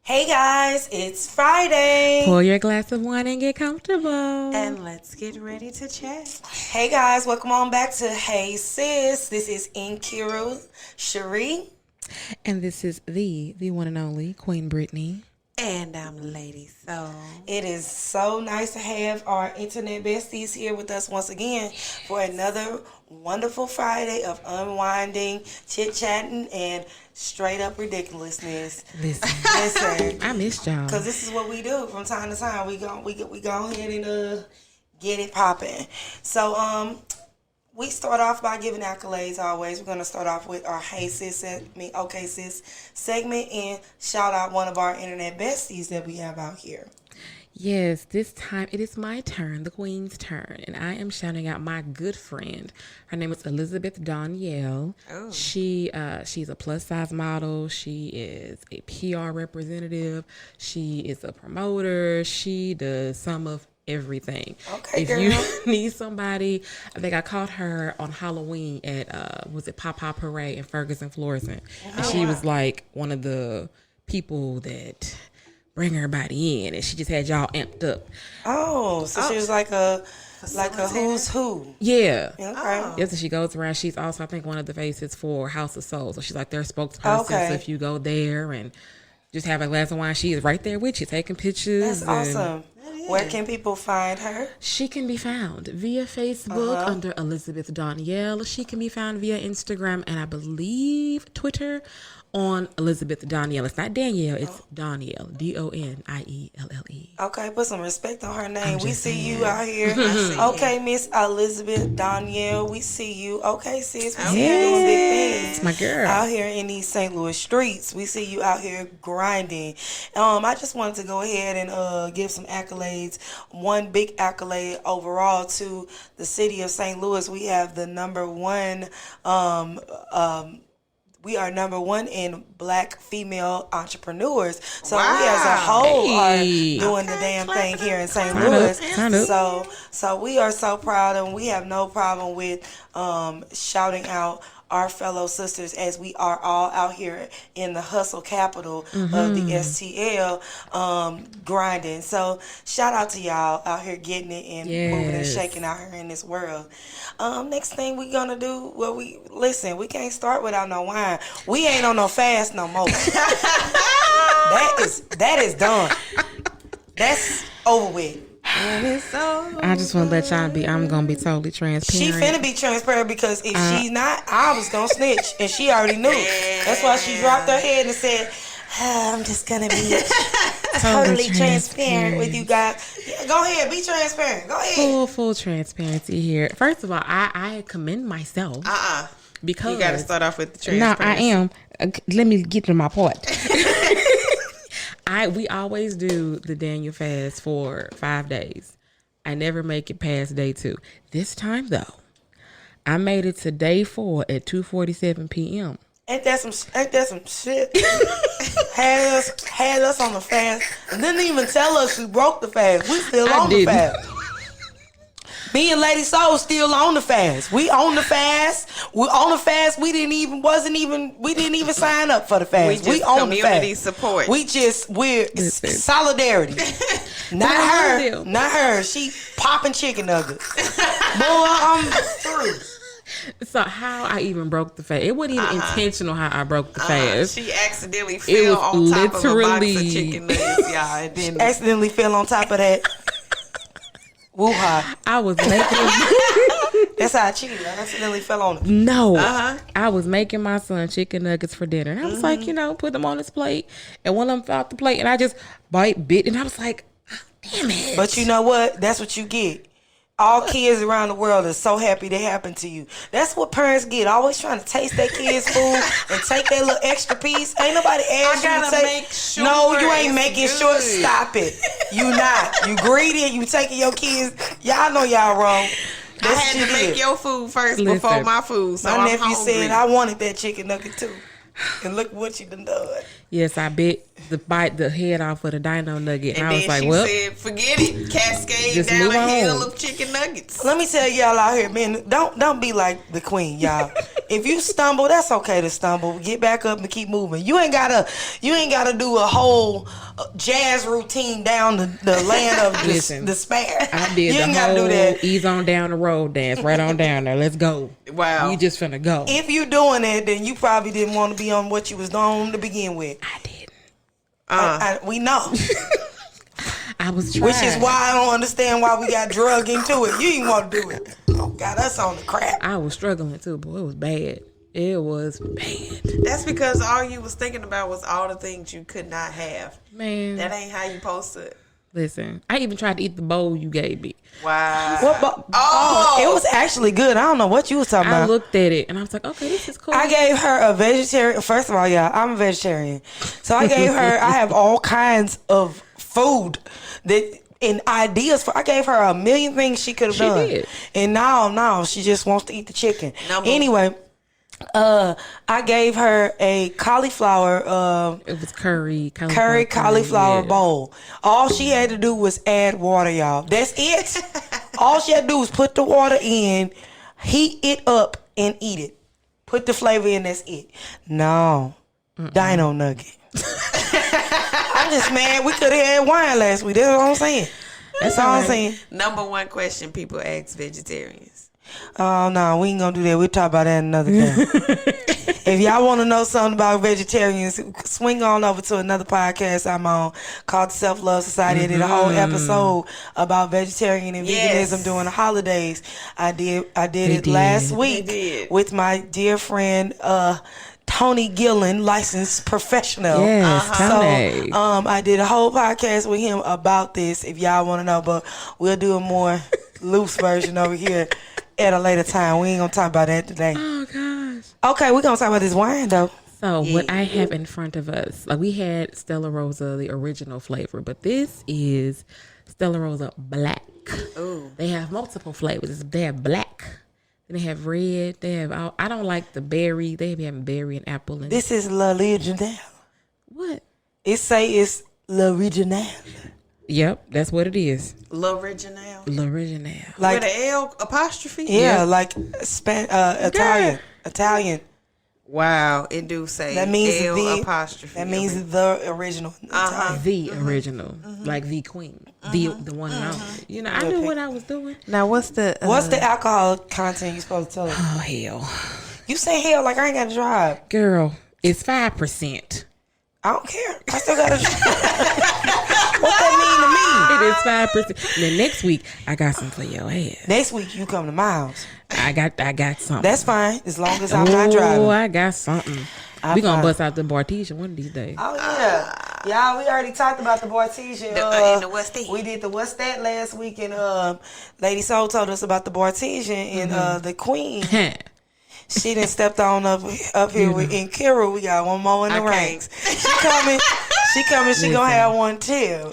Hey guys, it's Friday. Pour your glass of wine and get comfortable. And let's get ready to chat. Hey guys, welcome on back to Hey Sis. This is Nkiru, Cherie. And this is the one and only Queen Britny. And I'm Ladii. So it is so nice to have our internet besties here with us once again for another wonderful Friday of unwinding, chit-chatting, and straight up ridiculousness. Listen, I missed y'all. Because this is what we do from time to time. We go ahead and get it popping. So we start off by giving accolades always. We're going to start off with our Hey Sis, Okay Sis segment and shout out one of our internet besties that we have out here. Yes, this time it is my turn, the Queen's turn, and I am shouting out my good friend. Her name is Elizabeth Danielle. Oh. She's a plus size model. She is a PR representative. She is a promoter. She does some of everything. Okay, if girl. you need somebody, I think I caught her on Halloween at was it Papa Parade in Ferguson, Florissant, and she was like one of the people that bring everybody in, and she just had y'all amped up. Oh, so she was like a who's who. Yeah. Okay. Yes, and she goes around. She's also, I think, one of the faces for House of Souls. So she's like their spokesperson. Okay. So if you go there and just have a glass of wine, she is right there with you, taking pictures. That's awesome. Where can people find her? She can be found via Facebook under Elizabeth Danielle. She can be found via Instagram and I believe Twitter on Elizabeth Danielle. It's not Danielle, it's Danielle. Donielle. Okay, put some respect on her name. We see you out here. Okay, Miss Elizabeth Danielle, we see you. Okay, sis, we see you doing big things. It's my girl. Out here in these St. Louis streets. We see you out here grinding. I just wanted to go ahead and give some accolades. One big accolade overall to the city of St. Louis. We have the number one we are number one in Black female entrepreneurs. So we as a whole are doing the damn thing here in St. Louis. So we are so proud, and we have no problem with shouting out our fellow sisters as we are all out here in the hustle capital of the STL grinding. So shout out to y'all out here getting it and moving and shaking out here in this world. Next thing we gonna do, we can't start without no wine. We ain't on no fast no more. that is done. That's over with. I just want to let y'all be, I'm going to be totally transparent. She finna be transparent because if she's not, I was going to snitch. And she already knew. That's why she dropped her head and said, I'm just going to be totally transparent with you guys. Yeah, go ahead, be transparent. Go ahead. Full transparency here. First of all, I commend myself. Because you got to start off with the transparency. No, I am. Let me get to my part. We always do the Daniel fast for 5 days. I never make it past day 2. This time though, I made it to day 4 at 2:47 p.m. Ain't that some shit? had us on the fast and didn't even tell us she broke the fast. We still on the fast. Me and Lady Soul still on the fast. We on the fast. We on the fast. We didn't even sign up for the fast. We on community the fast. Support. We're solidarity. Not her. She popping chicken nuggets. Boy, I'm through. So how I even broke the fast? It wasn't even intentional how I broke the fast. She accidentally fell on top of a box of chicken nuggets, y'all. And then accidentally fell on top of that. Woo-ha. I was making... That's how I cheated. I accidentally fell on it. No. I was making my son chicken nuggets for dinner. And I was like, put them on his plate. And one of them fell off the plate. And I just bit. And I was like, oh, damn it. But you know what? That's what you get. All kids around the world are so happy they happened to you. That's what parents get. Always trying to taste their kids' food and take that little extra piece. Ain't nobody asked you to take. Make sure no, you ain't making sure. Stop it. You not. You greedy. You taking your kids. Y'all know y'all wrong. I had to make your food first before my food. So my nephew hungry. said I wanted that chicken nugget too. And look what you done. Yes, I bit the head off of the dino nugget. And I was then like, she well, said, forget it. Cascade just down move a hill on. of chicken nuggets. Let me tell y'all out here, man, don't be like the queen, y'all. If you stumble, that's okay to stumble. Get back up and keep moving. You ain't gotta do a whole jazz routine down the land of despair. I did you the ain't whole gotta do that. ease on down the road dance. Right on down there. Let's go. Wow. You just finna go. If you doing that, then you probably didn't want to be on what you was on to begin with. I didn't. We know. I was trying. Which is why I don't understand why we got drugged into it. You didn't want to do it. Got us on the crap. I was struggling too, boy. It was bad. It was bad. That's because all you was thinking about was all the things you could not have. Man. That ain't how you supposed to. Listen, I even tried to eat the bowl you gave me. Wow. What it was actually good. I don't know what you was talking about. I looked at it and I was like, okay, this is cool. I gave her a vegetarian. First of all, yeah, I'm a vegetarian. So I gave her, I have all kinds of food and ideas for. I gave her a million things she could have done. Did. And now she just wants to eat the chicken. Anyway, I gave her a cauliflower. It was curry cauliflower bowl. All she had to do was add water, y'all. That's it. All she had to do was put the water in, heat it up, and eat it. Put the flavor in. That's it. No, Dino Nugget. I'm just mad. We could have had wine last week. That's what I'm saying. That's all I'm saying. Number one question people ask vegetarians. Oh, no, we ain't gonna do that. We'll talk about that another day. If y'all want to know something about vegetarians, swing on over to another podcast I'm on called the Self-Love Society. I did a whole episode about vegetarian and veganism during the holidays. I did it last week with my dear friend Tony Gillen, licensed professional. Yes, Tony. So I did a whole podcast with him about this if y'all want to know, but we'll do a more loose version over here at a later time. We ain't gonna talk about that today. Oh gosh. Okay, we're gonna talk about this wine though. So what I have in front of us, like we had Stella Rosa, the original flavor, but this is Stella Rosa Black. Ooh. They have multiple flavors. They have black. Then they have red. They have. I don't like the berry. They have berry and apple. And This is L'Original. what? It's L'Original. Yep, that's what it is. L'Original. L'Original. Like with an L apostrophe? yeah, like Italian. Wow, it do say That means L the apostrophe. That means the original. The original, like the queen, the one and only. You know, I knew what I was doing. Now, what's the alcohol content you supposed to tell us? Oh hell, You say hell like I ain't got to drive. girl, it's 5%. I don't care. I still got to drive. What that It is 5%. Then next week I got some for your ass. mean to me? Next week you come to my house. I got something. That's fine as long as I'm not driving. Oh, I got something. We gonna bust out the Bartesian one of these days. Oh yeah, y'all. We already talked about the Bartesian. And the What's That? We did the What's That last week, and Lady Soul told us about the Bartesian and the Queen. She done stepped on up here with Nkiru. We got one more in the ranks. She coming. She gonna have one too.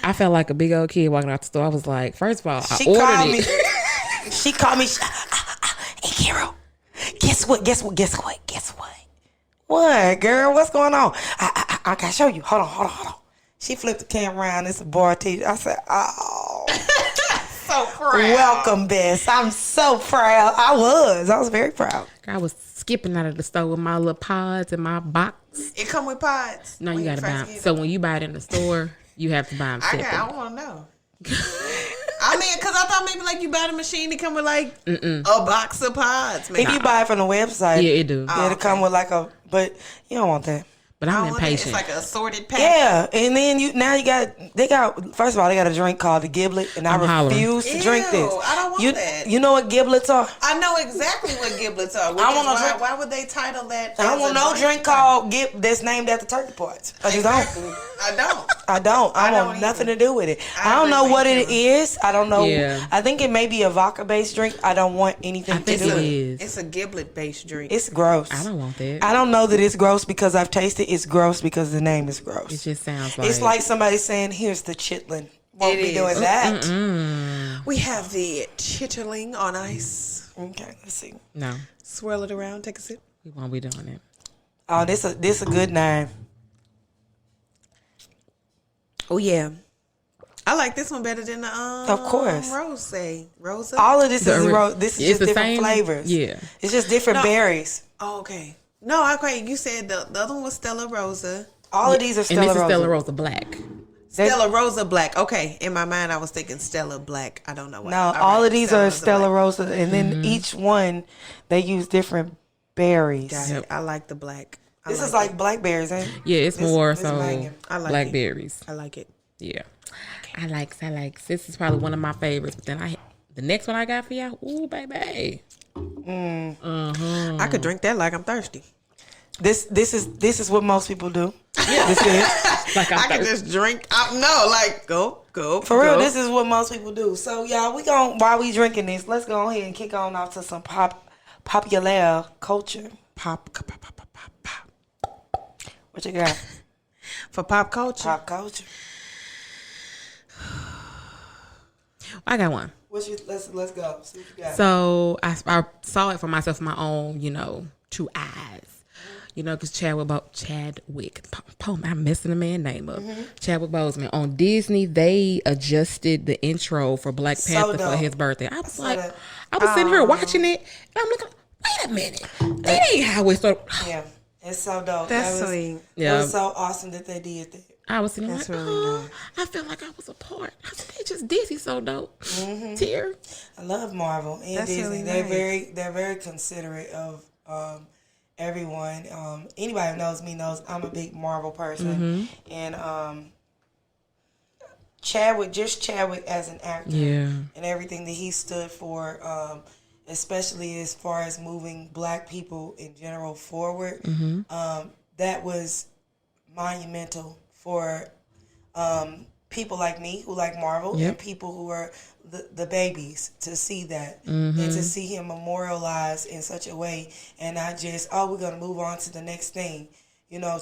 I felt like a big old kid walking out the store. I was like, first of all, I She ordered called me. it. She called me. Nkiru, guess what? What, girl? What's going on? I gotta show you. Hold on. She flipped the camera around. It's a Bartesian. I said, oh. so proud. Welcome, Bess. I'm so proud. I was very proud. I was skipping out of the store with my little pods and my box. It come with pods. No, you gotta buy them. So when you buy it in the store, you have to buy them separate. I want to know. I mean, because I thought maybe like you buy the machine to come with like a box of pods. Maybe. If you buy it from the website, Yeah, it do. It'll come with like but you don't want that. But I'm It's impatient. like an assorted pack. Yeah, and then they got first of all, they got a drink called the Giblet, and I refuse to drink this. I don't want that. You know what Giblets are? I know exactly what giblets are. Why would they title that? I don't want no drink called that's named after turkey parts. I just don't. I don't. I want nothing to do with it. I don't know what it is. I don't know. Yeah. I think it may be a vodka based drink. I don't want anything to do with it. It's a giblet based drink. It's gross. I don't want that. I don't know that it's gross because I've tasted. It's gross because the name is gross. It just sounds like It's like somebody saying, "Here's the chitlin." Won't be doing that. We have the chitterling on ice. Okay, let's see. no. Swirl it around. Take a sip. We won't be doing it. Oh, this a good name. Oh yeah, I like this one better than the of course Rosa. All of this this is just different same flavors. Yeah, it's just different berries. Oh, okay. No, okay. You said the other one was Stella Rosa. All of these are Stella and this Rosa. is Stella Rosa Black. Stella Rosa Black. Okay. In my mind, I was thinking Stella Black. I don't know why. No, all of these are Stella Rosa, and then each one they use different berries. Got it. I like the black. This is like blackberries, ain't it? Yeah, it's more so I like blackberries. I like it. Yeah, I like. This is probably one of my favorites. But then the next one I got for y'all. Ooh, baby. I could drink that like I'm thirsty. This is what most people do. Yeah, this is like I could just drink. Go for real. This is what most people do. So y'all, while we drinking this, let's go ahead and kick on off to some popular culture. Pop. What you got for pop culture? Pop culture. I got one. Let's go. See what you got. So I saw it for myself, my own, 2 eyes. Because Chadwick, I'm messing the man's name up. Chadwick Boseman on Disney, they adjusted the intro for Black Panther for his birthday. I was sitting here watching it, and I'm looking. Wait a minute, that ain't how it started. Yeah, it's so dope. That's sweet. Yeah, it was so awesome that they did that. I was sitting like, really nice. I feel like I was a part. They just Disney so dope. Tear. I love Marvel and That's Disney. Really they're very considerate of everyone. Anybody who knows me knows I'm a big Marvel person, and Chadwick as an actor, and everything that he stood for, especially as far as moving Black people in general forward, that was monumental for people like me who like Marvel and people who are the babies to see that and to see him memorialized in such a way, and not just we're gonna move on to the next thing,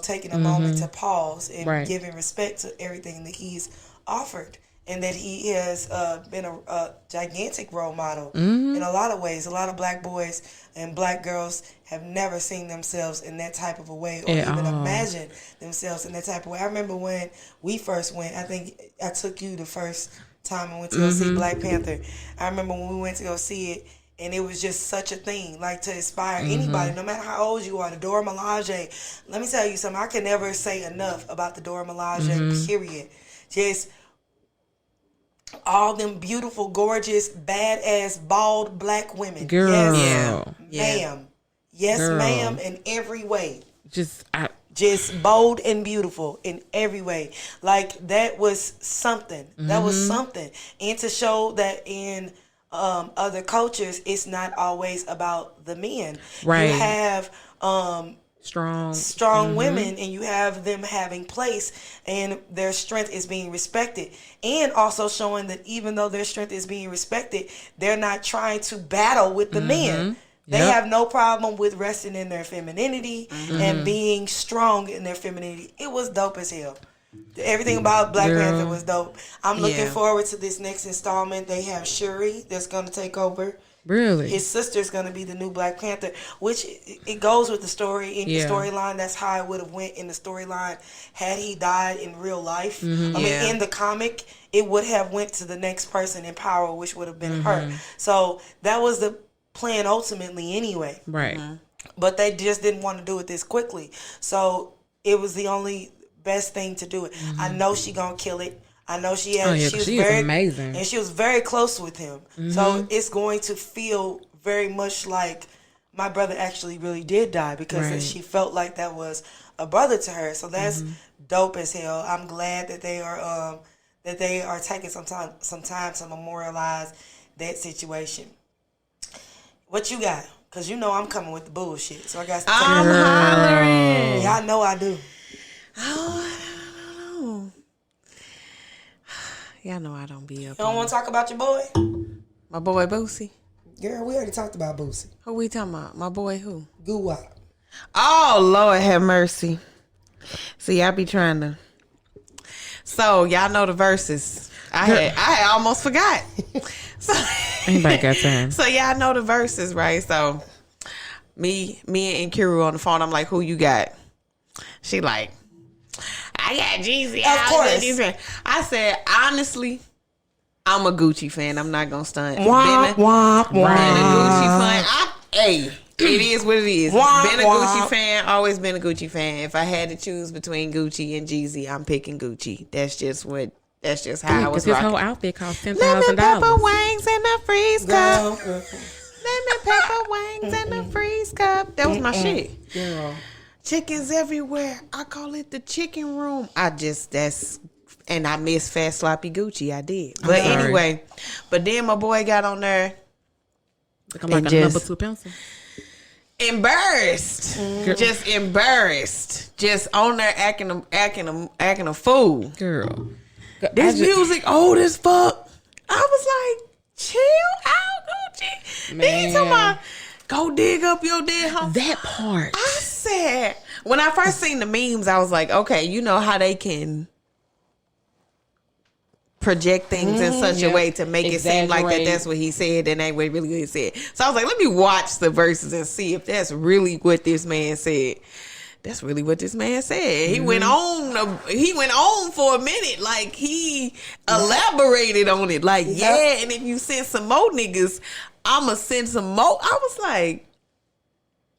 taking a moment to pause and giving respect to everything that he's offered, and that he has been a gigantic role model in a lot of ways. A lot of Black boys and Black girls have never seen themselves in that type of a way, or even imagine themselves in that type of way. I remember when we first went, I think I took you the first time I went to go see Black Panther. I remember when we went to go see it, and it was just such a thing, like to inspire anybody, no matter how old you are. The Dora Milaje, let me tell you something, I can never say enough about the Dora Milaje, period. Just all them beautiful, gorgeous, badass, bald Black women. Girl. Yes, ma'am. Yes, Girl. ma'am, in every way. Just bold and beautiful in every way. Like, that was something. That was something. And to show that in other cultures, it's not always about the men. Right. You have strong women, and you have them having place, and their strength is being respected, and also showing that even though their strength is being respected, they're not trying to battle with the men. They have no problem with resting in their femininity and being strong in their femininity. It was dope as hell. Everything about Black Panther was dope. I'm looking forward to this next installment. They have Cherie that's going to take over. Really? His sister's going to be the new Black Panther, which it goes with the story. In the storyline, that's how it would have went in the storyline had he died in real life. I mean, in the comic, it would have went to the next person in power, which would have been her. So that was the plan ultimately anyway. Right. But they just didn't want to do it this quickly. So it was the only best thing to do it. I know she going to kill it. I know she had. She was very amazing, and she was very close with him. So it's going to feel very much like my brother actually really did die, because she felt like that was a brother to her. So that's dope as hell. I'm glad that they are taking some time to memorialize that situation. What you got? Because I'm coming with the bullshit. So I got to I'm hollering. Y'all know I do. Oh, I don't know. Y'all know I don't be up. You don't want to talk about your boy? My boy Boosie. Girl, we already talked about Boosie. Who we talking about? My boy who? Goo-wop. Oh, Lord have mercy. See, I be trying to. So, y'all know the verses. I had almost forgot. So, anybody got time? So, y'all know the verses, right? So, me and Nkiru on the phone, I'm like, who you got? She like, I got Jeezy. Of course. I said, honestly, I'm a Gucci fan. I'm not gonna stunt. Wah, wah, been a Gucci fan. Hey, it is what it is. Wah, been a wah. Gucci fan. Always been a Gucci fan. If I had to choose between Gucci and Jeezy, I'm picking Gucci. That's just how I was Because his rocking. whole outfit cost $10,000. Lemon pepper wings in a freeze cup. Girl. Lemon pepper wings in a freeze cup. That was my shit. Girl. Chickens everywhere. I call it the chicken room. And I miss Fat Sloppy Gucci. I did. But anyway, but then my boy got on there. Looking like a number 2 pencil. Embarrassed. Just embarrassed. Just on there acting a fool. Girl. This music old as fuck. I was like, chill out, Gucci. Then he talking about, go dig up your dead home. That part. I said, when I first seen the memes, I was like, okay, you know how they can project things in such a way to make it seem like that's what he said and ain't what really he said. So I was like, let me watch the verses and see if that's really what this man said. That's really what this man said. He went on for a minute. Like, he elaborated on it. Like, yeah, and if you send some more niggas, I'ma send some more. I was like,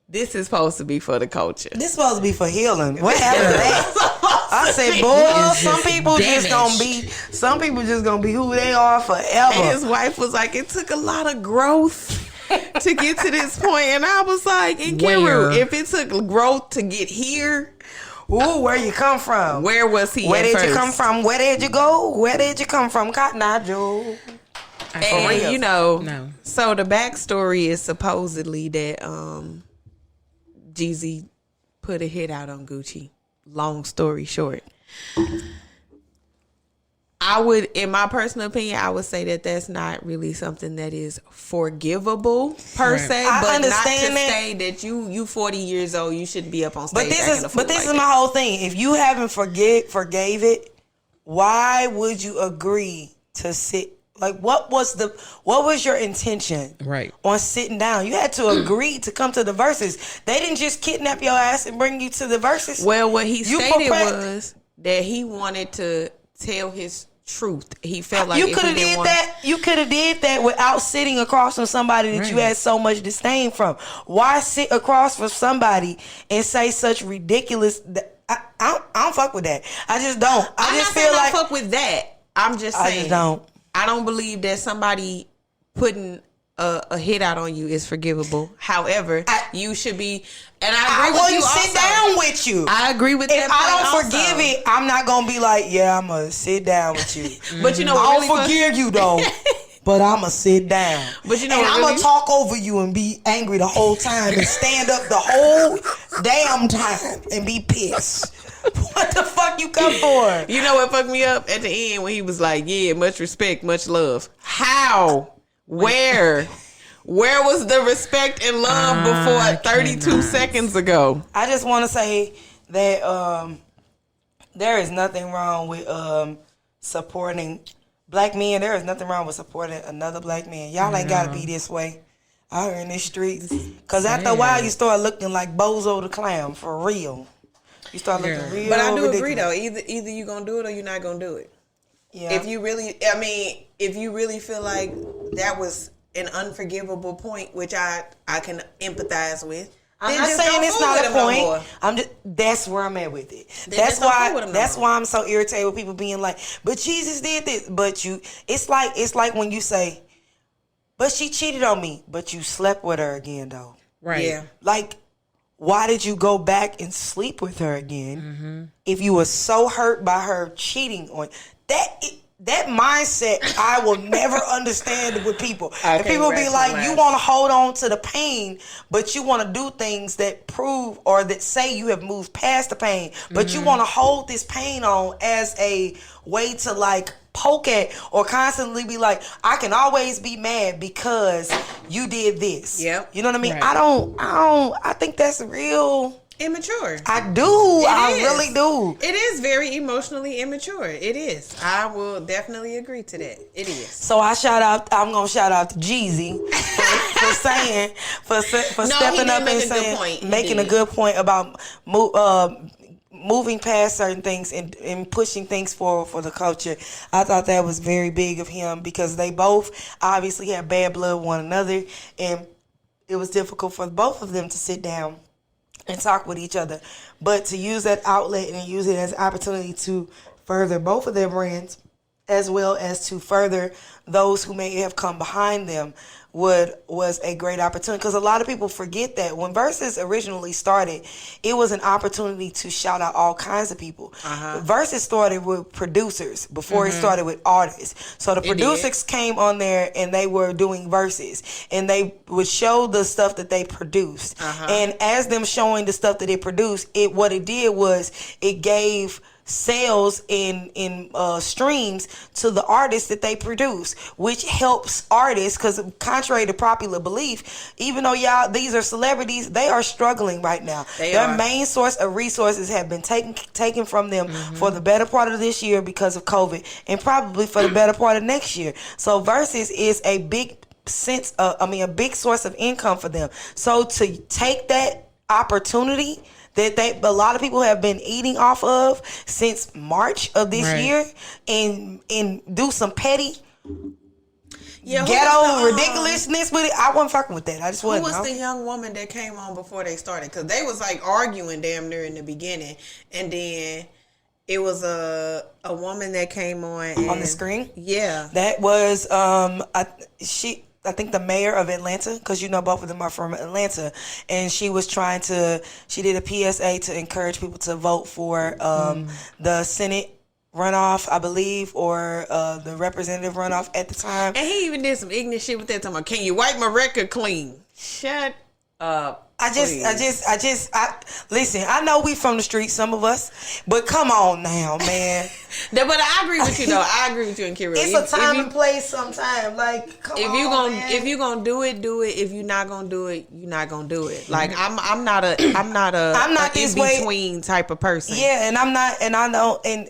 this is supposed to be for the culture. This supposed to be for healing. What happened to that? I said, boy, some people just gonna be who they are forever. And his wife was like, it took a lot of growth to get to this point. And I was like, Nkiru, if it took growth to get here, ooh, where you come from? Where was he? Where did first? you come from? Where did you go? Where did you come from, Cotton Eye Joe? And you know, so the backstory is supposedly that Jeezy put a hit out on Gucci. Long story short, I would, in my personal opinion, I would say that that's not really something that is forgivable per se. I but understand not to say that you 40 years old, you shouldn't be up on stage. But this is my whole thing. If you haven't forgave it, why would you agree to sit? Like, what was your intention on sitting down? You had to agree to come to the verses. They didn't just kidnap your ass and bring you to the verses. Well, what he stated was that he wanted to tell his truth. He felt like you could have did that. You could have did that without sitting across from somebody that you had so much disdain from. Why sit across from somebody and say such ridiculous? I don't fuck with that. I just don't. I just feel like fuck with that. I'm just saying. I just don't. I don't believe that somebody putting a hit out on you is forgivable. However, you should be, and I agree with you. Sit down with you. I agree with that. If I don't forgive it, I'm not gonna be like, yeah, I'm gonna sit down with you. But you know, I don't forgive you though. But I'm gonna sit down. But you know, and I'm gonna talk over you and be angry the whole time and stand up the whole damn time and be pissed. What the fuck you come for? You know what fucked me up at the end when he was like, yeah, much respect, much love. How? Where? Where was the respect and love before 32 seconds ago? I just want to say that there is nothing wrong with supporting black men. There is nothing wrong with supporting another black man. Y'all ain't got to be this way out here in these streets. Because after a while, you start looking like Bozo the Clown, for real. You start looking real. But I do ridiculous. agree though. Either you gonna do it or you're not gonna do it. Yeah. If you really feel like that was an unforgivable point, which I can empathize with. I'm not saying it's not a point. I'm just that's where I'm at with it. That's why I'm so irritated with people being like, but Jesus did this. But it's like when you say, but she cheated on me, but you slept with her again though. Right. Yeah. Like, why did you go back and sleep with her again if you were so hurt by her cheating on that mindset? I will never understand with people. And people be like, you want to hold on to the pain, but you want to do things that prove or that say you have moved past the pain, but you want to hold this pain on as a way to like poke at or constantly be like, I can always be mad because you did this. Yep. You know what I mean? Right. I think that's real immature. I do. I really do. It is very emotionally immature. It is. I will definitely agree to that. It is. So I'm gonna shout out to Jeezy for saying stepping up and saying, making a good point about moving past certain things and pushing things forward for the culture. I thought that was very big of him because they both obviously had bad blood with one another, and it was difficult for both of them to sit down and talk with each other. But to use that outlet and use it as an opportunity to further both of their brands, as well as to further those who may have come behind them, was a great opportunity. Because a lot of people forget that when Versus originally started, it was an opportunity to shout out all kinds of people. Versus started with producers before it started with artists. So the producers came on there and they were doing verses, and they would show the stuff that they produced. And as them showing the stuff that they produced, what it did was it gave sales in streams to the artists that they produce, which helps artists, because contrary to popular belief, even though these are celebrities, they are struggling right now. Their main source of resources have been taken from them for the better part of this year because of COVID, and probably for the better part of next year. So Versus is a big a big source of income for them. So to take that opportunity that a lot of people have been eating off of since March of this year, and do some petty ghetto ridiculousness with it. I wasn't fucking with that. I just wasn't. Who was the young woman that came on before they started? Because they was like arguing damn near in the beginning, and then it was a woman that came on the screen. Yeah, that was I think the mayor of Atlanta, because both of them are from Atlanta, and she did a PSA to encourage people to vote for the Senate runoff, I believe, or the representative runoff at the time. And he even did some ignorant shit with that, talking about, can you wipe my record clean? Shut up. Listen, I know we from the street, some of us, but come on now, man. But I agree with you, though. I agree with you, Nkiru. It's a time and place sometime. Like, come on, man. If you gonna do it, do it. If you're not gonna do it, you're not gonna do it. Like, I'm not this in between type of person. Yeah, and I'm not, and I know, and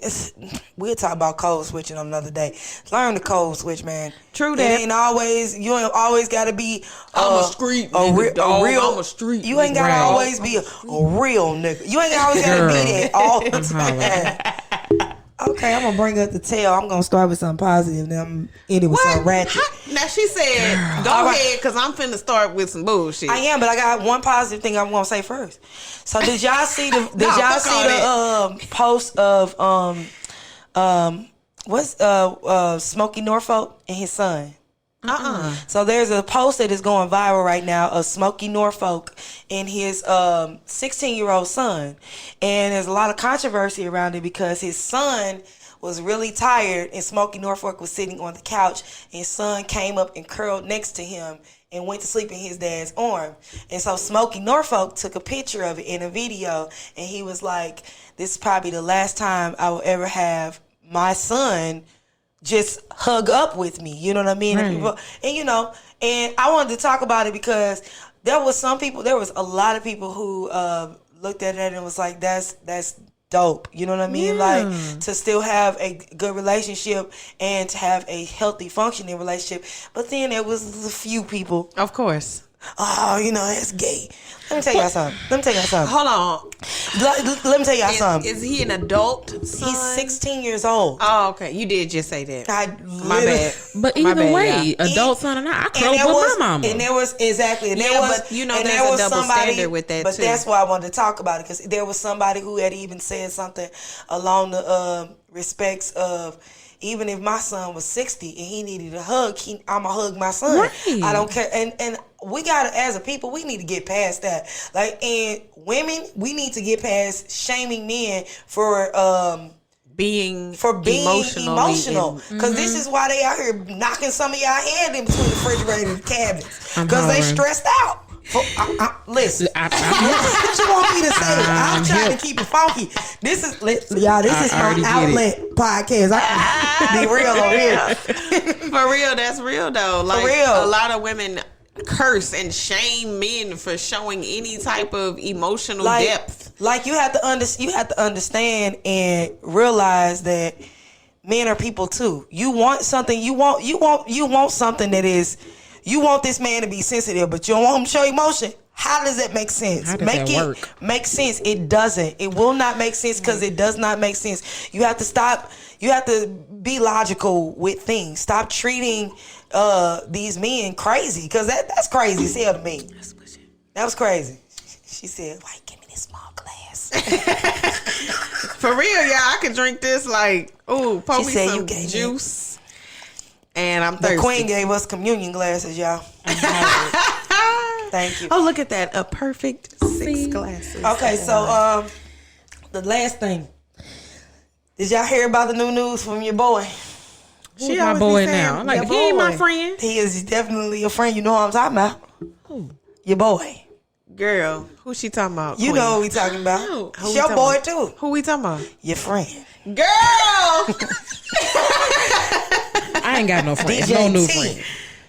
we'll talk about code switching on another day. Learn the code switch, man. True that. You ain't always gotta be I'm a street nigga, real. I'm a street. You ain't gotta always be a real nigga. You ain't always gotta be that all the time. Okay, I'm gonna bring up the tail. I'm gonna start with something positive. Then I'm end it with something ratchet. Now she said, "Go ahead," because I'm finna start with some bullshit. I am, but I got one positive thing I'm gonna say first. So did y'all see the post of Smokey Norfolk and his son? So there's a post that is going viral right now of Smokey Norfolk and his 16-year-old son, and there's a lot of controversy around it because his son was really tired and Smokey Norfolk was sitting on the couch, and his son came up and curled next to him and went to sleep in his dad's arm. And so Smokey Norfolk took a picture of it in a video, and he was like, "This is probably the last time I will ever have my son just hug up with me," you know what I mean? Right. And I wanted to talk about it because there was a lot of people who looked at it and was like, that's dope, you know what I mean? Yeah. Like, to still have a good relationship and to have a healthy functioning relationship. But then there was a few people, of course, that's gay. Let me tell y'all something. Hold on. Let me tell y'all something. Is he an adult son? He's 16 years old. Oh, okay. You did just say that. My bad. But either way, adult son or not, I curled with my mama. And there was, exactly. And there was, but there's a double standard with that, but too. But that's why I wanted to talk about it, because there was somebody who had even said something along the respects of, even if my son was 60 and he needed a hug, I'ma hug my son. Right. I don't care. And we gotta, as a people, we need to get past that. Like, and women, we need to get past shaming men for being emotional. Because this is why they out here knocking some of y'all head in between the refrigerator and the cabinets. Because they stressed out. Listen, what you want me to say? I'm trying to keep it funky. This is my outlet podcast. I can be real over here. For real, that's real though. Like, for real, a lot of women curse and shame men for showing any type of emotional depth. Like, you have to understand and realize that men are people too. You want something. You want something that is. You want this man to be sensitive, but you don't want him to show emotion. How does that make sense? How does that work? Make sense. It doesn't. It will not make sense because it does not make sense. You have to stop. You have to be logical with things. Stop treating these men crazy because that's crazy as hell to me. That was crazy. She said, "Wait, give me this small glass." For real, y'all. I could drink this like, ooh, pour me some juice. And I'm thirsty. The Queen gave us communion glasses, y'all. Thank you. Oh, look at that. A perfect 6 glasses. Okay, so the last thing. Did y'all hear about the new news from your boy? Who's my boy now? I'm like, he ain't my friend. He is definitely a friend. You know what I'm talking about? Who? Your boy. Girl, who she talking about? You know who we talking about. It's your boy, too. Who we talking about? Your friend. Girl! I ain't got no friends. No new friend.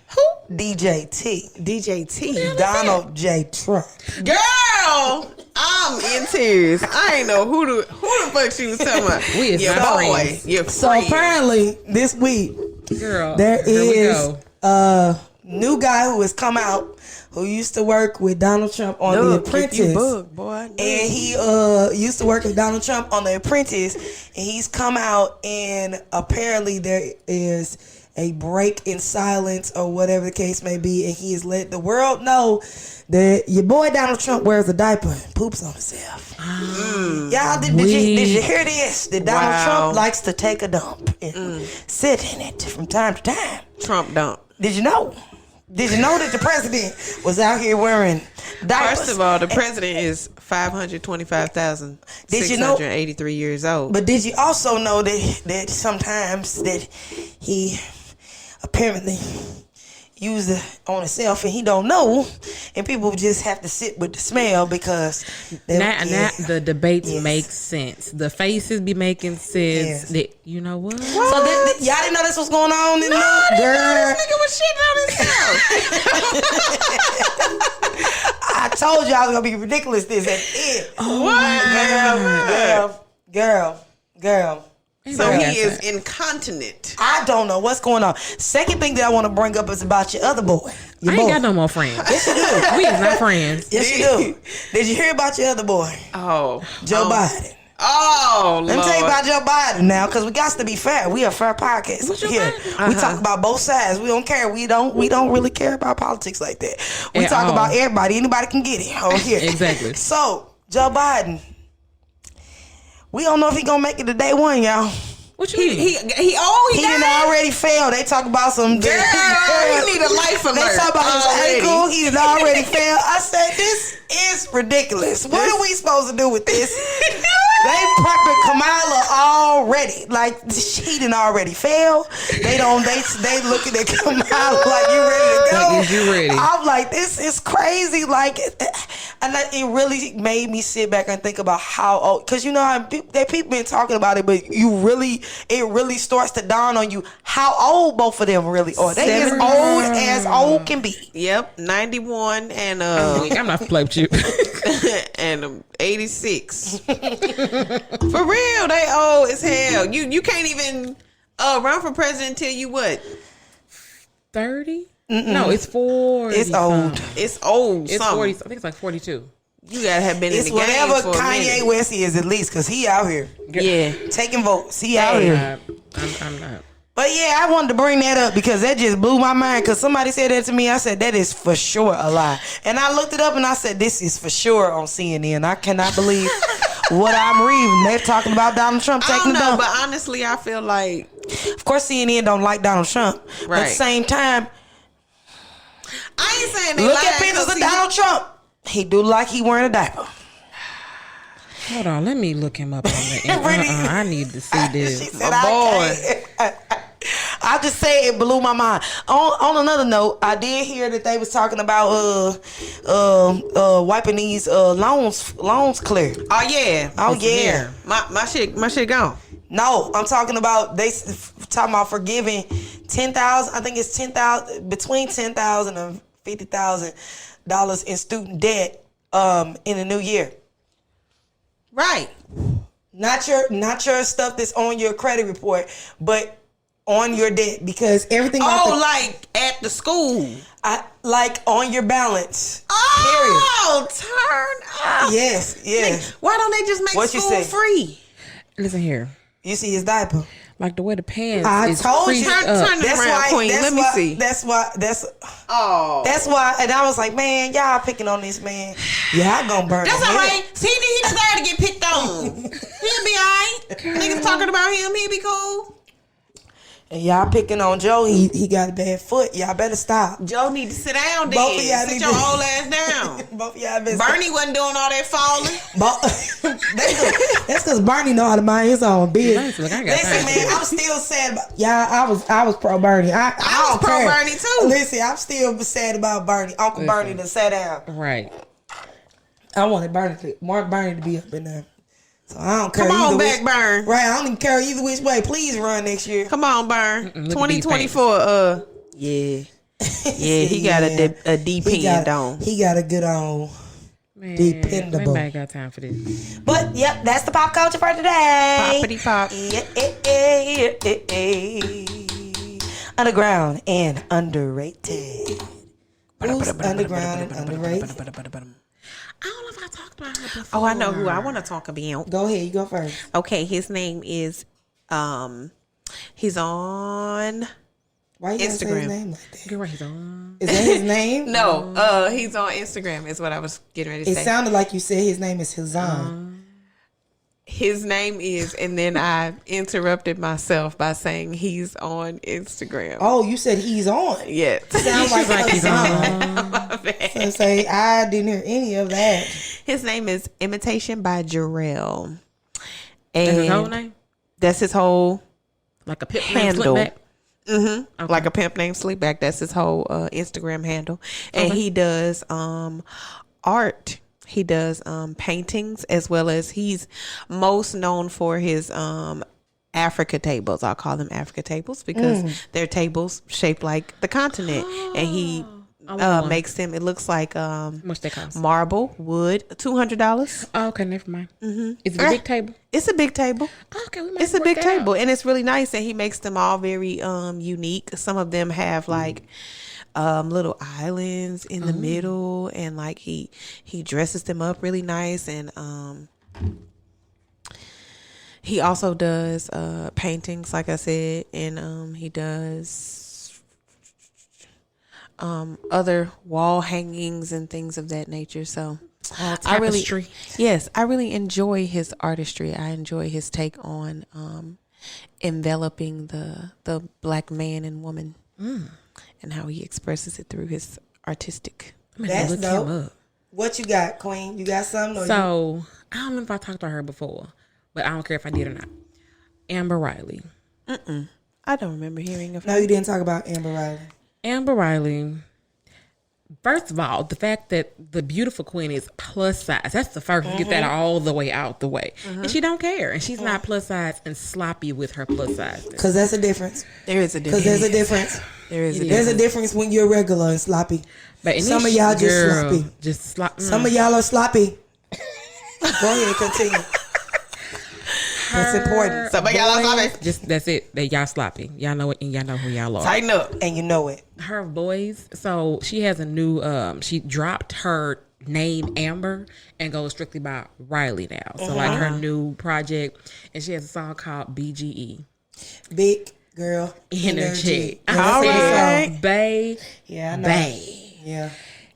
Who? DJ T. DJ T. Donald J. Trump. Girl! I'm in tears. I ain't know who the fuck she was talking about. We is your not boy. friends. Your So friend. apparently, this week, Girl, there here we is go. a new guy who has come out who used to work with Donald Trump on The Apprentice. You bug, boy. And he used to work with Donald Trump on The Apprentice. And he's come out and apparently there is a break in silence or whatever the case may be. And he has let the world know that your boy Donald Trump wears a diaper and poops on himself. Y'all, did you hear this? That Donald Trump likes to take a dump and sit in it from time to time. Trump dump. Did you know? Did you know that the president was out here wearing diapers? First of all, the president is 525,683 years old. But did you also know that sometimes that he apparently used it on himself and he don't know, and people just have to sit with the smell because now the debates make sense. The faces be making sense. That, you know what? So y'all didn't know this was going on in the Girl, this nigga was shitting on himself. I told you I was gonna be ridiculous this at the end. Girl. So he is incontinent. I don't know what's going on. Second thing that I want to bring up is about your other boy. I ain't got no more friends. Yes, you do. We is not friends. Yes, you do. Did you hear about your other boy? Oh. Joe Biden. Oh, Let me tell you about Joe Biden now, because we got to be fair. We are a fair podcast here. We talk about both sides. We don't care. We don't really care about politics like that. We talk about everybody. Anybody can get it over here. Exactly. So, Joe Biden, we don't know if he gonna make it to day one, y'all. What you mean? He didn't already fail. They talk about some. Girl, he need a life alert. They talk about his ankle. He didn't already fail. I said, this is ridiculous. What are we supposed to do with this? They prepping Kamala already. Like, he didn't already fail. They looking at Kamala like, you ready to go? Like, is you ready? I'm like, this is crazy. Like, and it really made me sit back and think about how old, because you know how people been talking about it, but it really starts to dawn on you how old both of them really are. They as old as old can be. Yep, 91 and I'm not play with you. and 86. For real, they old as hell. You can't even run for president until you what? 30? No, it's 40. It's old. It's old. It's 40. I think it's like 42. You gotta have been in the game whatever for a Kanye minute. West is, at least, because he out here. Yeah, taking votes. He out here. I'm not. But yeah, I wanted to bring that up because that just blew my mind. Because somebody said that to me. I said, that is for sure a lie. And I looked it up and I said, this is for sure on CNN. I cannot believe what I'm reading. They're talking about Donald Trump taking the dump. But honestly, I feel like, of course, CNN don't like Donald Trump. Right. But at the same time, I ain't saying they look lying at pictures of Donald Trump. He do like he wearing a diaper. Hold on, let me look him up on the I need to see this. She said, I just say it blew my mind. On another note, I did hear that they was talking about wiping these loans clear. oh yeah, my shit gone. No, I'm talking about talking about forgiving $10,000. I think it's between $10,000 and $50,000 in student debt in the new year. Right. Not your stuff that's on your credit report, but on your debt because everything. Like at the school. Like on your balance. Oh, turn up. Yes. Like, why don't they just make school free? Listen here. You see his diaper. Like the way the pants. I told you. Turn it around, Queen. Let me see. That's why. And I was like, man, y'all picking on this man. Y'all gonna burn. That's all right. See, he deserve to get picked on. He'll be all right. Niggas talking about him. He'll be cool. And y'all picking on Joe. He got a bad foot. Y'all better stop. Joe need to sit down. Both of y'all sit your old ass down. Both of y'all Bernie wasn't doing all that falling. That's because Bernie know how to mind his own business. Listen, man, I'm still sad about y'all. I was pro Bernie. I was pro Bernie too. Listen, I'm still sad about Bernie. Uncle Bernie to sit down. Right. I wanted Bernie to be up in there. So I don't care. Come on back, Burn. Right, I don't even care either which way. Please run next year. Come on, Burn. 2024. Yeah, he got a depend on. He got a good on. Man, dependable. I ain't got time for this. But yep, that's the pop culture for today. Poppity pop. Underground and underrated. Who's underground and underrated? I don't know if I talked about her before. Oh, I know who I want to talk about. Go ahead, you go first. Okay, his name is he's on Why you Instagram. say his name like that? You're right, he's on. Is that his name? No, he's on Instagram is what I was getting ready to say. It sounded like you said his name is Hazan. His name is, and then I interrupted myself by saying he's on Instagram. Oh, you said he's on. Yes. Sounds like he's on. My bad. So say I didn't hear any of that. His name is Imitation by Jarrell. That's his whole And name? that's his whole Like a pimp handle. named Slipback? Okay. Like a pimp named Sleepback. That's his whole Instagram handle. And he does art. He does paintings, as well as he's most known for his Africa tables. I'll call them Africa tables because they're tables shaped like the continent. And he makes them, it looks like What's they cost? marble, wood, $200. Oh, okay, never mind. Is it a big table? It's a big table. Oh, okay, we might It's a work big that table, out. and it's really nice. And he makes them all very unique. Some of them have like little islands in the middle, and like he dresses them up really nice. And he also does paintings, like I said, and he does other wall hangings and things of that nature. So I really enjoy his artistry. I enjoy his take on enveloping the black man and woman and how he expresses it through his artistic. That's dope. What you got, Queen? You got something? So I don't know if I talked about her before, but I don't care if I did or not. Amber Riley. I don't remember hearing of her. No, you didn't talk about Amber Riley. Amber Riley. First of all, the fact that the beautiful queen is plus size. That's the first. Get that all the way out the way. And she don't care. And she's not plus size and sloppy with her plus size. Because that's a difference. There is a difference. Because there's a difference. There's a difference when you're regular and sloppy. But some of y'all just sloppy. Some of y'all are sloppy. Go ahead, continue. That's important. Some of y'all are sloppy. Just that's it. That y'all sloppy. Y'all know it, and y'all know who y'all are. Tighten up, and you know it. Her voice. So she has a new. She dropped her name Amber and goes strictly by Riley now. So like her new project, and she has a song called BGE. Big Girl Energy. All right, Bae. Yeah, I know. Bae. Yeah.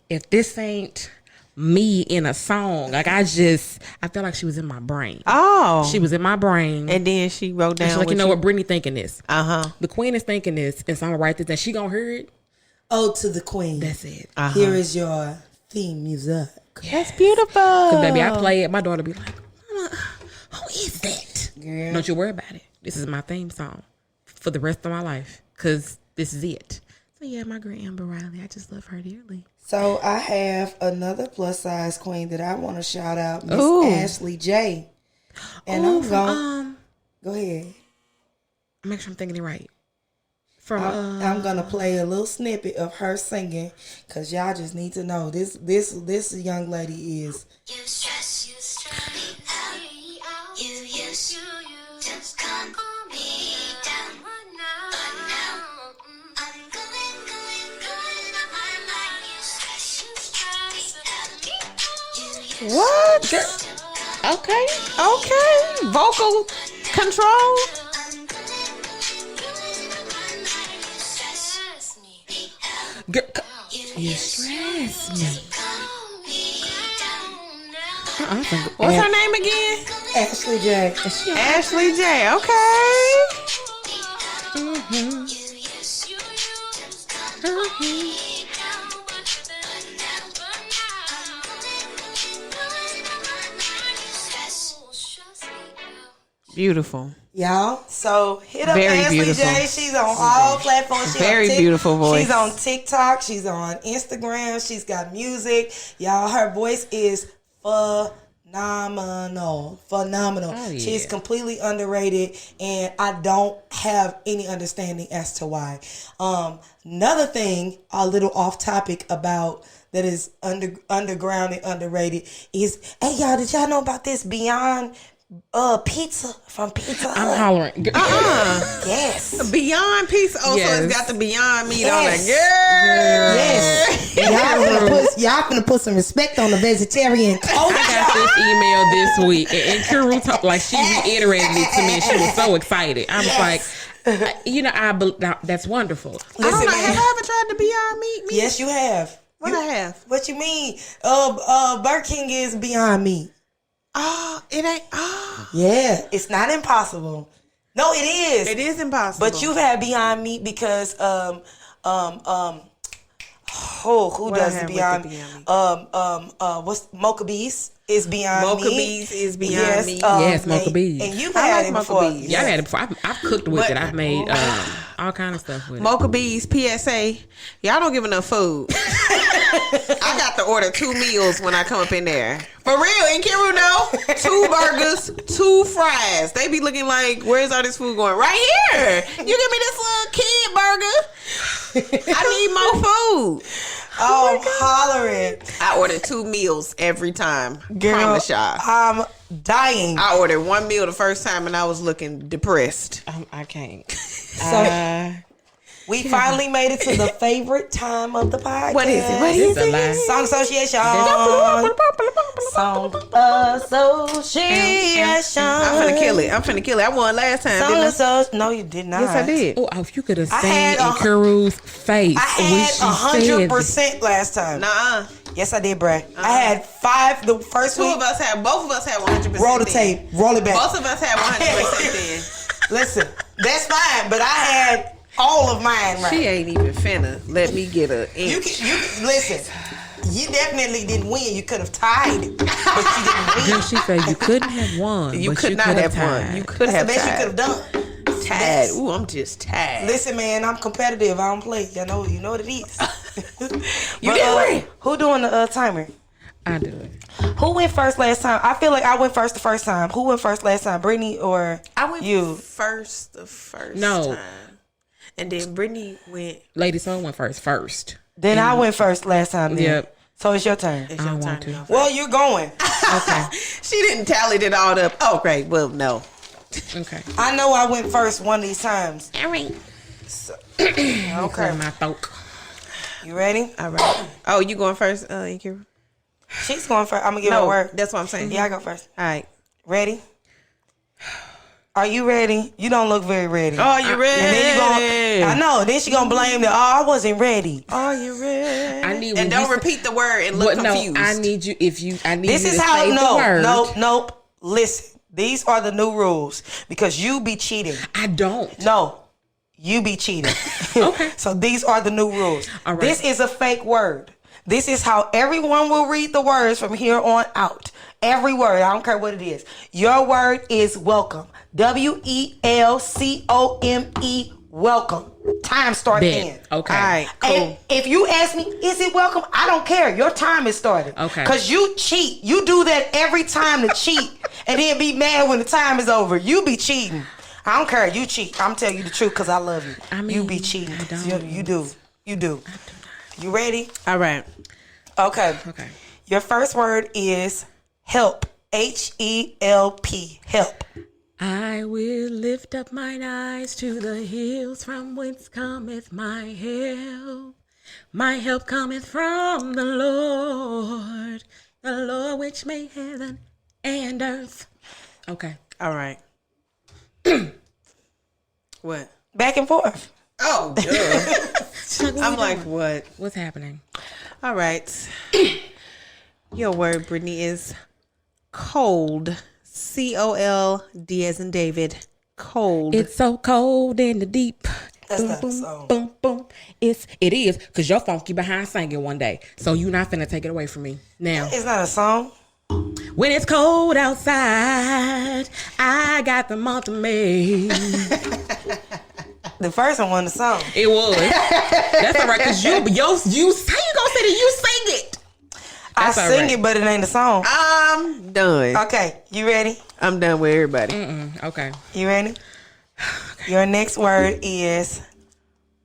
If this ain't me in a song, like I felt like she was in my brain. Oh, she was in my brain, and then she wrote down. She's like, you know what, Britney thinking this. The queen is thinking this, and so I'm gonna write this, and she gonna hear it. Oh, to the queen. That's it. Here is your theme music. That's beautiful. Because baby, I play it. My daughter be like, Mama, who is that? Girl. Don't you worry about it. This is my theme song for the rest of my life. Because this is it. So yeah, my girl Amber Riley, I just love her dearly. So I have another plus size queen that I want to shout out, Miss Ashley J. And I'm going. Go ahead. Make sure I'm thinking it right. I'm gonna play a little snippet of her singing because y'all just need to know this young lady is. You stress, you stress me out. You just calm me down. What? Okay. Vocal control. Girl, you stress me. What's her name again? Ashley J. Ashley J. Okay. Beautiful. Y'all, so hit up Very Ashley beautiful. J. She's on all platforms. Very beautiful voice. She's on TikTok. She's on Instagram. She's got music. Y'all, her voice is phenomenal. Oh, yeah. She's completely underrated, and I don't have any understanding as to why. Another thing, a little off topic about that is underground and underrated is, hey y'all, did y'all know about this Beyond pizza from Pizza Hut? I'm hollering. Yes. Beyond Pizza. Oh, Yes. so it's got the Beyond meat on it. Yes. Y'all finna put some respect on the vegetarian culture. I got this email this week, and Nkiru talked like she reiterated it to me, and she was so excited. I was like, that's wonderful. Listen, have I ever tried the Beyond meat? Yes, you have. I have. What you mean? Burger King is Beyond Meat. Oh, it ain't. Oh. Yeah, it's not impossible. No, it is. It is impossible. But you've had Beyond Meat because who does the Beyond Meat? What's Mocha Bees is Beyond Meat. Mocha Bees is Beyond Meat. Yes, Mocha Bees. And you've had it before. Bees. Yeah, I've had it before. I've cooked with it. I've made all kind of stuff with it. Mocha Bees, PSA, y'all don't give enough food. I got to order 2 meals when I come up in there. For real, Nkiru, no. 2 burgers, 2 fries. They be looking like, where's all this food going? Right here. You give me this little kid burger. I need more food. Oh, hollering. I order 2 meals every time. Girl, Promise y'all. I'm dying. I ordered 1 meal the first time and I was looking depressed. I can't. So we finally made it to the favorite time of the podcast. What is it? What is it? Song Association. Song Association. I'm finna kill it. I won last time, didn't I? No, you did not. Yes, I did. Oh, if you could have I seen had Nkiru's face. I had 100% last time. Nuh-uh. Yes, I did, Brad. I had 5 the first week. Both of us had 100%. Roll the tape. Roll it back. Both of us had 100% then. Listen, that's fine, but I had all of mine right. She ain't even finna let me get a inch. You listen. You definitely didn't win. You could have tied it, but you didn't win. Girl, she said you couldn't have won. You but could you not have tied. won. You could That's have the best you tied. could have done. Tied. Ooh, I'm just tied. Listen, man, I'm competitive. I don't play. You know what it is. You didn't win. Who doing the timer? I do it. Who went first last time? I feel like I went first the first time. Who went first last time? Britney or I went you? first the first No. time. And then Britney went. Lady Soul went first. Then I went first last time. Then. Yep. So it's your turn. It's I your don't turn want to. go first. Well, you're going. Okay. She didn't tally it all up. Oh, great. Well, no. Okay. I know I went first one of these times. All right. Okay. My throat. You ready? All right. Oh, you going first, Nkiru? She's going first. I'm gonna give her a word. That's what I'm saying. Yeah, I go first. All right. Ready? Are you ready? You don't look very ready. Oh, you ready? And then you gonna, I know. Then she gonna blame that. Oh, I wasn't ready. Are you ready? I need and don't repeat the word and look confused. No, I need you. I need This you is to how. say the word. Nope. Listen, these are the new rules because you be cheating. I don't. No, you be cheating. Okay. So these are the new rules. All right. This is a fake word. This is how everyone will read the words from here on out. Every word. I don't care what it is. Your word is welcome. WELCOME. Welcome. Time start in. Okay. All right. Cool. And if you ask me, is it welcome? I don't care. Your time is started. Okay. Because you cheat. You do that every time to cheat and then be mad when the time is over. You be cheating. I don't care. You cheat. I'm telling you the truth because I love you. I mean, you be cheating. I don't. You do. You ready? All right. Okay. Okay. Your first word is help. HELP. Help. I will lift up mine eyes to the hills from whence cometh my help. My help cometh from the Lord, the Lord which made heaven and earth. Okay. All right. What? Back and forth. Oh, duh. I'm like, what? What's happening? All right. Your word, Britny, is cold. C-O-L-D as in David. Cold. It's so cold in the deep. That's boom, not the boom, song. boom, boom. It is, because you're funky behind singing one day. So you're not finna take it away from me. Now, It's not a song. when it's cold outside, I got the month of May. The first one wasn't a song. It was. That's all right, because you how you gonna say that you sing it? That's I all sing right. it, but it ain't a song. I'm done. Okay, you ready? I'm done with everybody. Okay. You ready? Your next word is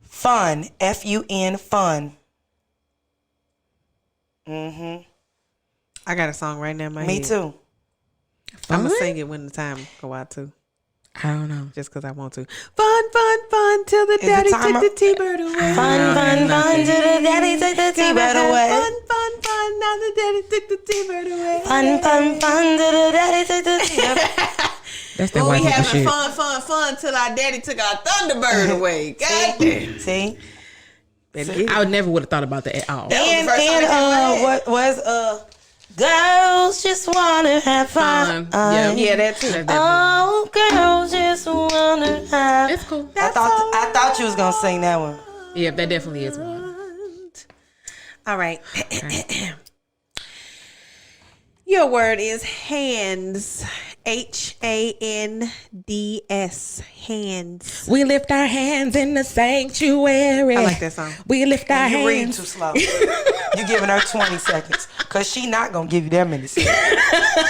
fun. F-U-N, fun. Mm-hmm. I got a song right now in my Me head. too. I'm going to sing it when the time go out too. I don't know. Just because I want to. Fun, fun, fun, till the daddy timer? took the T-bird away. Fun, fun, fun, till the daddy took the T-bird away. Fun, fun, fun, now the daddy took the T-bird away. Fun, fun, fun, till the daddy took the T-bird. That's that Well, white we people having shit. fun, fun, fun till our daddy took our Thunderbird away. God damn. See? I would never would have thought about that at all. That was the first time it came to my head. What was girls just wanna have fun. Yeah, that too. Oh, girls just wanna have. It's cool. I thought you was gonna sing that one. Yeah, that definitely is one. All right. Your word is hands. H-A-N-D-S. Hands. We lift our hands in the sanctuary. I like that song. We lift our You read hands. too slow. You giving her 20 seconds, cause she not gonna give you that many seconds.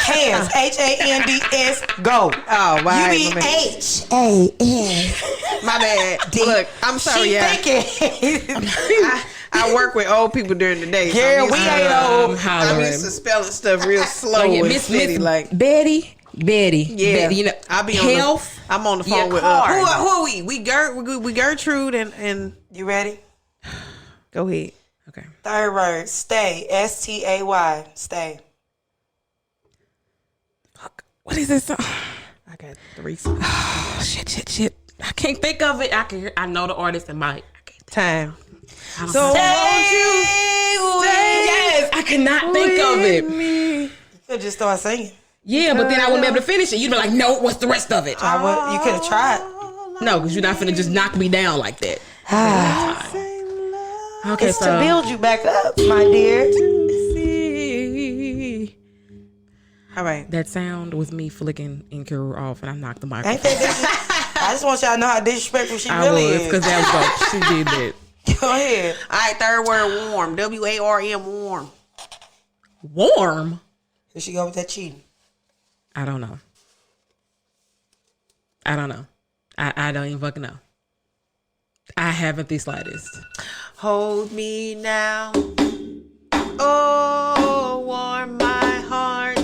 Hands. H-A-N-D-S. Go. Oh, wow. You be H-A-N. My bad. Look, I'm sorry, She yeah. thinking. I work with old people during the day. So Yeah, I'm we used to- ain't old. I'm I'm hollering. used to spelling stuff real slow Oh, yeah, and Miss steady. Like, Betty. yeah, Betty, you know, I'll be health. I'm on the phone your with card. who are we? We Gertrude and You ready? go ahead. Okay. Third word. Stay. S-T-A-Y. Stay. Fuck. What is this song? I got 3 songs. Oh, shit. I can't think of it. I know the artist and my. Time. So Yes, I cannot think of it. you could just start singing. Yeah, but then I wouldn't be able to finish it. You'd be like, no, what's the rest of it? You could have tried. No, because you're not finna just knock me down like that. Okay, It's so to build you back up, my dear. All right. that sound was me flicking Nkiru off, and I knocked the microphone. Ain't that I just want y'all to know how disrespectful she I really was is. because that was like she did that. Go ahead. All right, third word, warm. W-A-R-M, warm. Warm. Here she go with that cheating. I don't know. I don't even fucking know. I haven't the slightest. Hold me now. Oh, warm my heart.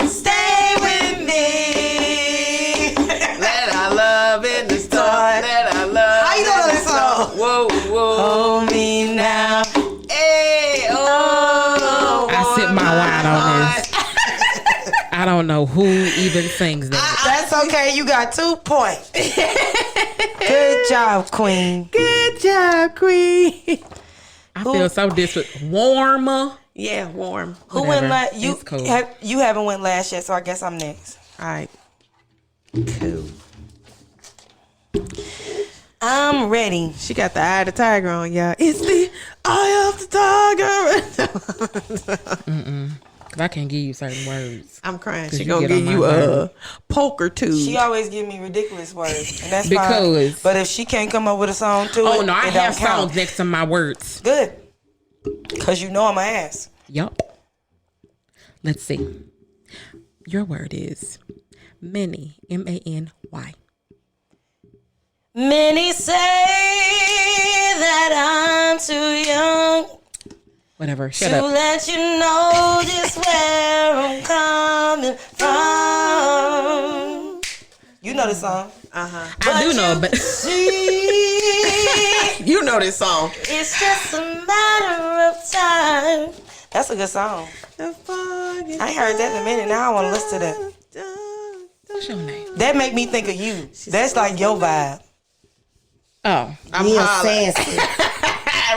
Stay with me. Let our love in the start. Let our love. How you know this song? Whoa, whoa. Hold me now. Hey, oh. I sip my wine on this. I don't know who even sings that. That's okay. You got 2 points. Good job, Queen. Good job, Queen. I feel so warmer. Yeah, warm. Who Whatever. went last? You It's cool. you haven't went last yet, so I guess I'm next. All right. Cool. I'm ready. She got the eye of the tiger on, y'all. It's the eye of the tiger. Cause I can't give you certain words. I'm crying. 'Cause She you gonna get on give my you a nerve. poker too. She always give me ridiculous words, and that's Because- fine. But if she can't come up with a song to it, Oh no, I it have don't count. songs next to my words. Good, cause you know I'm an ass. Yup. Let's see. Your word is many. M-A-N-Y. Many say that I'm too young Whatever. Shut to up. let you know just where I'm coming from. You know the song. I do know, but See, You know this song. it's just a matter of time. That's a good song. The fog is I ain't heard that in a minute. Now I want to listen to that. What's your name? That make me think of you. That's like your vibe. Oh, I'm Real hollering. sassy.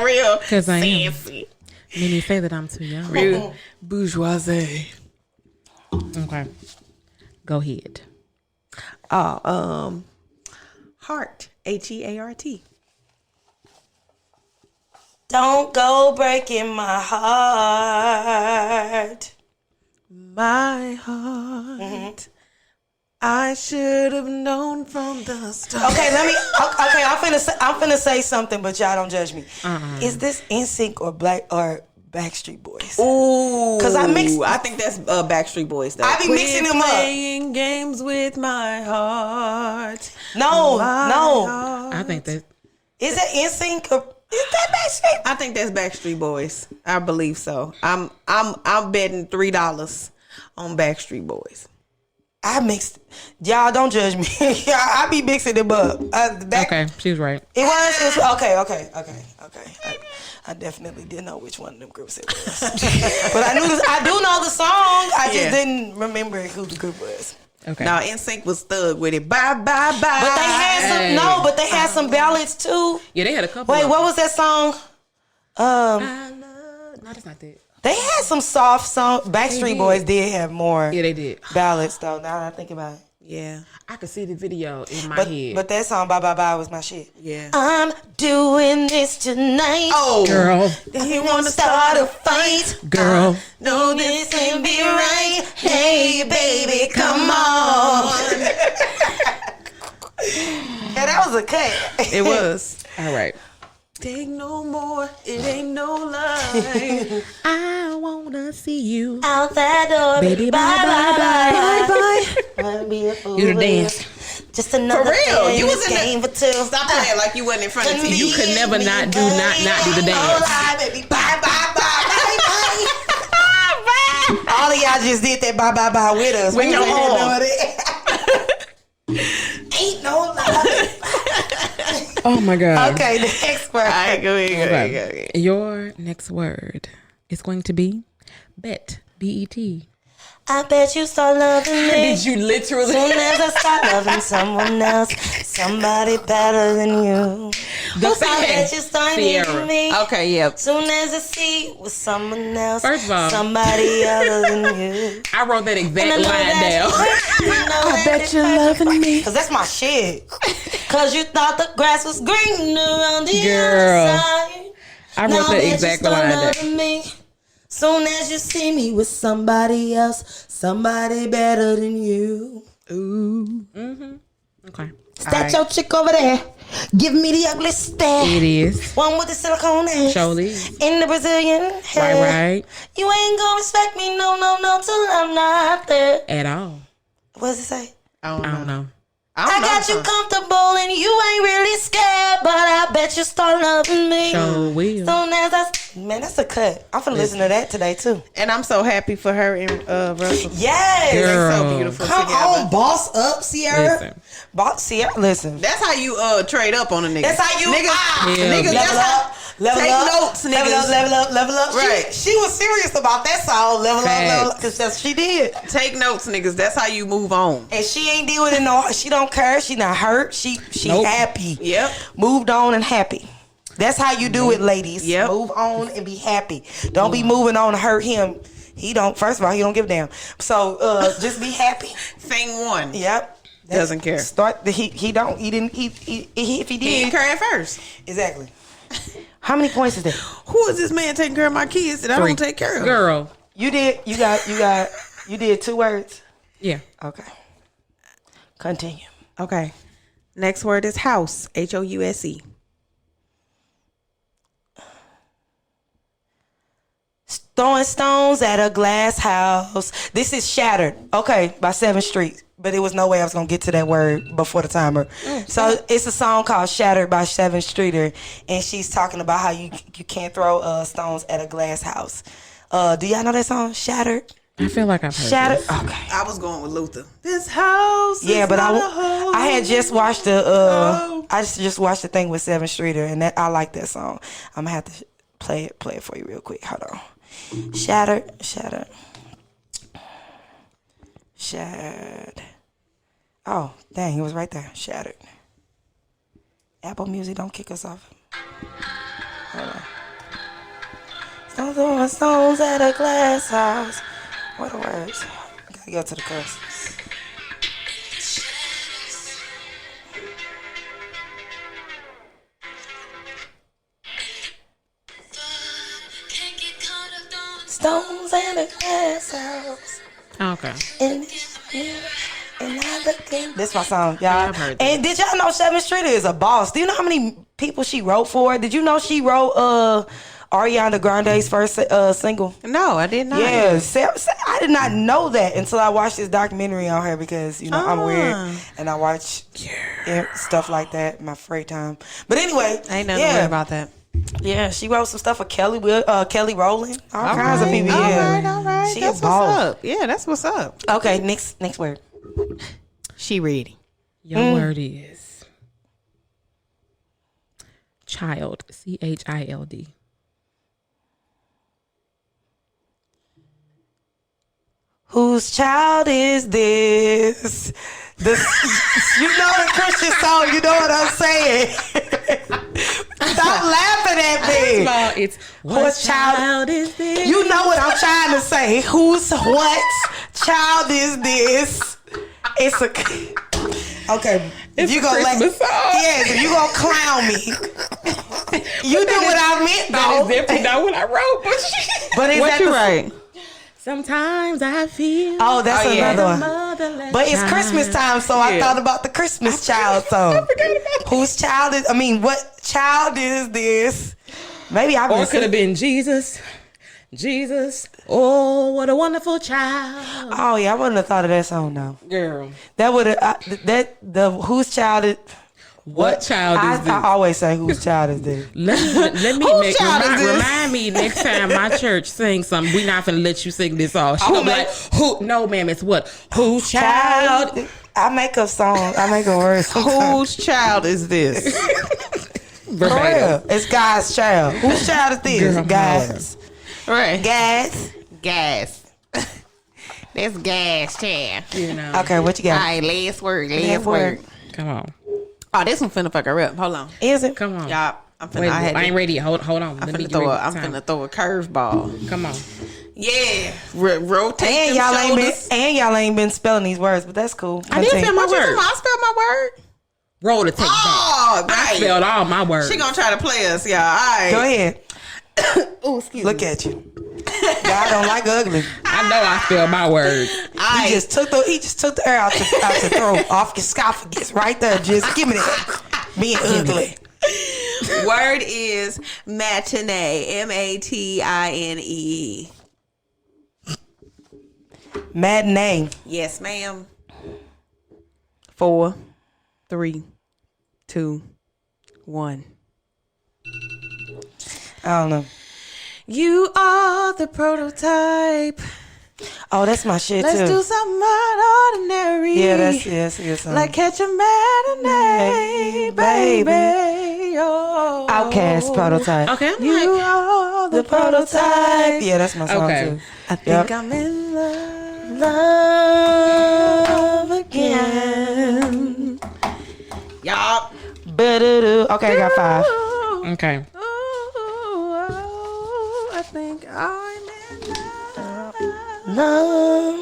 Real because I am. fancy. When you say that I'm too young. Real bourgeoisie. Okay. Go ahead. Oh, heart. Heart. Don't go breaking my heart. My heart. I should have known from the start. Okay, I'm finna say something, but y'all don't judge me. Is this NSYNC or Backstreet Boys? Ooh, 'Cause I think that's Backstreet Boys. Though. I be mixing them up. Playing games with my heart. No. I think that. Is it NSYNC or is that Backstreet? I think that's Backstreet Boys. I believe so. I'm betting $3 on Backstreet Boys. I mixed. Y'all don't judge me. I be mixing them up. Okay, she was right. It was okay. I definitely didn't know which one of them groups it was, but I do know the song. I just didn't remember who the group was. Okay. Now NSYNC was thug with it. Bye bye bye. But they had some ballads too. Yeah, they had a couple. Wait, what was that song? No, that's not that. They had some soft songs. Backstreet Boys did have more. Yeah, they did. Ballads though. Now that I think about it. Yeah. I could see the video in my head. But that song, Bye Bye Bye, was my shit. Yeah. I'm doing this tonight. Oh, Girl. He wanna start a fight. Girl. No, this ain't be right. Hey, baby, come on. Yeah, that was a cut. it was. All right. Take no more. It ain't no lie. I wanna see you Out that door, baby. Bye bye. Be a fool You the with dance. you. Just another For real, day you was in game for two. Stop playing like you wasn't in front of TV. You could never not do the dance. Baby. Bye, bye, bye, bye, bye. All of y'all just did that bye, bye, bye with us. With We your ain't arm. doing it. Ain't no lie. Oh my God. Okay, the next word. All right, go ahead. Your next word is going to be bet. B-E-T. I bet you start loving me. Did you literally? Soon as I start loving someone else, somebody better than you. I bet you start needing me. Okay, yep. Soon as I see it with someone else, First of all, somebody other than you. I wrote that exact And I know line that down. I bet you're loving me. Cause that's my shit. Cause you thought the grass was greener on the Girl. other side. I wrote that exact line down. Me. Soon as you see me with somebody else, somebody better than you. Ooh. Okay. Is that your chick over there? Give me the ugly stare. It is. One with the silicone ass. Surely. In the Brazilian hair. Right. You ain't gonna respect me, no, till I'm not there. At all. What does it say? I don't know. I got you comfortable and you ain't really scared, but I bet you start loving me. Sure will. Soon as man, that's a cut. I'm finna listen to that today too. And I'm so happy for her and Russell. Yes. Girl. They're so beautiful Come together. on, boss up, Sierra. Listen. Boss Sierra, listen. That's how you trade up on a nigga. That's how you niggas. Yeah. Niggas, level that's how. up. Level Take up, notes, level niggas. up, level up, level up. Right. She was serious about that song. Level up, because that's she did. Take notes, niggas. That's how you move on. And she ain't dealing with it no. She don't care. She not hurt. She Nope. happy. Yep. Moved on and happy. That's how you do it, ladies. Yep. Move on and be happy. Don't be moving on to hurt him. He don't. First of all, he don't give a damn. So just be happy. Thing one. Yep. Doesn't care. Start the he don't. He didn't. He if he did. He didn't care at first. Exactly. How many points is that? Who is this man taking care of my kids that I don't take care of? Girl. You did. You did 2 words. Yeah. Okay. Continue. Okay. Next word is house. House. Throwing stones at a glass house. This is Shattered. Okay, by 7th Street. But it was no way I was going to get to that word before the timer. So it's a song called Shattered by 7th Streeter. And she's talking about how you can't throw stones at a glass house. Do y'all know that song, Shattered? I feel like I've heard Shattered? this. Okay. I was going with Luther. This house. Yeah, is but not a home. I had just watched the I just watched the thing with 7th Streeter, and I like that song. I'm gonna have to play it for you real quick. Hold on. Shattered. Oh, dang, it was right there. Shattered. Apple Music, don't kick us off. Hold on. Stones on stones at a glass house. What are the words? I gotta go to the chorus. Stones and a glass house. Okay. And I look in. This my song, y'all. I've heard that. And did y'all know 7th Street is a boss? Do you know how many people she wrote for? Did you know she wrote Ariana Grande's first single? No, I did not. Yeah, I did not know that until I watched this documentary on her because, you know, I'm weird and I watch stuff like that in my free time. But anyway. I ain't nothing weird about that. Yeah, she wrote some stuff for Kelly Rowland. All kinds of people. All Yeah. right. She That's a what's boss. up. Yeah, that's what's up. Okay, next word. She ready. Your word is child. CHILD. Whose child is this? You know the Christian song. You know what I'm saying. Stop laughing at me. It's what child is this? You know what I'm trying to say. What child is this? It's a okay. It's you a gonna Christmas song. Yes, if you gonna clown me. You knew what I meant That though. is definitely not what I wrote. But is What that you the write? Sometimes I feel. Oh, that's another one. Motherless But it's child. Christmas time, so I thought about the Christmas child song. I forgot about that. Whose child is? I mean, what child is this? Maybe I. Or it could have been Jesus. Oh, what a wonderful child. Oh yeah, I wouldn't have thought of that song though. Girl. That would have the whose child is? What child is this? I always say whose child is this? Let me Whose child is this? remind me next time my church sings something. We not finna let you sing this all. She gonna be like, who? No, ma'am, it's what? Whose child? I make up songs. I make a word. Whose child is this? For real. It's God's child. Whose child is this? Girl, God's. Right. Gas. That's gas, child. You know. Okay, what you All got? right, last word. Last word. Come on. Oh, this one finna fuck her up. Hold on. Is it? Come on. Y'all, I'm finna. Wait, I ain't ready yet. Hold on. I'm Let me finna get throw. ready. I'm Time. finna throw a curveball. Come on. Yeah. Rotate And them y'all ain't been spelling these words, but that's cool. I did spell my What you talking word. about? I spelled my word. Roll the tape back. Oh, I right. spelled all my words. She gonna try to play us, y'all. All right. Go ahead. Oh, excuse Look me. at you. God don't like ugly. I know I spelled my words. He just took the air out your throat, off your esophagus, right there. Just give me that. Being ugly. Word is matinee. MATINE. Matinee. Yes, ma'am. 4, 3, 2, 1. I don't know. You are the prototype. Oh, that's my shit Let's too. do something out ordinary. Yeah, that's a good song. Like catch a matinee, baby. Oh. Outcast prototype. Okay, I'm You like, are the The prototype. Yeah, that's my song Okay. too. I think I'm in Love again. Yup. Ba-da-do. Okay, I got 5. okay. I think I'm in love. Love.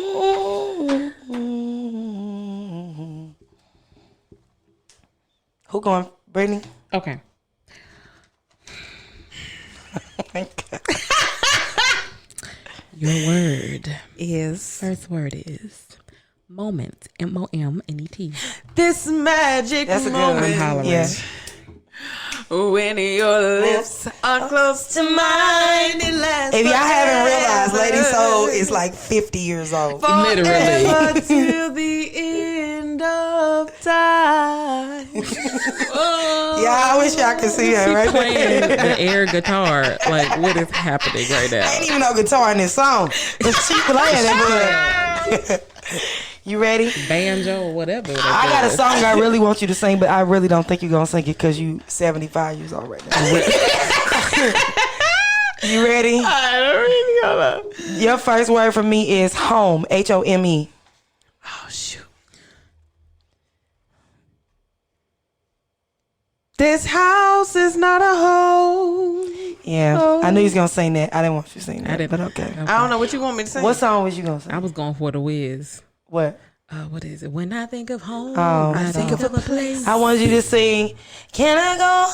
Who going? Brittany? Okay. Your word. First word is moment. MOMNET. This magic That's a good moment. one. I'm hollering. Yeah. When your lips are close to mine, it lasts If y'all haven't realized, forever. Lady Soul is like 50 years old. Literally. Forever till the end of time. Yeah, I wish y'all could see her right Playing there. the air guitar. Like, what is happening right now? Ain't even no guitar in this song. But she playing it. You ready? Banjo or whatever. I got a song I really want you to sing, but I really don't think you're gonna sing it because you 75 years old right now. You ready? Hold up. Your first word for me is home. HOME. Oh, shoot. This house is not a home. Yeah, I knew he was gonna sing that. I didn't want you to sing that. I didn't. But okay. I don't know what you want me to sing. What song was you gonna sing? I was going for the Wiz. What? What is it? When I think of home, Oh, I think of a place. I wanted you to sing. Can I go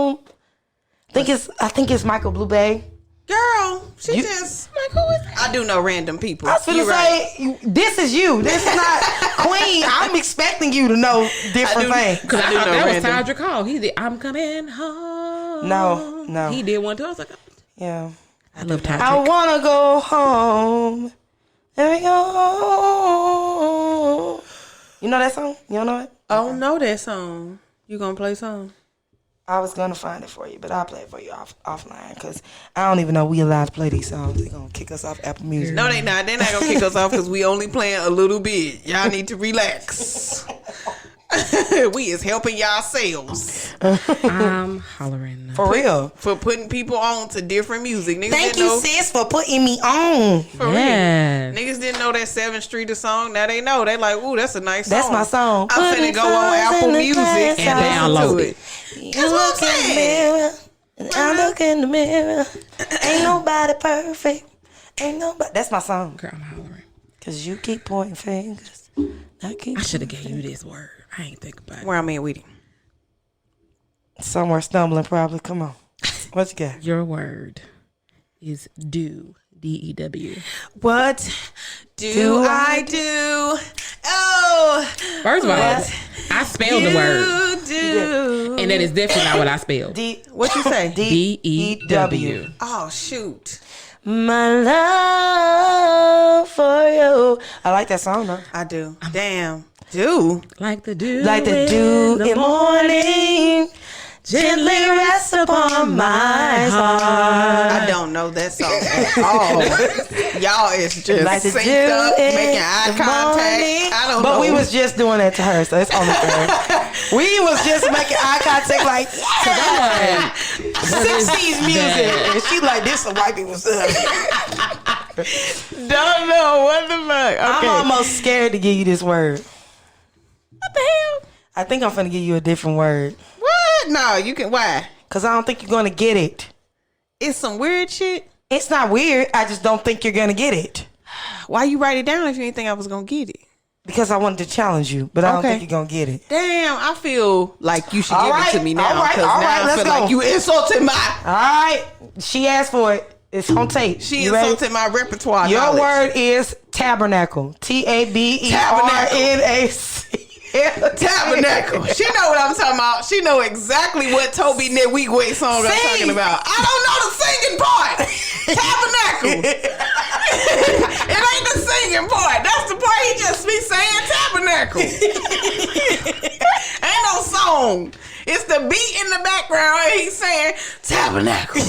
home? I think it's Michael Bublé. Girl, she You- just like, who is that? I do know random people. I was finna You right. say, this is you. This is not Queen. I'm expecting you to know different things. Because I do know that was random. Tadra Call. He did. I'm coming home. No. He did one too. I was like, Yeah. I love Tadra. I wanna go home. Let me go home. You know that song? You don't know it? I don't know that song. You gonna play song? I was gonna find it for you, but I'll play it for you offline because I don't even know we allowed to play these songs. They're gonna kick us off Apple Music. No, they not. They're not gonna kick us off because we only playing a little bit. Y'all need to relax. We is helping y'all sales I'm hollering. For real. for putting people on to different music. Niggas Thank didn't you, know, sis, for putting me on. for real. Yes. Niggas didn't know that 7th Street a song. Now they know. They like, ooh, that's a nice song. That's my song. I'm finna go on Apple Music and download it. You look in the mirror, and I look in the mirror. Ain't nobody perfect. Ain't nobody. That's my song. Girl, I'm hollering. Cause you keep pointing fingers. I should have gave you this word. I ain't think about it. Where I'm at with it. Somewhere stumbling probably. Come on. What you got? Your word is do. DEW. What do I do? Oh, First of all, I spelled the word, do. and that is definitely not what I spelled. What you say? DEW. Oh shoot! My love for you. I like that song though. I do. Damn. Do. Like the dew. Like the dew in morning. Gently rest upon my heart. I don't know that song at all. Y'all is just Like the synced dew up, in making eye the contact. morning. I don't know. But we was just doing that to her, so it's only fair. We was just making eye contact like, yeah. 60s music. And she like, this is white people stuff. don't know what the fuck. Okay. I'm almost scared to give you this word. What the hell? I think I'm finna give you a different word. What? No, you can. Why? Because I don't think you're going to get it. It's some weird shit. It's not weird. I just don't think you're going to get it. Why you write it down if you didn't think I was gonna get it? Because I wanted to challenge you, but I don't think you're going to get it. Damn, I feel like you should All give right, it to me now. all right, Because all now right, I let's feel go. like you insulted my. All right. She asked for it. It's on tape. She You ready? insulted my repertoire. Your knowledge. word is tabernacle. TABERNAC. Tabernacle. She know what I'm talking about. She know exactly what Toby Netwigwe song I'm talking about. I don't know the singing part. Tabernacle. It ain't the singing part. That's the part he just be saying tabernacle. Ain't no song. It's the beat in the background and he's saying tabernacle.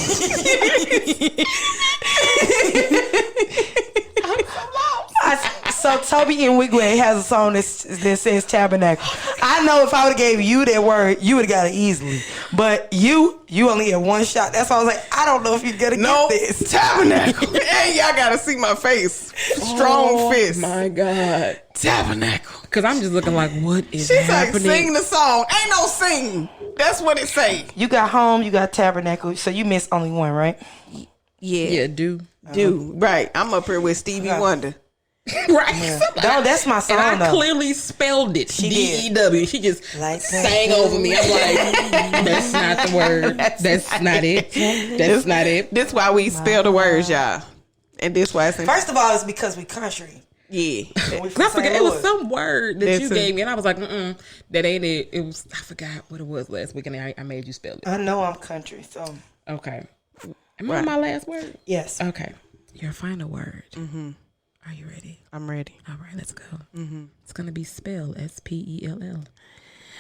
So Toby Nwigwe has a song that says tabernacle. I know if I would have gave you that word, you would have got it easily. But you only had one shot. That's why I was like, I don't know if you're gonna get this. Tabernacle. Hey, y'all gotta see my face. Strong fist. My God. Tabernacle. Because I'm just looking like, what is She's happening? like, sing the song. Ain't no sing. That's what it say. You got home, you got tabernacle, so you missed only one, right? Yeah, do. Right. I'm up here with Stevie Wonder. Right. No, that's my song, And I though. clearly spelled it. She DEW. She just Like sang over me. I'm like, that's not the word. That's not it. That's not it. This why we spell the words, y'all. And this why it's in. First of all, it's because we country. Yeah. And we I from forgot St. it was Louis. some word that That's you a- gave me, and I was like, that ain't it. It was, I forgot what it was last week, and I made you spell it. I know I'm country, so Okay. Am I on my last word? yes. Okay. Your final word. Mm-hmm. Are you ready? I'm ready. All right, let's go. Mm-hmm. It's gonna be spelled SPELL.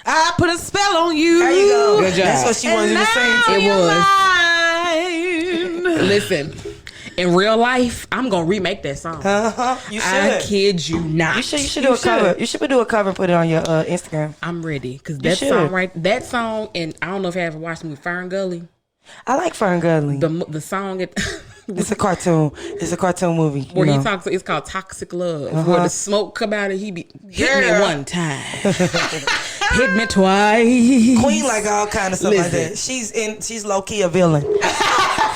I put a spell on you. There you go. Good job. That's what she wanted you to sing. It was. Listen, In real life, I'm gonna remake that song. You should. I kid you not. You should do a cover. You should do a cover and put it on your Instagram. I'm ready because that song, and I don't know if you ever watched the movie Fern Gully. I like Fern Gully. The song it's a cartoon. It's a cartoon movie. Where he talks. It's called Toxic Love. Where the smoke come out and he be hit me one time, hit me twice. Queen like all kind of stuff like that. She's low key a villain.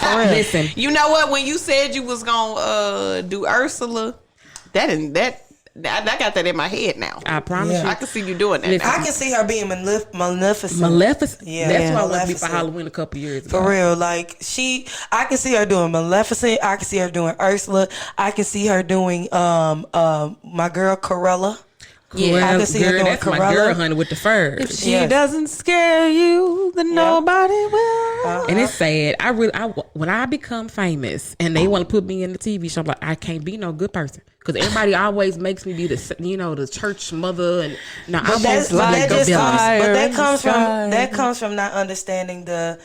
Listen, you know what? When you said you was gonna do Ursula, I got that in my head now. I promise you. I can see you doing that. I can see her being Maleficent. Maleficent? Yeah. That's what I wanted to be for Halloween a couple years ago. For real. Like, I can see her doing Maleficent. I can see her doing Ursula. I can see her doing my girl Corella. Yeah, I can see her doing that's Corella. my girl, honey, with the furs. If she doesn't scare you, then nobody will. And it's sad. When I become famous and they want to put me in the TV show, I'm like, I can't be no good person because everybody always makes me be the church mother and that comes from not understanding the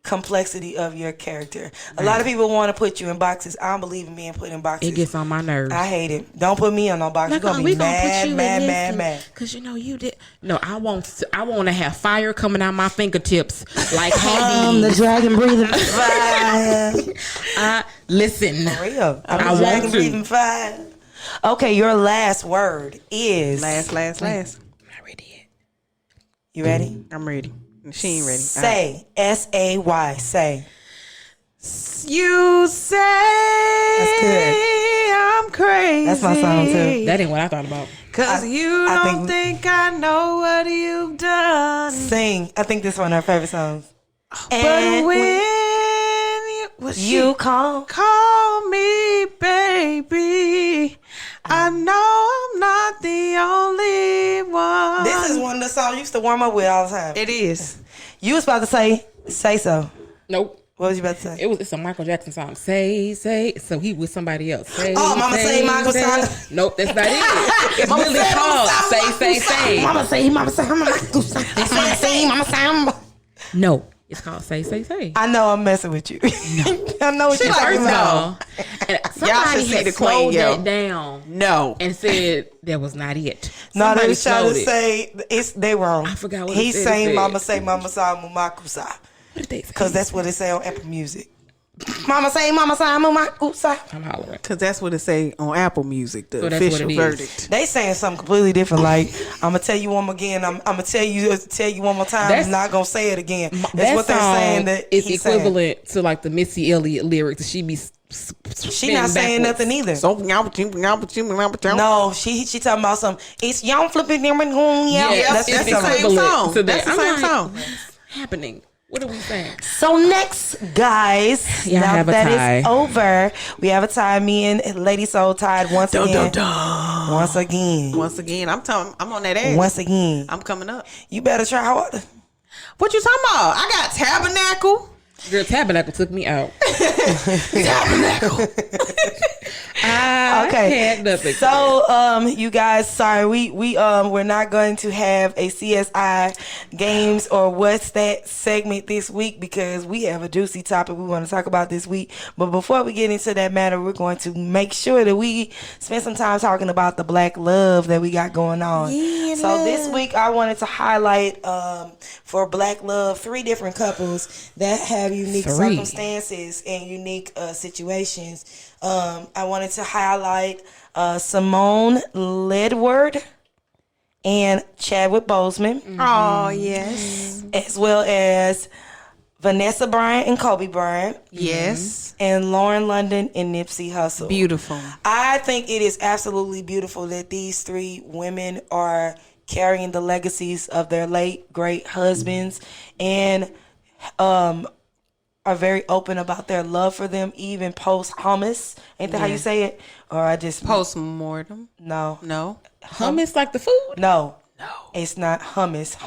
complexity of your character. A lot of people want to put you in boxes. I don't believe in being put in boxes. It gets on my nerves. I hate it. Don't put me in no box. You're gonna be mad. Cause you did. No, I want to have fire coming out my fingertips like Ladii. The dragon breathing fire. Listen. For real. I dragon want to. breathing fire. Okay, your last word is last. I'm not ready yet. You ready? I'm ready. She ain't ready. Say. S-A-Y. Say. You say That's good. I'm crazy. That's my song too. That ain't what I thought about. Cause you don't think I know what you've done. Sing. I think this is one of her favorite songs. But when you call me baby, I know I'm not the only one. This is one of the songs I used to warm up with all the time. It is. You was about to say so. Nope. What was you about to say? It's a Michael Jackson song. Say. So he with somebody else. Say, Mama say Michael song. Nope, that's not it. It's really called Say. Mama say Michael song. Mama say. No, it's called Say. I know I'm messing with you. I know what you're talking about. Somebody see had the slowed Queen, yo. that down. No. And said that was not it. No, they Somebody was trying to slowed it. say they wrong. I forgot what he it said. saying. Mama say Mumakusa. What did they say? Because that's what it say on Apple Music. Mama say Mumakusa. I'm hollering. Because that's what it say on Apple Music, the So that's what official it is. verdict. They saying something completely different. Like, I'm gonna tell you one more again. I'm gonna tell you one more time. I'm not gonna say it again. That's what they're saying. That it's he's equivalent to like the Missy Elliott lyrics. She be she not saying nothing either. No, she talking about something. It's y'all flipping them and Yes, that's the same song. That's the same song. What's happening? What are we saying? So next, guys, Yeah, now have a that tie. is over, we have a tie. Me and Lady Soul tied once again. Once again. I'm on that ass. Once again. I'm coming up. You better try harder. What you talking about? I got Tabernacle. Girl, Tabernacle took me out. Tabernacle. I had nothing. So, you guys, sorry, we're not going to have a CSI games or what's that segment this week because we have a juicy topic we want to talk about this week. But before we get into that matter, we're going to make sure that we spend some time talking about the black love that we got going on. So this week, I wanted to highlight for black love 3 different couples that have unique circumstances and unique situations. I wanted to highlight Simone Ledward and Chadwick Boseman. Oh, yes. As well as Vanessa Bryant and Kobe Bryant. Yes. And Lauren London and Nipsey Hussle. Beautiful. I think it is absolutely beautiful that these 3 women are carrying the legacies of their late, great husbands and are very open about their love for them, even post-hummus. Ain't that how you say it? Or I just... Post-mortem? No. Hummus like the food? No. It's not hummus.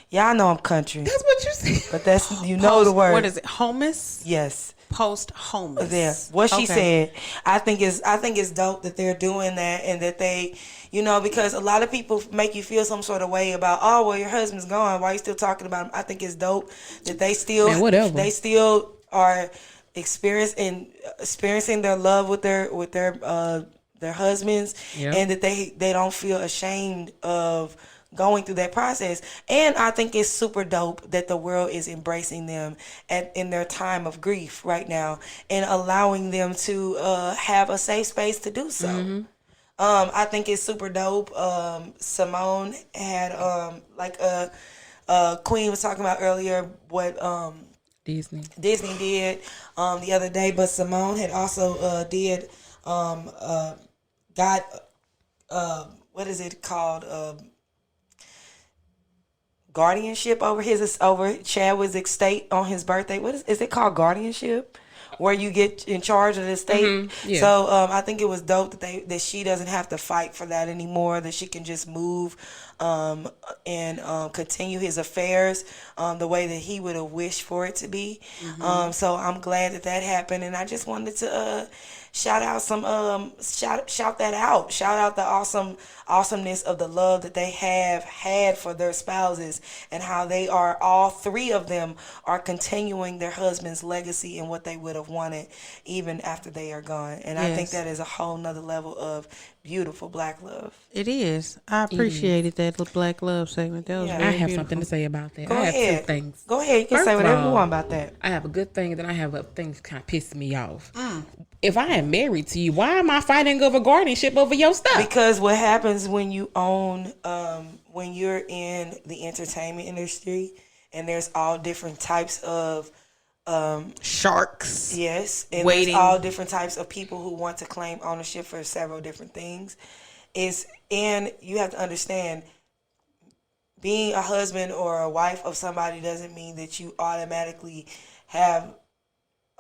Y'all know I'm country. That's what you said. But that's, you know the word. What is it? Hummus? Yes. Post-hummus. There. What she said. I think it's dope that they're doing that and that they... You know, because a lot of people make you feel some sort of way about, oh, well, your husband's gone. Why are you still talking about him? I think it's dope that they still, Man, whatever. They still are experiencing their love with their husbands, and that they don't feel ashamed of going through that process. And I think it's super dope that the world is embracing them in their time of grief right now and allowing them to have a safe space to do so. I think it's super dope. Simone had Queen was talking about earlier what Disney did the other day, but Simone had also did got what is it called, guardianship over Chadwick's estate on his birthday. What is it called, guardianship, where you get in charge of the estate? So I think it was dope that she doesn't have to fight for that anymore, that she can just move and continue his affairs the way that he would have wished for it to be. So I'm glad that happened, and I just wanted to shout out that out. Shout out the awesomeness of the love that they have had for their spouses, and how they are, all three of them are continuing their husband's legacy and what they would have wanted even after they are gone. And I think that is a whole nother level of beautiful Black love. It is. I appreciated that Black love segment. That was very I have beautiful. something to say about that. Go I ahead. have two things. Go ahead. You can say whatever you want about that. I have a good thing, and then I have a thing that kind of pisses me off. If I am married to you, why am I fighting over guardianship over your stuff? Because what happens when you own, when you're in the entertainment industry, and there's all different types of sharks. Yes, and waiting. There's all different types of people who want to claim ownership for several different things. And you have to understand, being a husband or a wife of somebody doesn't mean that you automatically have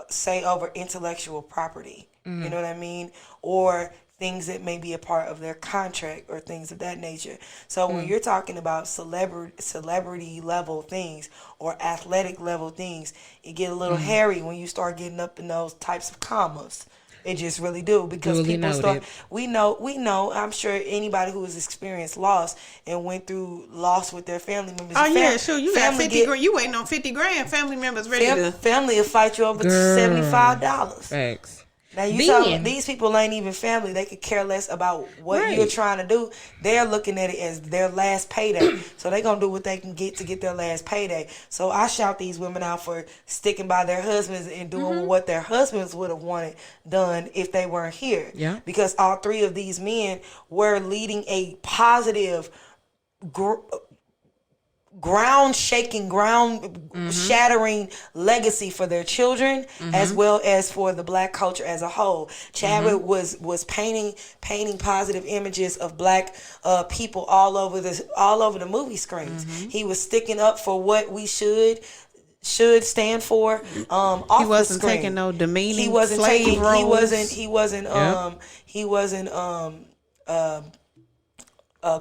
say over intellectual property. You know what I mean? Or things that may be a part of their contract or things of that nature. So when you're talking about celebrity level things or athletic level things, it get a little hairy when you start getting up in those types of commas. It just really do, because people start. We know. I'm sure anybody who has experienced loss and went through loss with their family members. Oh yeah, sure. You got 50 grand. You waiting on 50 grand. Family members ready to. Family will fight you over $75. Thanks. Now you talking, these people ain't even family. They could care less about what you're trying to do. They're looking at it as their last payday. So they're going to do what they can get to get their last payday. So I shout these women out for sticking by their husbands and doing what their husbands would have wanted done if they weren't here. Yeah. Because all three of these men were leading a positive, ground-shaking, ground-shattering legacy for their children, as well as for the Black culture as a whole. Chadwick was painting positive images of Black people all over the movie screens. He was sticking up for what we should stand for. Off he wasn't the screen. taking no demeaning. He wasn't slave taking. roles. He wasn't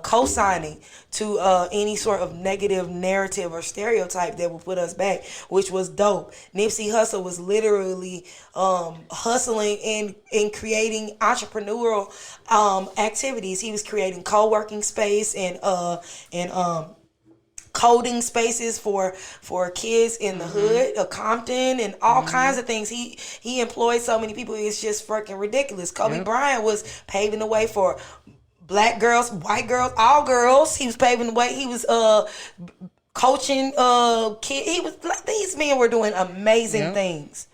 co-signing to any sort of negative narrative or stereotype that would put us back, which was dope. Nipsey Hussle was literally hustling and creating entrepreneurial activities. He was creating co-working space and coding spaces for kids in the hood of Compton and all kinds of things. He employed so many people. It's just freaking ridiculous. Kobe Bryant was paving the way for Black girls, white girls, all girls. He was paving the way. He was coaching kids. He was like, these men were doing amazing things.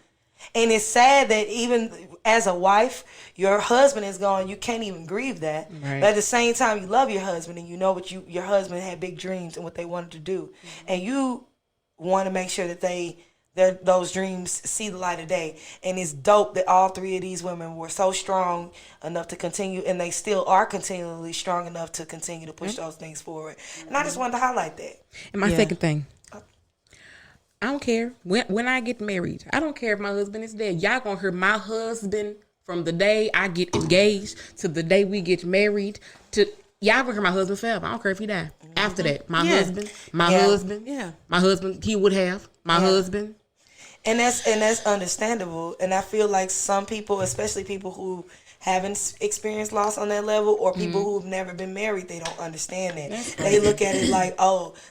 And it's sad that even as a wife, your husband is gone. You can't even grieve that. Right. But at the same time, you love your husband, and you know what your husband had big dreams and what they wanted to do, and you want to make sure that those dreams see the light of day. And it's dope that all three of these women were so strong enough to continue, and they still are continually strong enough to continue to push those things forward. And I just wanted to highlight that. And my second thing, I don't care when I get married. I don't care if my husband is dead. Y'all gonna hear my husband from the day I get engaged to the day we get married. Y'all gonna hear my husband forever. I don't care if he died. After that, my husband, he would have my husband. And that's understandable. And I feel like some people, especially people who haven't experienced loss on that level, or people who've never been married, they don't understand that. They look at it like,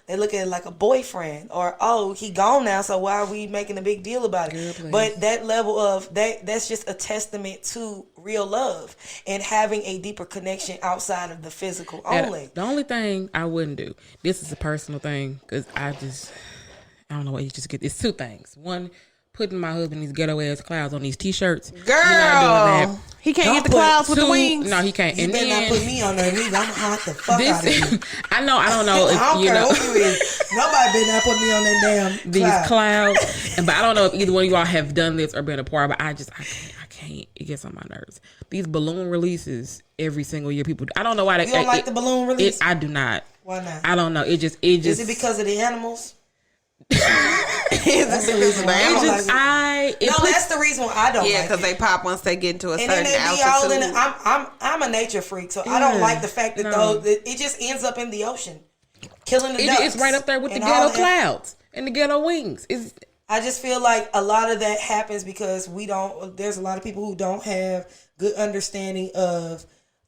they look at it like a boyfriend, or he gone now, so why are we making a big deal about it? But that level of that's just a testament to real love and having a deeper connection outside of the physical only. The only thing I wouldn't do, this is a personal thing, because I don't know what you just get. It's two things. One, putting my husband these ghetto ass clouds on these t-shirts. Girl, he can't get the clouds with the wings. No, he can't. You better not put me on there. I'm hot the fuck out of you. I don't know if I don't care who you is. Nobody better not put me on that damn these clouds. But I don't know if either one of y'all have done this or been a part. But I can't. It gets on my nerves. These balloon releases every single year. People, I don't know why they. You don't like the balloon release? I do not. Why not? I don't know. It just. Is it because of the animals? That's the reason that's the reason why I don't. Yeah, because they pop once they get into a certain then they altitude. be all I'm a nature freak, so I don't like the fact that it just ends up in the ocean, killing the ducks. It's right up there with the ghetto clouds and the ghetto wings. I just feel like a lot of that happens because there's a lot of people who don't have good understanding of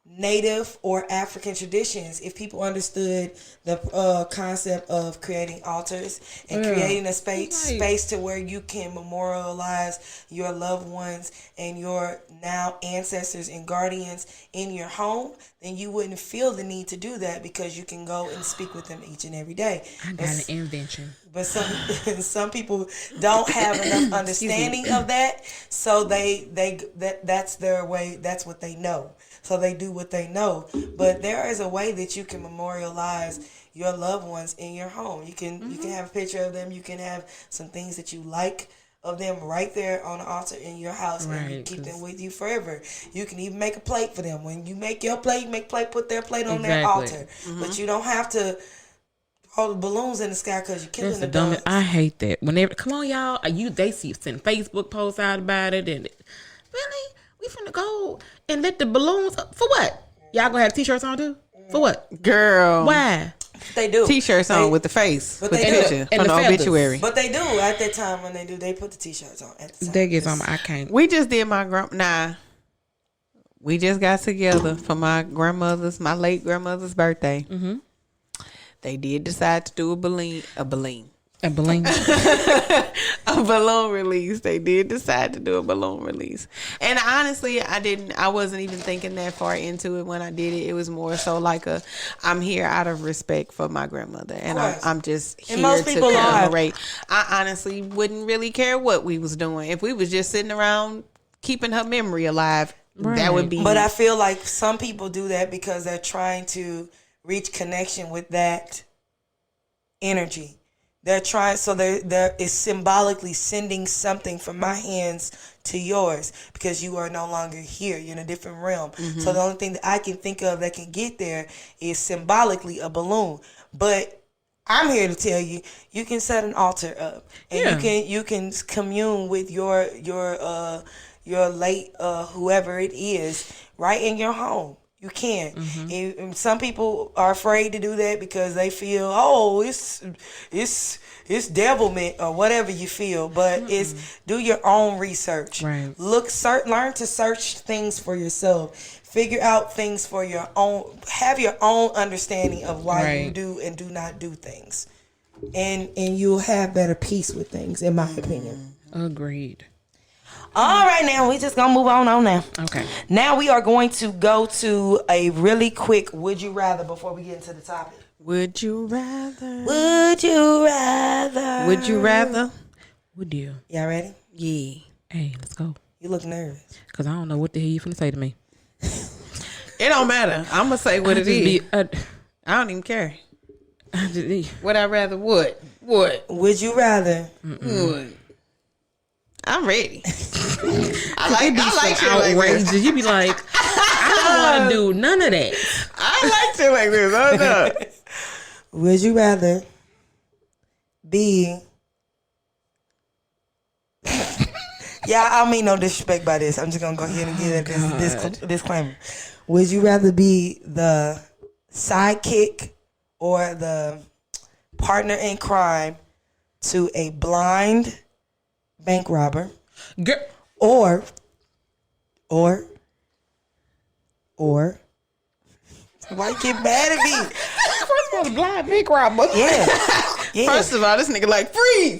Native or African traditions. If people understood the concept of creating altars and creating a space to where you can memorialize your loved ones and your now ancestors and guardians in your home, then you wouldn't feel the need to do that because you can go and speak with them each and every day. I got an invention. But some people don't have enough understanding of that, so that's their way. That's what they know. So they do what they know. But there is a way that you can memorialize your loved ones in your home. You can have a picture of them. You can have some things that you like of them right there on the altar in your house, and you keep them with you forever. You can even make a plate for them. When you make your plate, put their plate on their altar. But you don't have to all the balloons in the sky because you're killing the ducks. I hate that. Whenever, come on, y'all. They send Facebook posts out about it, and really, we finna go and let the balloons up for what? Y'all gonna have t-shirts on too? For what, girl? Why? They do t-shirts on with the face, with the picture and from the obituary. But they do at that time when they put the t-shirts on. At the time. They get on. I can't. We just did we just got together for my late grandmother's birthday. Mm-hmm. They did decide to do a balloon a balloon release. They did decide to do a balloon release. And honestly, I wasn't even thinking that far into it when I did it. It was more so like I'm here out of respect for my grandmother. And I'm just here to commemorate. I honestly wouldn't really care what we was doing. If we was just sitting around keeping her memory alive, that would be. But I feel like some people do that because they're trying to reach connection with that energy. They're trying, so there is symbolically sending something from my hands to yours because you are no longer here. You're in a different realm. Mm-hmm. So the only thing that I can think of that can get there is symbolically a balloon. But I'm here to tell you, you can set an altar up and you can commune with your late whoever it is right in your home. You can. Mm-hmm. And some people are afraid to do that because they feel, it's devilment or whatever you feel. But it's do your own research. Right. Learn to search things for yourself. Figure out things for your own. Have your own understanding of why you do and do not do things, and you'll have better peace with things, in my opinion. Agreed. All right, now we just gonna move on now. Okay. Now we are going to go to a really quick would you rather before we get into the topic. Would you rather? Would you rather? Would you rather? Would you? Y'all ready? Yeah. Hey, let's go. You look nervous. Because I don't know what the hell you finna say to me. It don't matter. I'm gonna say what it is. I don't even care. Would I rather would? Would you rather? Would. I'm ready. I like shit outrageous. like this. You be like, I don't want to do none of that. I like shit like this. Oh no. Would you rather be? Yeah, I don't mean no disrespect by this. I'm just gonna go ahead and give this disclaimer. Would you rather be the sidekick or the partner in crime to a blind bank robber, Girl. or Why you get mad at me? First of all, the blind big robber. Yeah. First of all, this nigga like freeze.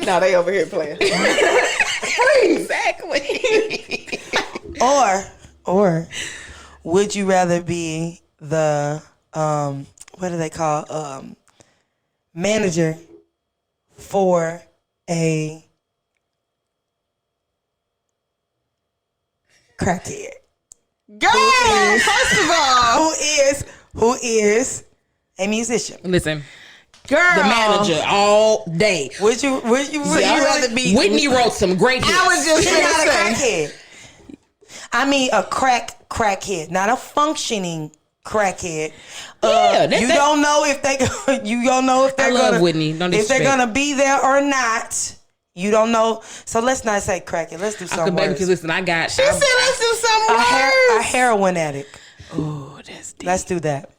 No, they over here playing. Freeze. Exactly. Or would you rather be the what do they call manager for a crackhead? Girl, first of all, who is a musician? Listen, girl, the manager all day. Would you rather be? Whitney wrote some great hits. I was just She's not a saying. crackhead. I mean a crackhead, not a functioning crackhead. You don't know if they. You don't know if they're I love gonna. Whitney. Don't if they're disrespect. gonna be there or not. You don't know. So let's not say crackhead. Let's do something worse. Because listen, I got. She said let's do something worse. A heroin addict. Oh, that's deep. Let's do that.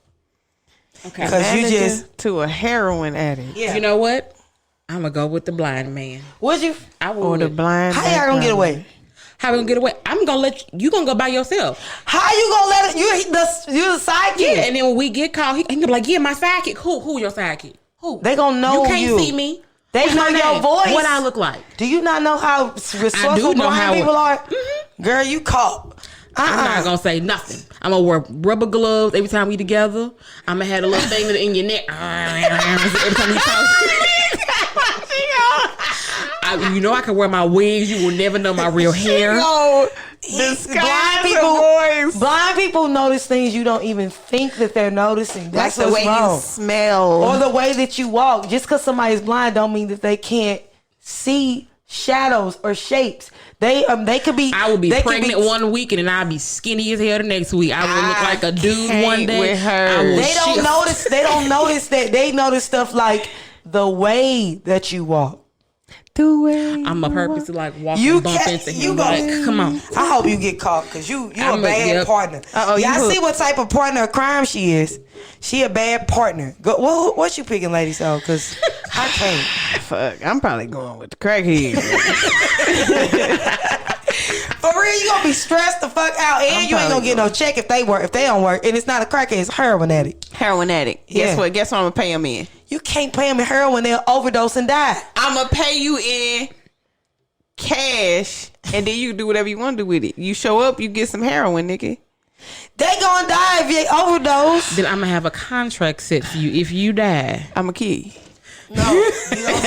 Okay. Because you just to a heroin addict. yeah. You know what? I'm gonna go with the blind man. Would you? I would. Or the blind. How y'all gonna get away? How we gonna get away? I'm gonna let you gonna go by yourself. How you gonna let it? You the sidekick. Yeah, and then when we get called, he gonna be like, "Yeah, my sidekick. Who your sidekick? Who? They gonna know you. Can't you. see me. They What's know my your name? voice. What I look like? Do you not know how resourceful I do know blind how people are? Girl, you caught. I'm not gonna say nothing. I'm gonna wear rubber gloves every time we together. I'm gonna have a little thing in your neck every time you talk. You know I can wear my wigs. You will never know my real hair. Blind people notice things you don't even think that they're noticing. That's like the way wrong. you smell. Or the way that you walk. Just because somebody's blind don't mean that they can't see shadows or shapes. They could be. I will be pregnant one week and then I'll be skinny as hell the next week. I will look like a dude one day. With her. They don't notice. They don't notice that. They notice stuff like the way that you walk. I'm a purposely like walk and bump into him. Like, come on. I hope you get caught because you a bad partner. Y'all see what type of partner of crime she is. She a bad partner. What you picking, ladies? Oh, because I can't. Fuck, I'm probably going with the crackhead. For real, you gonna be stressed the fuck out, and you ain't gonna get no check if they don't work, and it's not a crackhead, it's a heroin addict. Heroin addict. Yeah. Guess what I'm gonna pay him in? You can't pay them in heroin; they'll overdose and die. I'm gonna pay you in cash, and then you do whatever you want to do with it. You show up, you get some heroin, nigga. They gonna die if they overdose. Then I'm gonna have a contract set for you if you die. I'm a kid. No, you don't.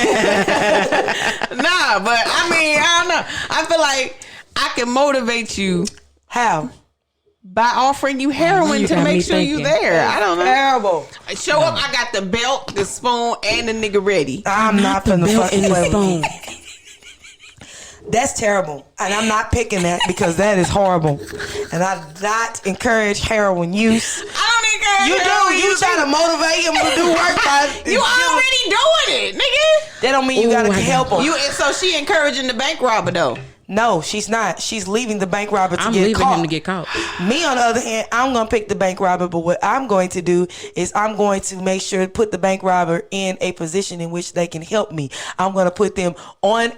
Nah, but I mean, I don't know. I feel like I can motivate you. How? By offering you heroin You to got make me sure you thinking. there. I don't know. Terrible. Show up, I got the belt, the spoon, and the nigga ready. I'm not the finna belt fucking and the play with spoon. you. That's terrible. And I'm not picking that because that is horrible. And I not encourage heroin use. I don't encourage You heroin do. You use. try to motivate him to do work by You already doing it, nigga. That don't mean you gotta I help him. And so she encouraging the bank robber though. No, she's not. She's leaving the bank robber to I'm get leaving caught. him to get caught. Me, on the other hand, I'm going to pick the bank robber, but what I'm going to do is I'm going to make sure to put the bank robber in a position in which they can help me. I'm going to put them on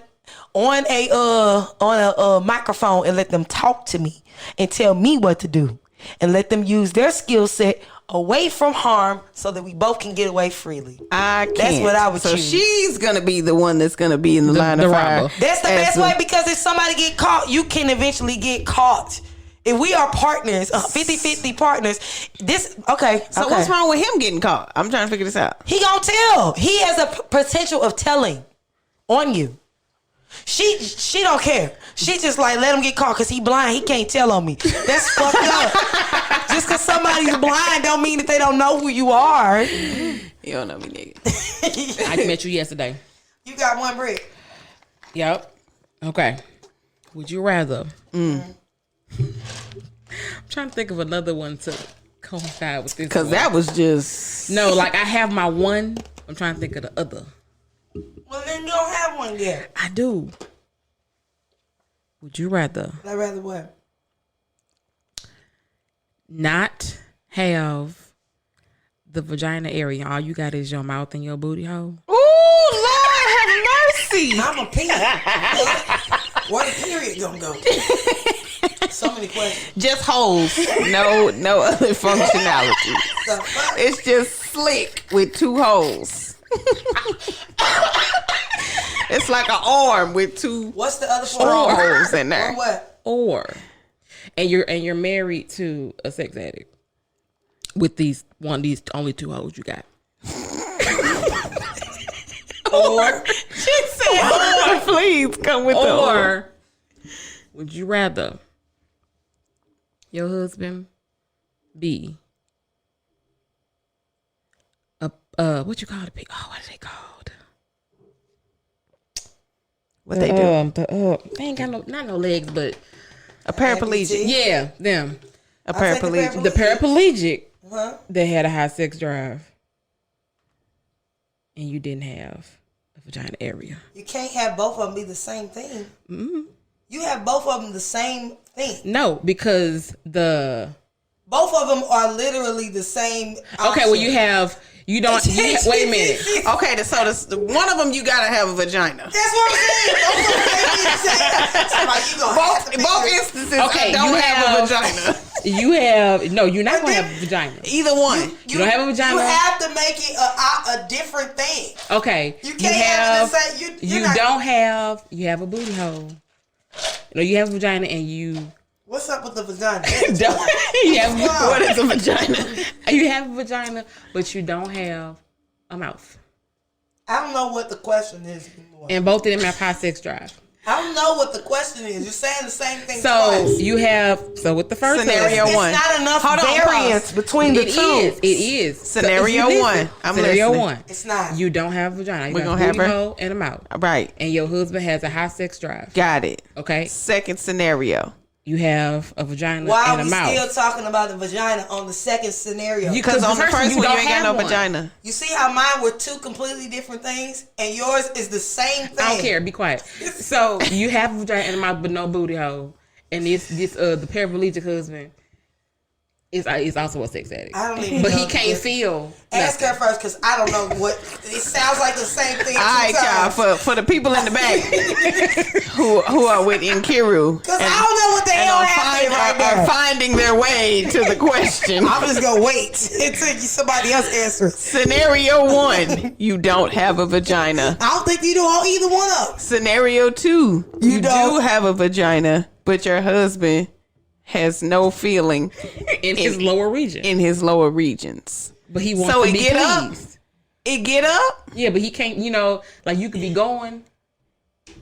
a microphone and let them talk to me and tell me what to do and let them use their skill set away from harm so that we both can get away freely. I can't. That's what I would so choose. she's gonna be the one that's gonna be in the line of fire. robber. That's the best way because if somebody get caught, you can eventually get caught. If we are partners, 50-50 partners, So what's wrong with him getting caught? I'm trying to figure this out. He gonna tell. He has a potential of telling on you. She don't care. She just like let him get caught because he blind. He can't tell on me. That's fucked up. Just because somebody's blind don't mean that they don't know who you are. You don't know me, nigga. I met you yesterday. You got one brick. Yep. Okay. Would you rather? I'm trying to think of another one to coincide with this. Because one. that was just No, like I have my one. I'm trying to think of the other. Well, then you don't have one yet. I do. Would you rather I'd rather what? not have the vagina area? All you got is your mouth and your booty hole. ooh, Lord have mercy. I'm a pee. Where the period gonna go? So many questions. Just holes. No other functionality. It's just slick with 2 holes. It's like an arm with 2. What's the other straw holes in there? Or what? Or, and you're married to a sex addict with these only 2 holes you got. Or she said, or please come with the or. Would you rather your husband be what you call it? What are they called? What they do? They ain't got not no legs, but a paraplegic. Yeah, them. A paraplegic. The paraplegic that had a high sex drive, and you didn't have a vagina area. You can't have both of them be the same thing. Mm-hmm. You have both of them the same thing. No, because both of them are literally the same option. Okay, well you don't. Wait a minute. Okay, so one of them you gotta have a vagina. That's what I'm saying. Both instances. Okay, don't have a vagina. You're not gonna have a vagina. Either one. You don't have a vagina. You have to make it a different thing. Okay. You can't have the same. You have a booty hole. You have a vagina and you. What's up with the vagina? What is a vagina? You have a vagina, but you don't have a mouth. I don't know what the question is anymore. And both of them have high sex drive. I don't know what the question is. You're saying the same thing twice. So with the first scenario one, it's not enough variance between the two. It is. Scenario one. Scenario one. It's not. You don't have a vagina. We're gonna have her hole and a mouth. Right. And your husband has a high sex drive. Got it. Okay. Second scenario. You have a vagina Why and a mouth. Why are we still talking about the vagina on the second scenario? Because on the first one, you ain't got no vagina. You see how mine were 2 completely different things, and yours is the same thing. I don't care. Be quiet. So you have a vagina and a mouth, but no booty hole. And the paraplegic husband is also a sex addict. I don't even but know. He can't feel. Ask her first, because I don't know what. It sounds like the same thing. All right, y'all. For the people in the back who are with Nkiru. Because I don't know what the hell happened right now. Are finding their way to the question. I'm just going to wait until somebody else answers. Scenario 1, you don't have a vagina. I don't think you do either one of them. Scenario 2, you do have a vagina, but your husband has no feeling in his lower region. In his lower regions. But he wants to be pleased. It get up? Yeah, but he can't, like you could be going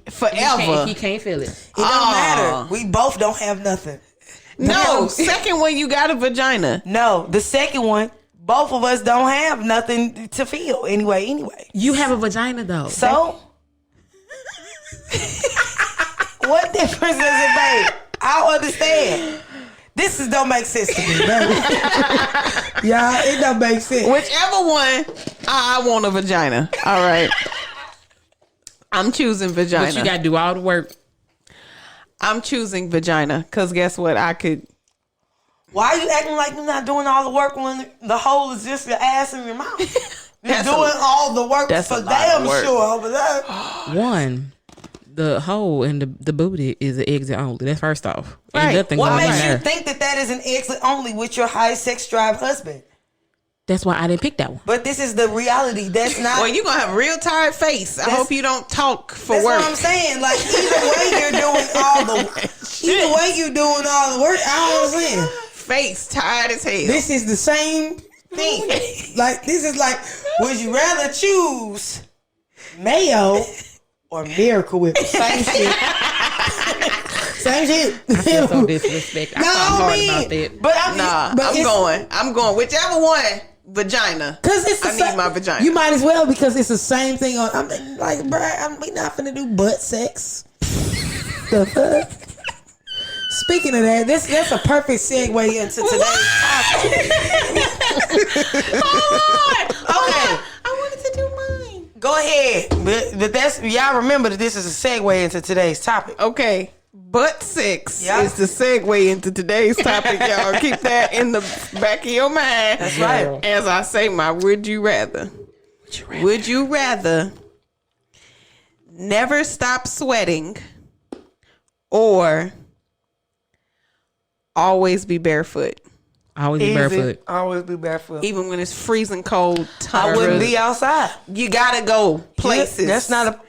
forever. He can't feel it. It don't matter. We both don't have nothing. No, second one, you got a vagina. No, the second one, both of us don't have nothing to feel anyway. You have a vagina though. So? What difference does it make? I don't understand. This don't make sense to me. Yeah, it don't make sense. Whichever one, I want a vagina. All right. I'm choosing vagina. But you got to do all the work. I'm choosing vagina because guess what? I could. Why are you acting like you're not doing all the work when the hole is just your ass and your mouth? You're doing all the work for damn sure over there. One. The hole and the booty is an exit only. That's first off. Right. What makes you think that is an exit only with your high sex drive husband? That's why I didn't pick that one. But this is the reality. That's not. Well, you're going to have a real tired face. I hope you don't talk for work. That's what I'm saying. Like, either way you're doing all the work, I don't understand. Face tired as hell. This is the same thing. Like, this is like, would you rather choose mayo or Miracle Whip? Same shit. Same shit. I feel so disrespect. I thought hard about that. But I'm going. Whichever one, vagina. Cause it's I need my vagina. You might as well because it's the same thing. I'm like, bruh, we not finna do butt sex. The fuck? Speaking of that, that's a perfect segue into today's topic. Okay. I wanted to do mine. Go ahead. But that's, y'all remember that this is a segue into today's topic. Okay. Butt sex is the segue into today's topic, y'all. Keep that in the back of your mind. That's right. As I say my would you rather. Would you rather never stop sweating or always be barefoot. Always be barefoot. Always be barefoot. Even when it's freezing cold. I wouldn't be outside. You gotta go places. That's not a.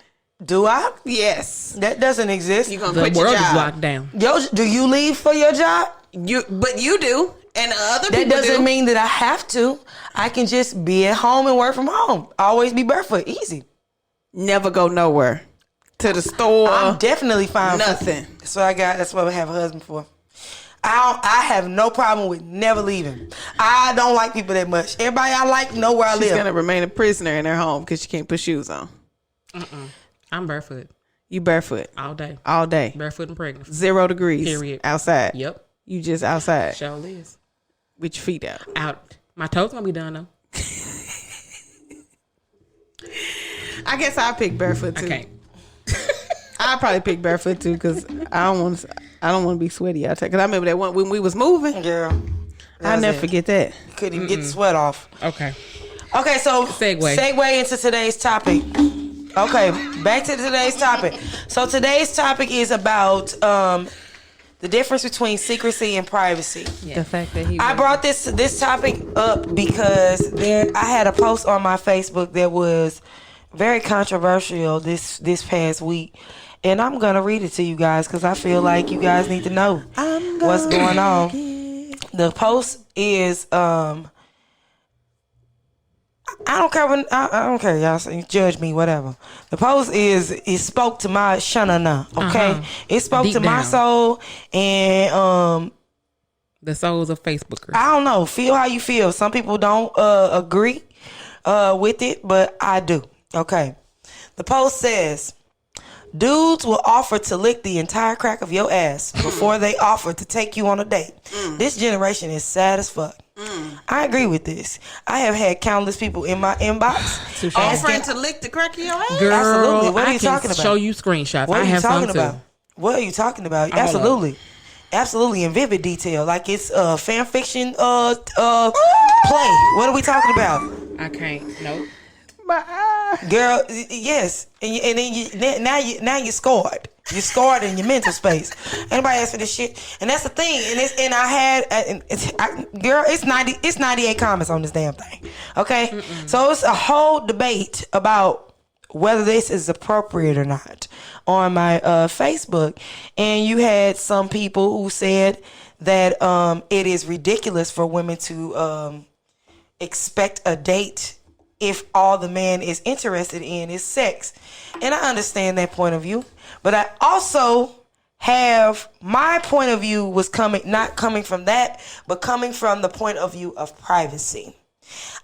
Do I? Yes. That doesn't exist. You're gonna The quit your world is job. locked down. Do you leave for your job? But you do, and other people That doesn't do. mean that I have to. I can just be at home and work from home. Always be barefoot. Easy. Never go nowhere. To the store. I'm definitely fine. Nothing. That's what I got. That's what I have a husband for. I have no problem with never leaving. I don't like people that much. Everybody I like know where I live. She's gonna remain a prisoner in her home because she can't put shoes on. I'm barefoot. You barefoot All day. all day. Barefoot and pregnant. 0 degrees. Period. Outside. Yep. You just outside Sure is. with your feet out. Out. My toes gonna be done though. I guess I'll pick barefoot too. I can't. I'll probably pick barefoot too because I don't want to be sweaty out there. Because I remember that one when we was moving. Girl. I'll never forget that. Couldn't even get the sweat off. Okay. Okay, so Segue into today's topic. Okay, back to today's topic. So today's topic is about the difference between secrecy and privacy. Yeah. The fact that he I brought this topic up because I had a post on my Facebook that was very controversial this past week, and I'm gonna read it to you guys because I feel like you guys need to know what's going on. The post is I don't care, y'all. So you judge me, whatever. The post it spoke to my shanana, okay? It spoke Deep to my down. soul, and The souls of Facebookers. I don't know. Feel how you feel. Some people don't agree with it, but I do. Okay. The post says, dudes will offer to lick the entire crack of your ass before they offer to take you on a date. This generation is sad as fuck. I agree with this. I have had countless people in my inbox offering to lick the crack of your ass. Girl, Absolutely. What are I you can talking about? show you screenshots. What I are you have talking some about? too. What are you talking about? Hold Absolutely. Absolutely in vivid detail. Like it's fan fiction play. What are we talking about? I can't. Nope. Girl, yes. And then now you're scarred. You're scarred in your mental space. Anybody ask for this shit? And that's the thing. And I had girl, it's 98 comments on this damn thing. Okay? So it's a whole debate about whether this is appropriate or not on my Facebook. And you had some people who said that it is ridiculous for women to expect a date if all the man is interested in is sex. And I understand that point of view. But I also have my point of view was not coming from that, but coming from the point of view of privacy.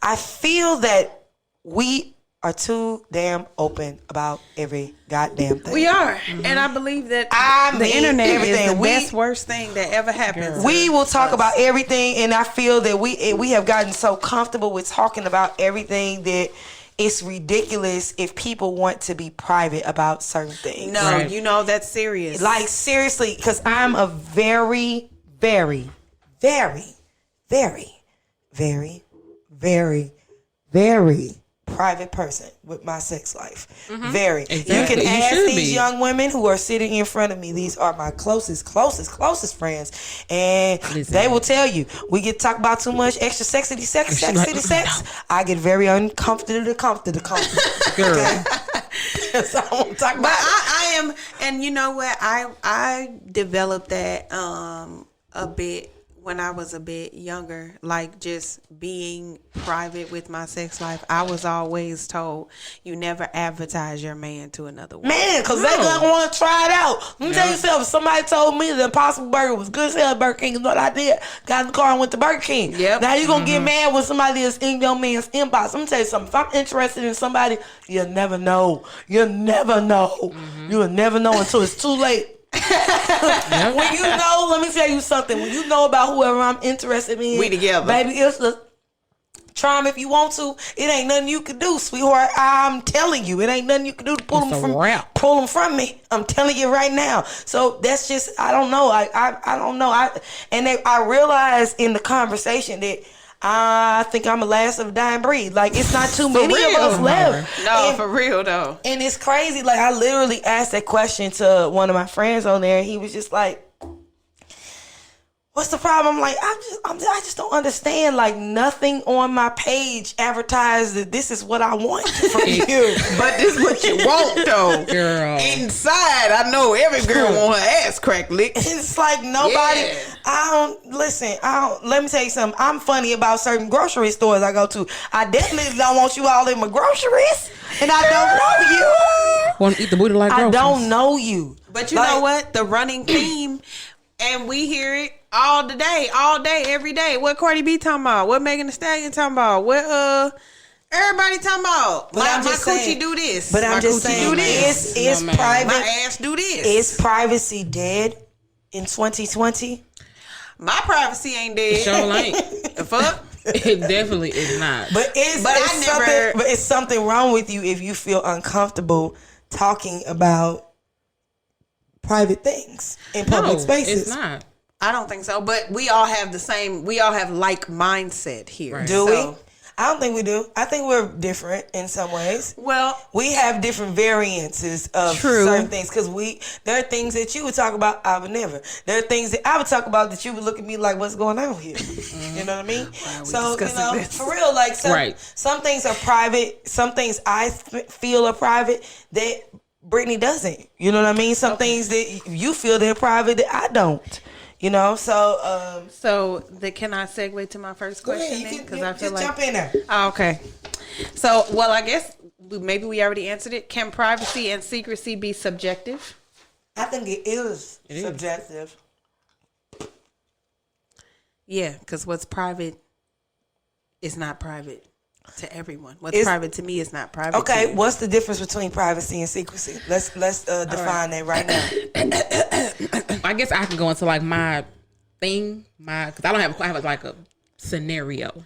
I feel that we are too damn open about every goddamn thing. We are. And I believe that the internet is the best worst thing that ever happened. We will talk about everything, and I feel that we have gotten so comfortable with talking about everything that it's ridiculous if people want to be private about certain things. No, Right. you know that's serious. Like seriously, because I'm a very, very, very, very, very, very, very private person with my sex life. Very. Exactly. You can You ask should these be. young women who are sitting in front of me. These are my closest friends. And Listen. they will tell you, we get talk about too much extra sexy sex. I get very uncomfortable. Girl. So I won't talk But about it. I am, and you know what? I developed that a bit when I was a bit younger, like just being private with my sex life. I was always told you never advertise your man to another woman. Man, because they gonna want to try it out. Let me tell you something. Somebody told me the Impossible Burger was good as hell at Burger King. Is what I did. Got in the car and went to Burger King. Yep. Now you gonna get mad when somebody is in your man's inbox. Let me tell you something. If I'm interested in somebody, you'll never know. You'll never know. You'll never know until it's too late. When you know, let me tell you something. When you know about whoever I'm interested in, We together. baby. It's the try them if you want to. It ain't nothing you can do, sweetheart. I'm telling you, it ain't nothing you can do to pull It's them a from wrap. pull them from me. I'm telling you right now. So that's just I don't know. I don't know. I realized in the conversation that I think I'm a last of a dying breed. Like it's not too many of us left. No, And- for real though. and it's crazy. Like I literally asked that question to one of my friends on there, and he was just like, what's the problem? I'm like, I just don't understand. Like, nothing on my page advertised that this is what I want from you. But this is what you want, though. Girl. Inside, I know every girl want her ass crack licked. It's like nobody. Yeah. Let me tell you something. I'm funny about certain grocery stores I go to. I definitely don't want you all in my groceries, and I don't know you. Want to eat the booty like groceries? I don't know you. But you know what? The running theme, and we hear it all day, every day. What Cardi B talking about? What Megan Thee Stallion talking about? What everybody talking about? But my saying, coochie do this. But I'm my just saying, do this. Is private? My ass do this. Is privacy dead in 2020? My privacy ain't dead. Sure ain't. The fuck? It definitely is not. But it's something wrong with you if you feel uncomfortable talking about private things in public spaces. It's not. I don't think so. But we all have like mindset here. Right. Do we? I don't think we do. I think we're different in some ways. Well, we have different variances of certain things because there are things that you would talk about I would never. There are things that I would talk about that you would look at me like, what's going on here? You know what I mean? So, for real, like some things are private. Some things I feel are private that Britney doesn't. You know what I mean? Some things that you feel they're private that I don't. You know, so can I segue to my first question? Because I feel like jump in there. Oh, okay. So, well, I guess maybe we already answered it. Can privacy and secrecy be subjective? I think it is subjective. Yeah, because what's private is not private to everyone. What's private to me is not private. Okay, to you. What's the difference between privacy and secrecy? Let's define that right now. I guess I can go into like my thing, because I have like a scenario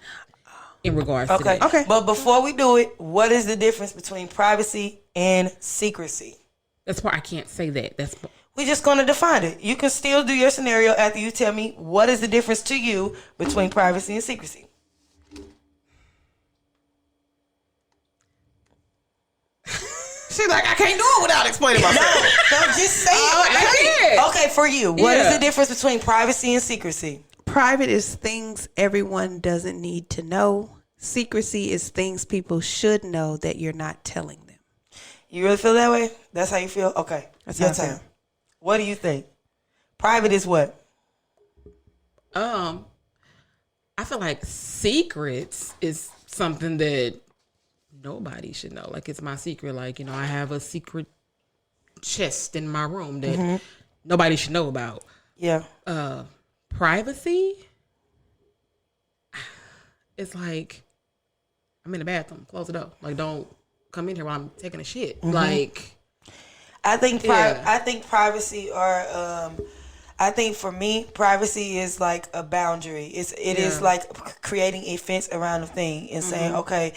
in regards to that. Okay. But before we do it, what is the difference between privacy and secrecy? That's why I can't say that. We're just going to define it. You can still do your scenario after you tell me what is the difference to you between privacy and secrecy. She's like, I can't do it without explaining myself. No, just say it. Okay, for you, what is the difference between privacy and secrecy? Private is things everyone doesn't need to know. Secrecy is things people should know that you're not telling them. You really feel that way? That's how you feel? Okay. That's your how I turn. feel. What do you think? Private is what? I feel like secrets is something that nobody should know. Like, it's my secret. Like, I have a secret chest in my room that nobody should know about. Yeah. Privacy, it's like, I'm in the bathroom, close the door. Like, don't come in here while I'm taking a shit. Like, I think privacy I think for me, privacy is like a boundary. It is like creating a fence around a thing and saying, okay,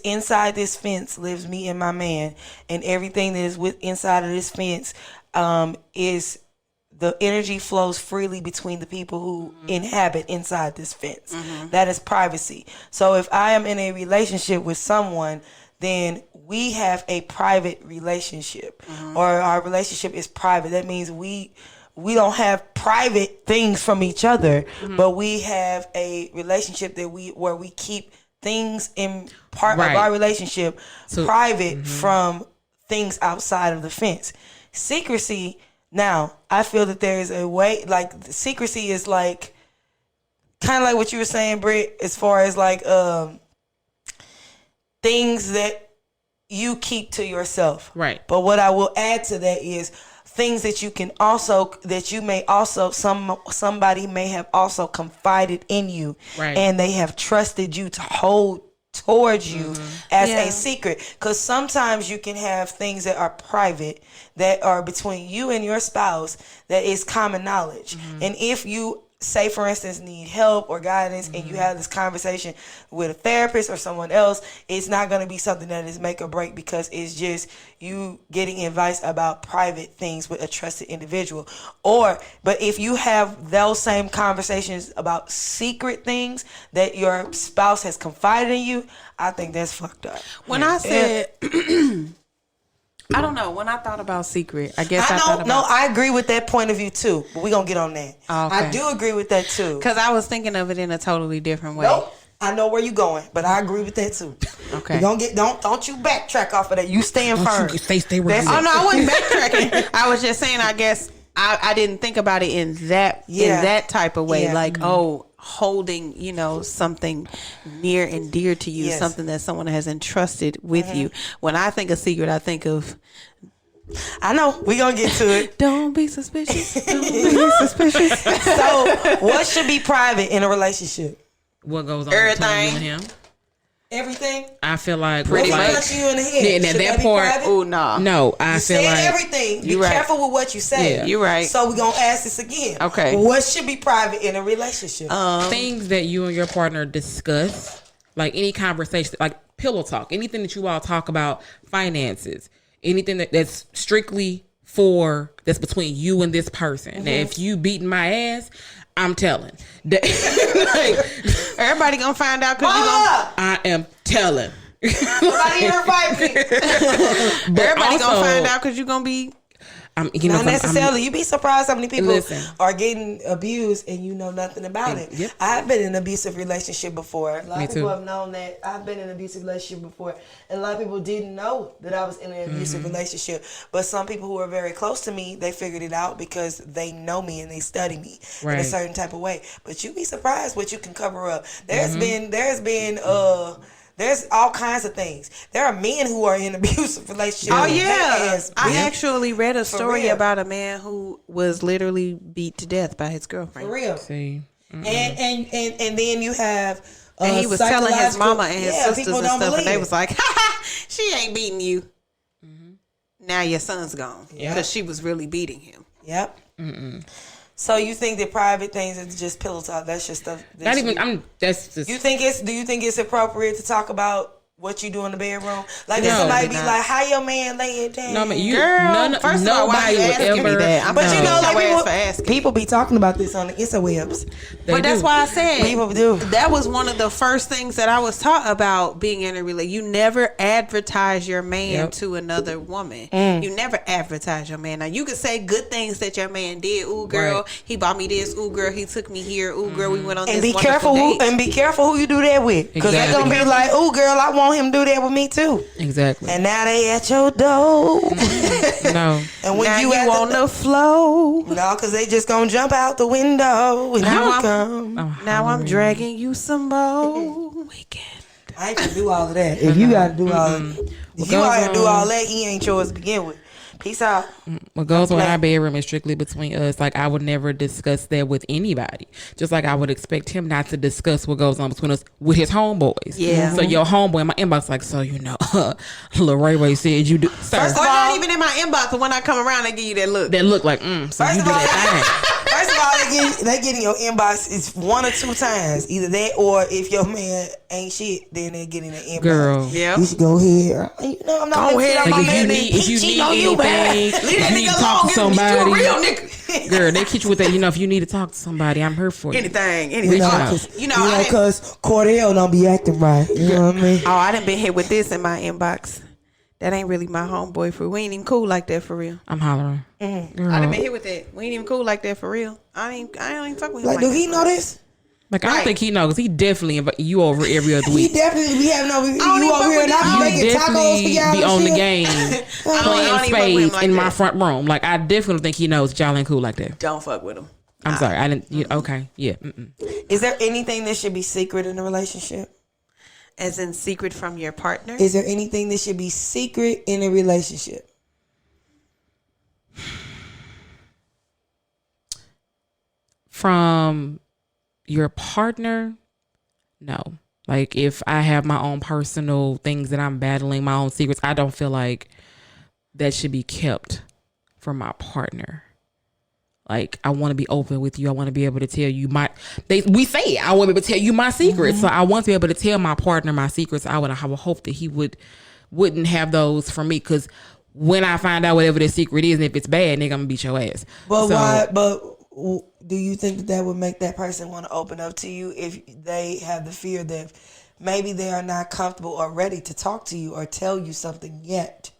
inside this fence lives me and my man, and everything that is inside of this fence is the energy flows freely between the people who inhabit inside this fence. That is privacy. So if I am in a relationship with someone, then we have a private relationship, or our relationship is private. That means we don't have private things from each other, but we have a relationship where we keep things in part of our relationship private from things outside of the fence. Secrecy, now, I feel that there is a way, like, secrecy is like, kind of like what you were saying, Britt, as far as like things that you keep to yourself. Right. But what I will add to that is things that somebody may have also confided in you, and they have trusted you to hold towards you as a secret. Because sometimes you can have things that are private, that are between you and your spouse, that is common knowledge. And if you, say for instance, need help or guidance, and you have this conversation with a therapist or someone else, it's not going to be something that is make or break, because it's just you getting advice about private things with a trusted individual. But if you have those same conversations about secret things that your spouse has confided in you, I think that's fucked up. When I said I don't know. When I thought about secret, I guess I agree with that point of view too. But we're gonna get on that. Oh, okay. I do agree with that too. Because I was thinking of it in a totally different way. Nope. I know where you're going, but I agree with that too. Okay. We gonna get don't you backtrack off of that. You stand firm. Stay where you Oh no, I wasn't backtracking. I was just saying. I guess I didn't think about it in that type of way. Like holding something near and dear to you, something that someone has entrusted with you. When I think of secret, I think of. I know. We gonna get to it. Don't be suspicious. Don't be suspicious. So, what should be private in a relationship? What goes on Everything. between you and him? Everything. I feel like Pretty much you in the head. Yeah, and that part. Oh no. No, I feel like everything. Be careful with what you say. Yeah. You're right. So we're gonna ask this again. Okay. What should be private in a relationship? Things that you and your partner discuss, like any conversation, like pillow talk, anything that you all talk about, finances, anything that's strictly that's between you and this person. Now, if you beating my ass, I'm telling. Everybody gonna find out because I am telling. Somebody in her fight me. Everybody gonna find out because you're gonna be. Not necessarily. You'd be surprised how many people are getting abused and you know nothing about it. Yep. I've been in an abusive relationship before. A lot of people too. have known that I've been in an abusive relationship before. And a lot of people didn't know that I was in an abusive relationship. But some people who are very close to me, they figured it out because they know me and they study me in a certain type of way. But you'd be surprised what you can cover up. There's all kinds of things. There are men who are in abusive relationships. Oh yeah, I actually read a story about a man who was literally beat to death by his girlfriend. For real. See. And then you have and he was telling his mama and his sisters and stuff, believe and they was like, "Ha, she ain't beating you. Now your son's gone because she was really beating him." Yep. So you think that private things is just pillow talk? That's just stuff. Not even. That's just. Do you think it's appropriate to talk about what you do in the bedroom? Like, No, if somebody be not. like, "How your man lay it down?" No, man, Girl, first of all, why you asking me that? But you know, like for asking. people be talking about this on the interwebs. But that's why I said People do. that was one of the first things that I was taught about being in a relationship. You never advertise your man to another woman. You never advertise your man. Now you can say good things that your man did. Ooh, girl, he bought me this. Ooh, girl, he took me here. Ooh, girl, we went on And this be careful who you do that with, because they're gonna be like, "Ooh, girl, I want him to do that with me too." Exactly. And now they at your door. No. And when now you on the flow. no, because they just gonna jump out the window when Now you I'm- come. Now I'm dragging you some more weekend. I ain't gonna do all of that. If you gotta do all of if you gotta do all that, he ain't yours to begin with. Peace out. What goes on in our bedroom is strictly between us. Like, I would never discuss that with anybody. Just like I would expect him not to discuss what goes on between us with his homeboys. Yeah. So your homeboy in my inbox, like, so Lil Ray Ray said you do. Sir, First Or of all, not even in my inbox, but when I come around, they give you that look. that look like, so First you of do all, that thing. first of all, they get in your inbox. It's one or two times, either that or if your man ain't shit, then they get in the inbox. Girl. Yeah. You should go ahead. You know, I'm not. Go ahead. My Like, man, if you need you, man. anything, Leave if that you need nigga to talk to alone. Get you a somebody, real nigga. girl, they catch you with that. If you need to talk to somebody, I'm here for you. Anything. You know, out. because Cordell don't be acting right. You know what I mean? Oh, I done been hit with this in my inbox. That ain't really my homeboy for. We ain't even cool like that for real. I'm hollering. I done been hit with that. We ain't even cool like that for real. I ain't fuck with him. Like, do he know this? Like, I don't think he knows, because he definitely invite you over every other He week. definitely be having over even you over fuck here with and I him. be You making tacos for definitely y'all. be and on the shit. game, I playing don't even fuck with him spades like in my that. front room. Like, I definitely think he knows y'all ain't cool like that. Don't fuck with him. I'm sorry, I didn't. Okay, yeah. Is there anything that should be secret in a relationship? As in secret from your partner? Is there anything that should be secret in a relationship? From your partner, no. Like, if I have my own personal things that I'm battling, my own secrets, I don't feel like that should be kept from my partner. Like, I want to be open with you. I want to be able to tell you we say I want to be able to tell you my secrets. So I want to be able to tell my partner my secrets. I would hope that he wouldn't have those from me, because when I find out whatever the secret is, and if it's bad, nigga, I'm gonna beat your ass. But So, why? But do you think that would make that person want to open up to you if they have the fear that maybe they are not comfortable or ready to talk to you or tell you something yet?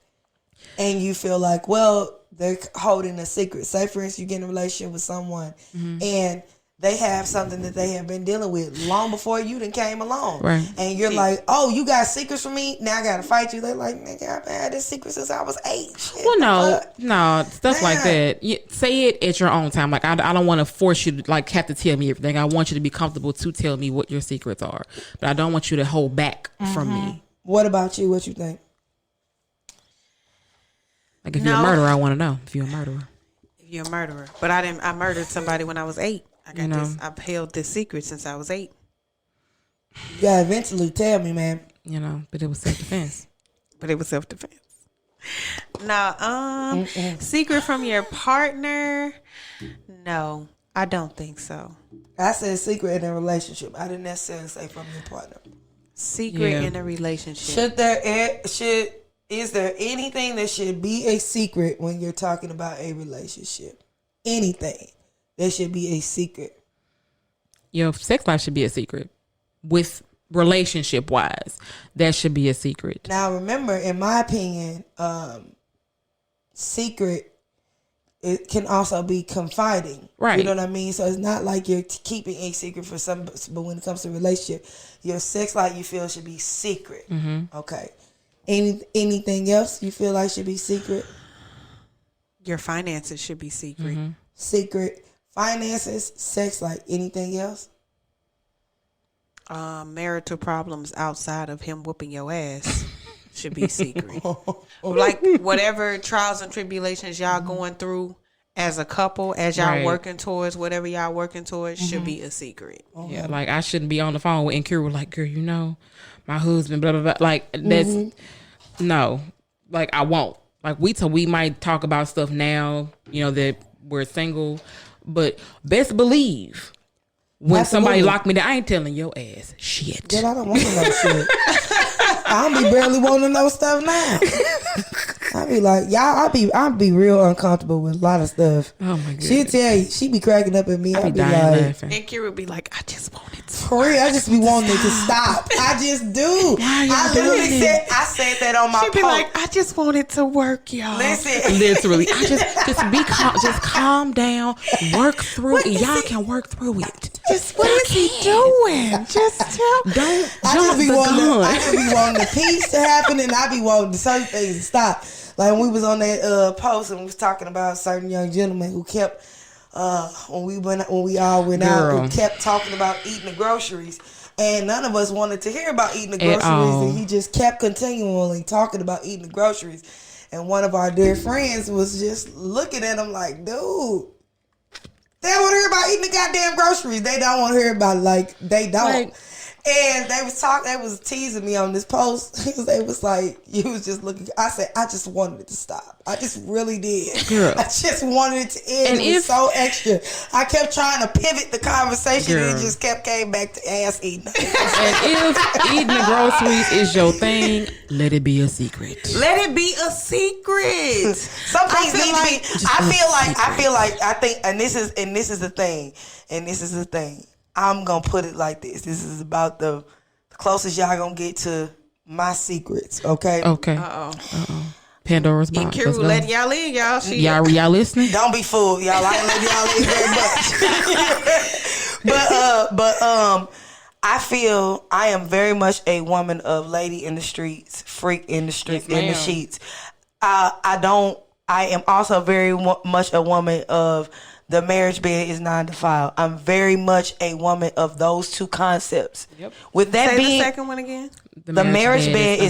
and you feel like, well, they're holding a secret. Say, for instance, you get in a relationship with someone and they have something that they have been dealing with long before you done came along. Right. And you're like, oh, you got secrets from me? Now I got to fight you. They're like, nigga, I've had this secret since I was 8. Shit, well, no, stuff like that. You say it at your own time. Like, I don't want to force you to, like, have to tell me everything. I want you to be comfortable to tell me what your secrets are. But I don't want you to hold back from me. What about you? What you think? Like, if you're a murderer, I want to know if you're a murderer. If you're a murderer. But I murdered somebody when I was 8. I got this. I've held this secret since I was 8. You gotta eventually tell me, man. But it was self-defense. No, secret from your partner? No, I don't think so. I said secret in a relationship. I didn't necessarily say from your partner. Secret in a relationship. Is there anything that should be a secret when you're talking about a relationship? Anything that should be a secret? Your sex life should be a secret. With relationship wise, that should be a secret. Now, remember, in my opinion, secret, it can also be confiding. Right. You know what I mean? So it's not like you're keeping a secret for some, but when it comes to relationship, your sex life you feel should be secret. Okay. Anything else you feel like should be secret? Your finances should be secret. Secret. Finances, sex life. Anything else? Marital problems outside of him whooping your ass should be secret. Like whatever trials and tribulations y'all going through as a couple, as y'all working towards whatever y'all working towards, should be a secret. Yeah, like I shouldn't be on the phone with Nkiru like, girl, my husband, blah blah blah. Like that's no, like I won't. Like we might talk about stuff now, that we're single, but best believe when somebody lock me down, I ain't telling your ass shit. Girl, I don't want to know shit. I don't be barely wanting to know stuff now. I be like, y'all, I be real uncomfortable with a lot of stuff. Oh my god. She'll tell you, she be cracking up at me. I be dying like, laughing. And Kira be like, I just wanted to. For real, I just be wanting it to stop. I just do. I literally said that on my post. She be like, I just wanted to work, y'all. Listen, Literally, I just be calm, just calm down, work through it. Y'all can work through it. Just what is he doing? Just tell. Don't I jump the gun. I just be wanting the peace to happen, and I be wanting certain things to stop. Like when we was on that post and we was talking about certain young gentlemen who kept when we all went out, who kept talking about eating the groceries, and none of us wanted to hear about eating the groceries, and he just kept continually talking about eating the groceries. And one of our dear friends was just looking at him like, dude, they don't want to hear about eating the goddamn groceries. They don't want to hear about it. Like, they don't. And they was teasing me on this post. They was like, you was just looking. I said, I just wanted it to stop. I just really did. Girl. I just wanted it to end. And it was so extra. I kept trying to pivot the conversation, and it just came back to ass eating. And if eating the groceries is your thing, let it be a secret. Let it be a secret. Some things need to be. I feel like I think, and this is the thing. I'm gonna put it like this. This is about the closest y'all gonna get to my secrets. Okay. Okay. Pandora's box. Nkiru letting y'all in, y'all. Y'all listening? Don't be fooled, y'all. I ain't letting y'all in very much. but I feel I am very much a woman of lady in the streets, freak in the streets, in the sheets. I am also very much a woman of the marriage bed is non-defiled. I'm very much a woman of those two concepts. Yep. With that being, the second one again. The marriage bed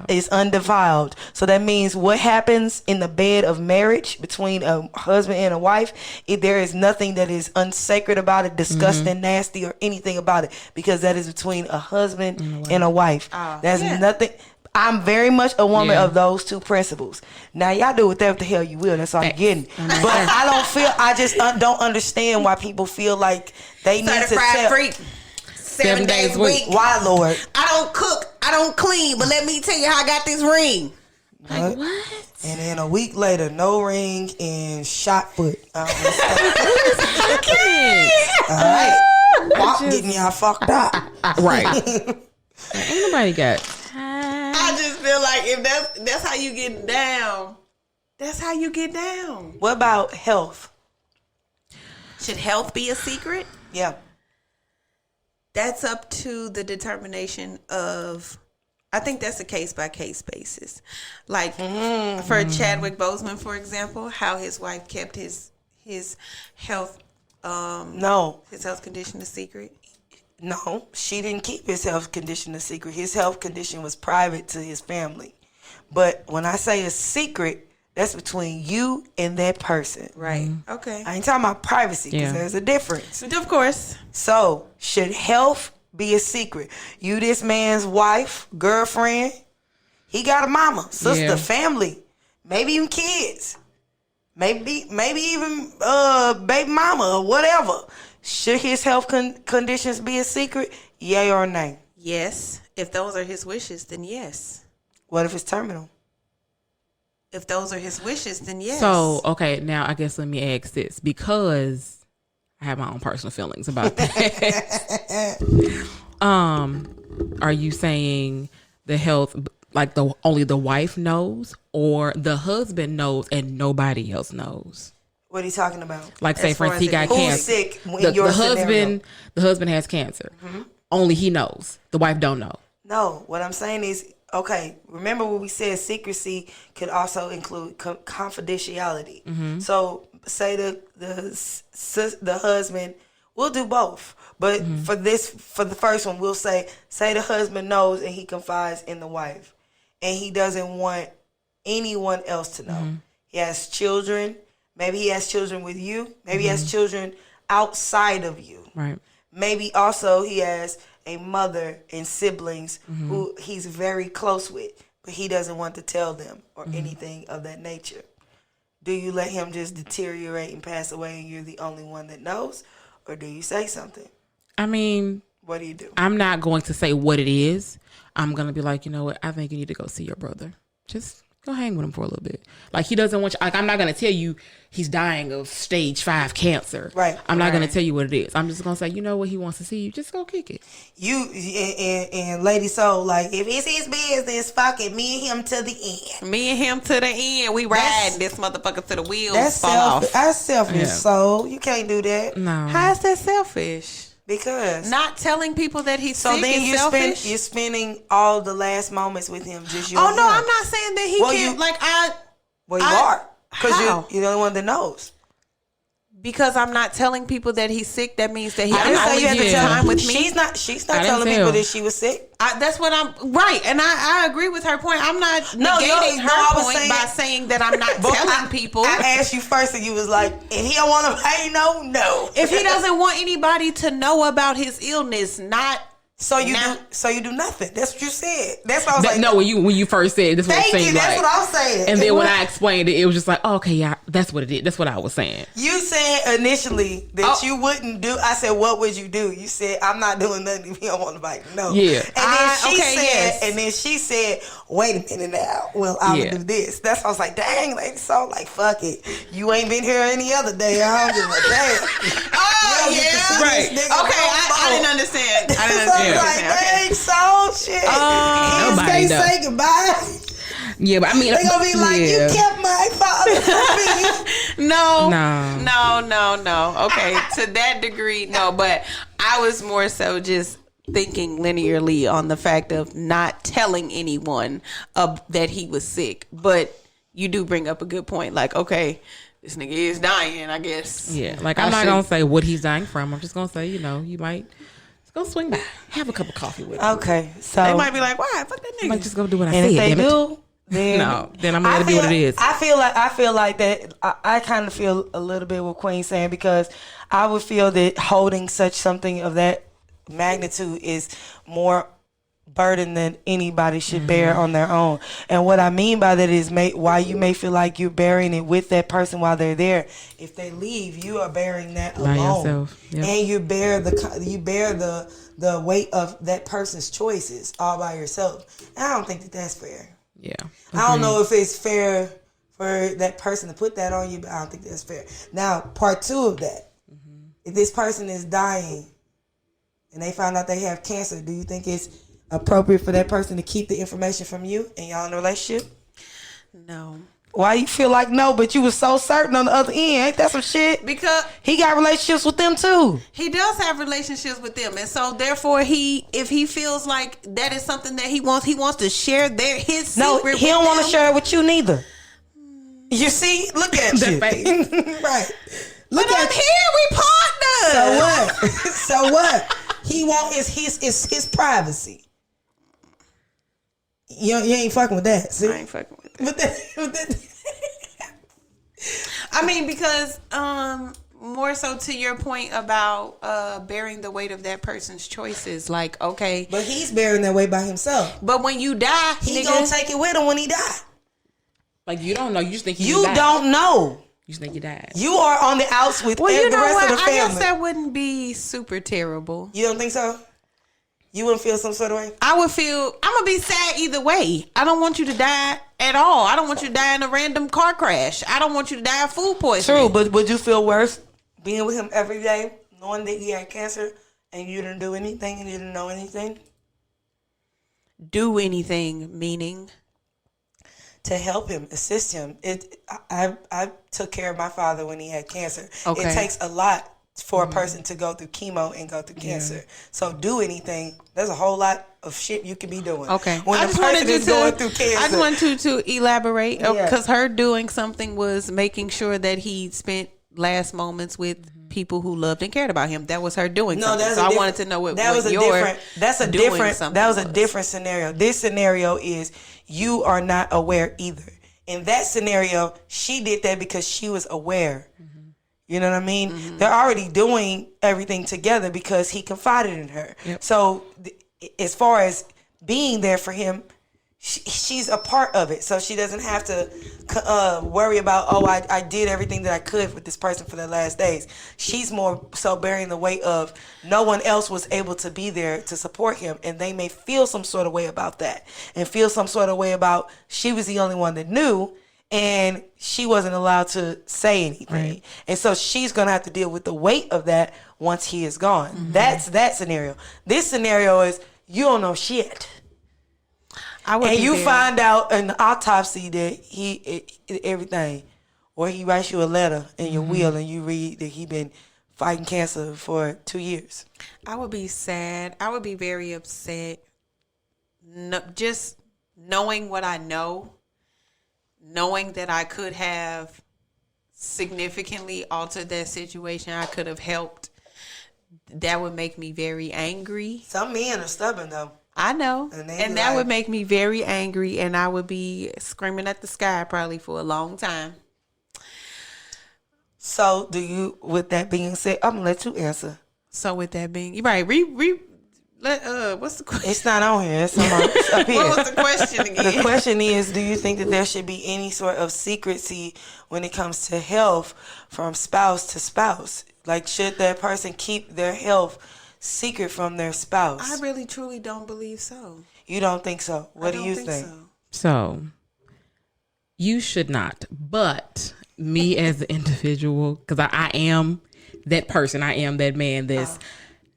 is undefiled. So that means what happens in the bed of marriage between a husband and a wife, there is nothing that is unsacred about it, disgusting, nasty, or anything about it, because that is between a husband and a wife. There's nothing. I'm very much a woman of those two principles. Now, y'all do whatever the hell you will. That's all I'm getting. But I just don't understand why people feel like they need to tell. Freak. 7 days a week. Why, Lord? I don't cook. I don't clean. But let me tell you how I got this ring. Like, what? And then a week later, no ring and shot foot. All right. Getting y'all fucked up. Right. Ain't nobody got. I just feel feel like if that's how you get down, that's how you get down. What about health? Should health be a secret? Yeah. That's up to the determination of, I think that's a case-by-case basis. Like, for Chadwick Boseman, for example, how his wife kept his health his health condition a secret. No, she didn't keep his health condition a secret. His health condition was private to his family. But when I say a secret, that's between you and that person. Right. Okay. I ain't talking about privacy because there's a difference. Of course. So, should health be a secret? You this man's wife, girlfriend, he got a mama, sister, family, maybe even kids. Maybe even baby mama or whatever. Should his health conditions be a secret? Yay or nay? Yes. If those are his wishes, then yes. What if it's terminal? If those are his wishes, then yes. So, okay, now I guess let me ask this, because I have my own personal feelings about that. Are you saying the health, like only the wife knows, or the husband knows and nobody else knows? What are you talking about? Like, say, for instance, he got cancer. Who's sick in the your scenario? The husband has cancer. Mm-hmm. Only he knows. The wife don't know. No, what I'm saying is, okay, remember what we said, secrecy could also include confidentiality. Mm-hmm. So say the husband, we'll do both. But for the first one, we'll say the husband knows and he confides in the wife. And he doesn't want anyone else to know. Mm-hmm. He has children. Maybe he has children with you. Maybe he has children outside of you. Right. Maybe also he has a mother and siblings who he's very close with, but he doesn't want to tell them or anything of that nature. Do you let him just deteriorate and pass away and you're the only one that knows? Or do you say something? I mean, what do you do? I'm not going to say what it is. I'm going to be like, you know what? I think you need to go see your brother. Just go hang with him for a little bit. Like, he doesn't want you. Like, I'm not going to tell you he's dying of stage 5 cancer. Right. I'm not going to tell you what it is. I'm just going to say, you know what? He wants to see you. Just go kick it. You and Lady Soul, like, if it's his business, fuck it. Me and him to the end. Me and him to the end. We riding this motherfucker to the wheels that's fall off. That's selfish, Soul. You can't do that. No. How is that selfish? Because not telling people that he's sick then is selfish. You're spending all the last moments with him. Just you. Oh and no, him. I'm not saying that he can't. You are, because you're the only one that knows. Because I'm not telling people that he's sick, that means that he can only spend time with me. She's not telling people that she was sick. That's what I'm right, and I agree with her point. I'm not negating her point by saying that I'm not telling people. I asked you first, and you was like, "If he don't want to pay, no." If he doesn't want anybody to know about his illness, So you do nothing. That's what you said. That's what I was like. No, when you first said this, thank you. That's what I was saying. And then when I explained it, it was just like, oh, okay, yeah, that's what it is. That's what I was saying. You said initially that you wouldn't do. I said, what would you do? You said, I'm not doing nothing if you don't want to bite. No. Yeah. And then she said, wait a minute now. Well, I would do this. That's why I was like, dang, Lady Soul, like, fuck it. You ain't been here any other day. I don't give a damn. Right. Okay, I didn't understand. I didn't understand. Like, dang, Soul, shit. Nobody can't say goodbye. Yeah, but I mean, they gonna be like, you kept my father from me. No. Okay, to that degree, no. But I was more so just thinking linearly on the fact of not telling anyone that he was sick. But you do bring up a good point. Like, okay, this nigga is dying, I guess. Yeah, like I'm not gonna say what he's dying from. I'm just gonna say, you might. Go swing by. Have a cup of coffee with him. Okay, so they might be like, "Why? Fuck that nigga." Might just go do what I said. If they do, then I'm gonna do what it is. I feel like that. I kind of feel a little bit what Queen's saying, because I would feel that holding such something of that magnitude is more burden than anybody should bear on their own. And what I mean by that is why you may feel like you're bearing it with that person while they're there. If they leave, you are bearing that by alone. Yourself. Yep. And you bear the weight of that person's choices all by yourself. And I don't think that that's fair. Yeah. I don't know if it's fair for that person to put that on you, but I don't think that's fair. Now, part 2 of that, if this person is dying and they found out they have cancer, do you think it's appropriate for that person to keep the information from you and y'all in a relationship? No. Why you feel like no, but you was so certain on the other end? Ain't that some shit? Because he got relationships with them too. He does have relationships with them, and so therefore, if he feels like that is something that he wants to share his secret. No, he don't want to share it with you neither. You see, look at you. Right. Look but I'm here. We partners. So what? So what? He want his privacy. You ain't fucking with that. See? I ain't fucking with that. I mean, because more so to your point about bearing the weight of that person's choices, like, okay, but he's bearing that weight by himself. But when you die, he gonna take it with him when he die. Like, you don't know. You just think you don't know. You just think you died. You are on the outs with the rest of the family. I guess that wouldn't be super terrible. You don't think so? You wouldn't feel some sort of way? I'm gonna be sad either way. I don't want you to die at all. I don't want you to die in a random car crash. I don't want you to die of food poisoning. True, but would you feel worse being with him every day, knowing that he had cancer and you didn't do anything and you didn't know anything? Do anything, meaning? To help him, assist him. I took care of my father when he had cancer. Okay. It takes a lot for a person to go through chemo and go through cancer. So do anything. There's a whole lot of shit you can be doing. Okay. When a person is going through cancer. I just wanted to elaborate because her doing something was making sure that he spent last moments with people who loved and cared about him. That was her doing something. So I wanted to know that was a different scenario. This scenario is you are not aware either. In that scenario, she did that because she was aware. You know what I mean? Mm-hmm. They're already doing everything together because he confided in her. Yep. So as far as being there for him, she's a part of it. So she doesn't have to worry about, I did everything that I could with this person for the last days. She's more so bearing the weight of no one else was able to be there to support him. And they may feel some sort of way about that and feel some sort of way about she was the only one that knew. And she wasn't allowed to say anything. Right. And so she's going to have to deal with the weight of that once he is gone. Mm-hmm. That's that scenario. This scenario is you don't know shit. And you find out in the autopsy that everything. Or he writes you a letter in your will and you read that he been fighting cancer for 2 years. I would be sad. I would be very upset. No, just knowing what I know. Knowing that I could have significantly altered that situation, I could have helped, that would make me very angry. Some men are stubborn, though. I know. And that would make me very angry, and I would be screaming at the sky probably for a long time. So, with that being said, I'm going to let you answer. So, with that being, right, what's the question? It's not on here. It's up here. What was the question again? The question is, do you think that there should be any sort of secrecy when it comes to health from spouse to spouse? Like, should that person keep their health secret from their spouse? I really, truly don't believe so. You don't think so? What do you think? So, you should not. But me as an individual, because I am that person. I am that man that's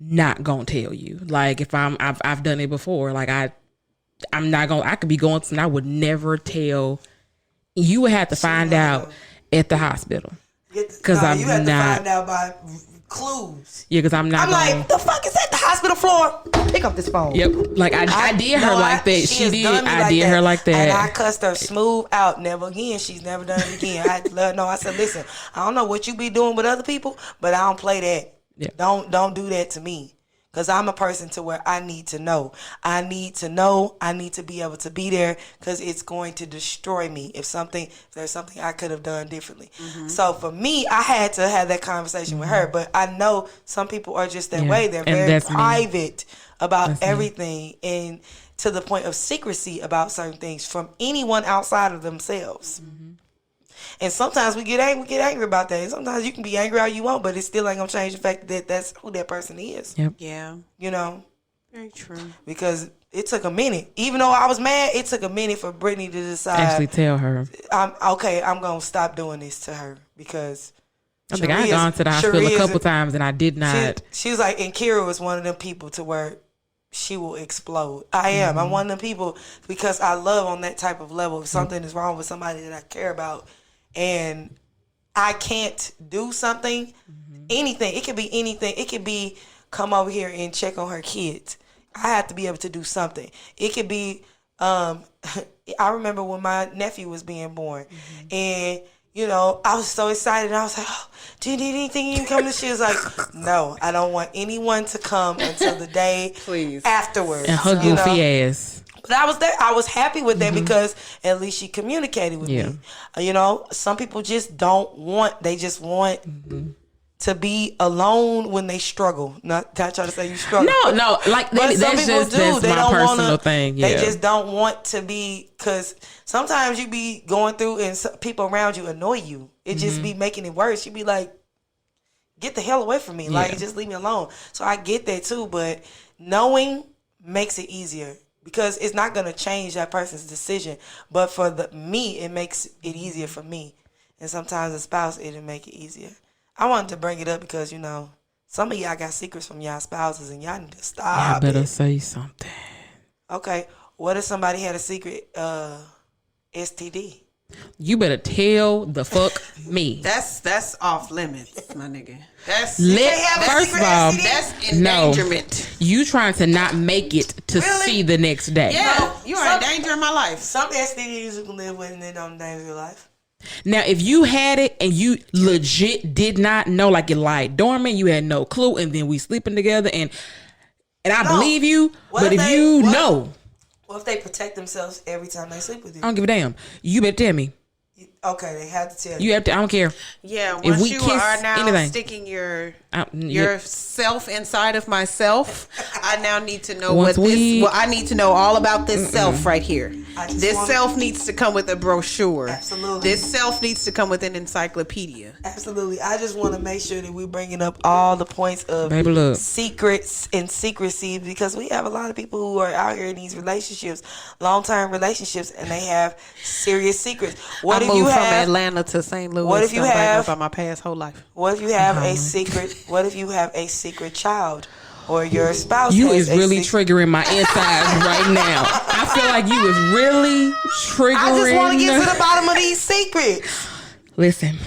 not gonna tell you. Like, if I've done it before. Like, I'm not gonna. I could be going to. I would never tell. You would have to find out at the hospital. Because you have to find out by clues. Yeah, because I'm not. I'm like, the fuck is at the hospital floor? Pick up this phone. Yep. Like I did her like that. She did. I did her like that. And I cussed her smooth out. Never again. She's never done it again. I had to let her know. I said, listen, I don't know what you be doing with other people, but I don't play that. Yeah. Don't do that to me. Because I'm a person to where I need to know. I need to be able to be there because it's going to destroy me if there's something I could have done differently. Mm-hmm. So for me, I had to have that conversation with her. But I know some people are just that way. They're very private about everything and to the point of secrecy about certain things from anyone outside of themselves. Mm-hmm. And sometimes we get angry about that. And sometimes you can be angry all you want, but it still ain't gonna change the fact that that's who that person is. Yep. Yeah. You know? Very true. Because it took a minute. Even though I was mad, it took a minute for Britney to decide. Actually tell her. I'm gonna stop doing this to her because I think I've gone to the hospital a couple times and I did not. She was like, Nkiru was one of them people to where she will explode. I am. I'm one of the people because I love on that type of level. If something is wrong with somebody that I care about and I can't do something, anything. It could be anything. It could be come over here and check on her kids. I have to be able to do something. It could be, I remember when my nephew was being born and, you know, I was so excited. I was like, oh, do you need anything? You can come to She was like, no, I don't want anyone to come until the day afterwards. And her goofy ass. But I was there. I was happy with that because at least she communicated with me. You know, some people just don't want, they just want to be alone when they struggle. Not trying to say you struggle. No, like but some people do. That's they my don't personal wanna, thing. They just don't want to be, because sometimes you be going through and people around you annoy you. It just be making it worse. You be like, get the hell away from me. Like, just leave me alone. So I get that too, but knowing makes it easier. Because it's not going to change that person's decision. But for me, it makes it easier for me. And sometimes a spouse, it'll make it easier. I wanted to bring it up because, you know, some of y'all got secrets from y'all spouses and y'all need to stop. I better say something. Okay. What if somebody had a secret STD? You better tell the fuck me. That's off limits, my nigga. That's first of all, that's endangerment. You trying to not make it to see the next day. Yeah, you are endangering my life. Some STDs you can live with and they don't endanger your life. Now, if you had it and you legit did not know, like it lied dormant, you had no clue, and then we sleeping together, and I believe you, but if you know. What if they protect themselves every time they sleep with you? I don't give a damn. You better tell me. Okay, they have to tell you. You have to. I don't care. Yeah, if once we you kiss, are now anything. sticking your self inside of myself, I now need to know I need to know all about this self right here. This self needs to come with a brochure. Absolutely. This self needs to come with an encyclopedia. Absolutely. I just want to make sure that we're bringing up all the points of secrets and secrecy, because we have a lot of people who are out here in these relationships, long-term relationships, and they have serious secrets. What I if you moved have from Atlanta to St. Louis? What if you have about my past whole life? What if you have a secret? What if you have a secret child, or your spouse? You is really triggering my insides right now. I feel like you is really triggering. I just want to get to the bottom of these secrets. Listen,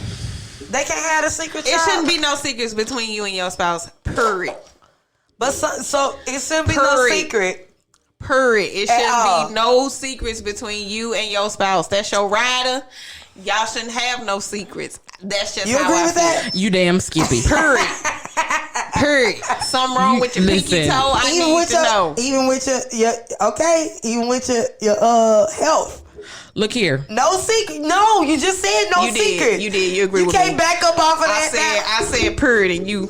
they can't have a secret child. It shouldn't be no secrets between you and your spouse. Period. But so it shouldn't be no secret. Period. It shouldn't be no secrets between you and your spouse. That's your rider. Y'all shouldn't have no secrets. That's just you how agree I with feel. that? You damn skippy. Period. Period. Something wrong with your pinky toe. I need to know. Even with your even with your health. Look here. No secret. No, you just said no secret. You did. You agree with me. You can't back up off of that. I said period, and you.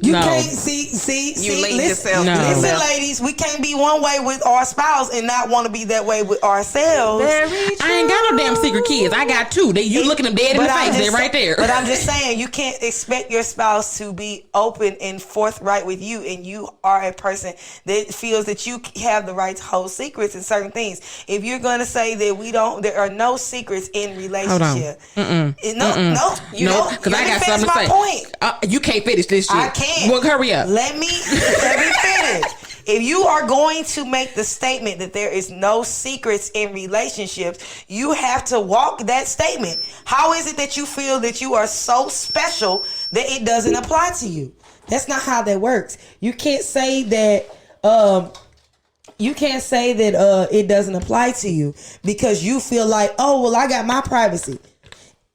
You can't see. You leave yourself. No. Listen, ladies, we can't be one way with our spouse and not want to be that way with ourselves. Very true. I ain't got no damn secret kids. I got two. You looking them dead in the face. They're right there. But I'm just saying, you can't expect your spouse to be open and forthright with you, and you are a person that feels that you have the right to hold secrets in certain things. If you're going to say that there are no secrets in relationship. No, because I got something to say. Point. You can't finish this shit. I can't. Well, hurry up. Let me finish. If you are going to make the statement that there is no secrets in relationships, you have to walk that statement. How is it that you feel that you are so special that it doesn't apply to you? That's not how that works. You can't say that it doesn't apply to you because you feel like, oh, well, I got my privacy.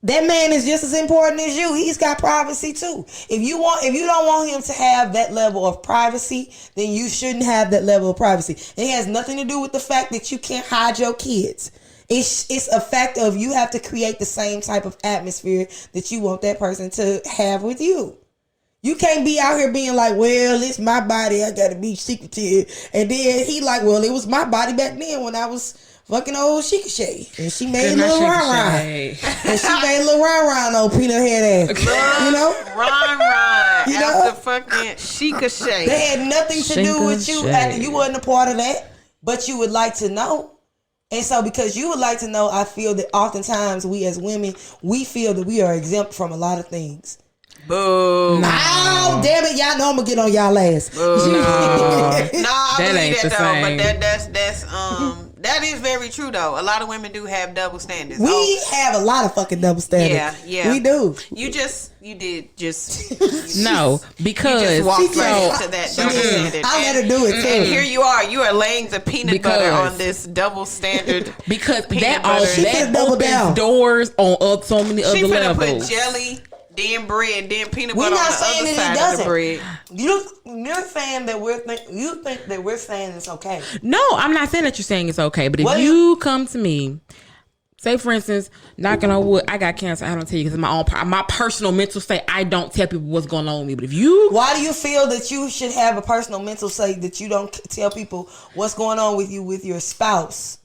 That man is just as important as you. He's got privacy too. If you don't want him to have that level of privacy, then you shouldn't have that level of privacy. It has nothing to do with the fact that you can't hide your kids. It's a fact of you have to create the same type of atmosphere that you want that person to have with you. You can't be out here being like, well, it's my body, I gotta be secretive. And then he like, well, it was my body back then when I was fucking old Shea. And she made a little run. And she made a little run on peanut head ass. You know? Run. You know? After fucking Shea. They had nothing to do with you after you wasn't a part of that. But you would like to know. And so because you would like to know, I feel that oftentimes we as women, we feel that we are exempt from a lot of things. Boo. Oh, damn it. Y'all know I'm going to get on y'all ass. No, I That believe ain't that the though. same. But that is very true though. A lot of women do have double standards. We have a lot of fucking double standards. Yeah. We do. You did just No, because you just walked right so into that double standard. I let her do it too. And here you are laying the peanut butter Because- on this double standard. because Peanut that butter. She finna double opens down. doors on so many She other finna levels. put jelly, then bread, then peanut We butter on not the saying other that it side of doesn't. the bread. You're saying that you think that we're saying it's okay. No, I'm not saying that you're saying it's okay, but if What you come to me, say for instance, knocking on wood, I got cancer. I don't tell you because my personal mental state. I don't tell people what's going on with me. But if you, Why do you feel that you should have a personal mental state that you don't tell people what's going on with you with your spouse?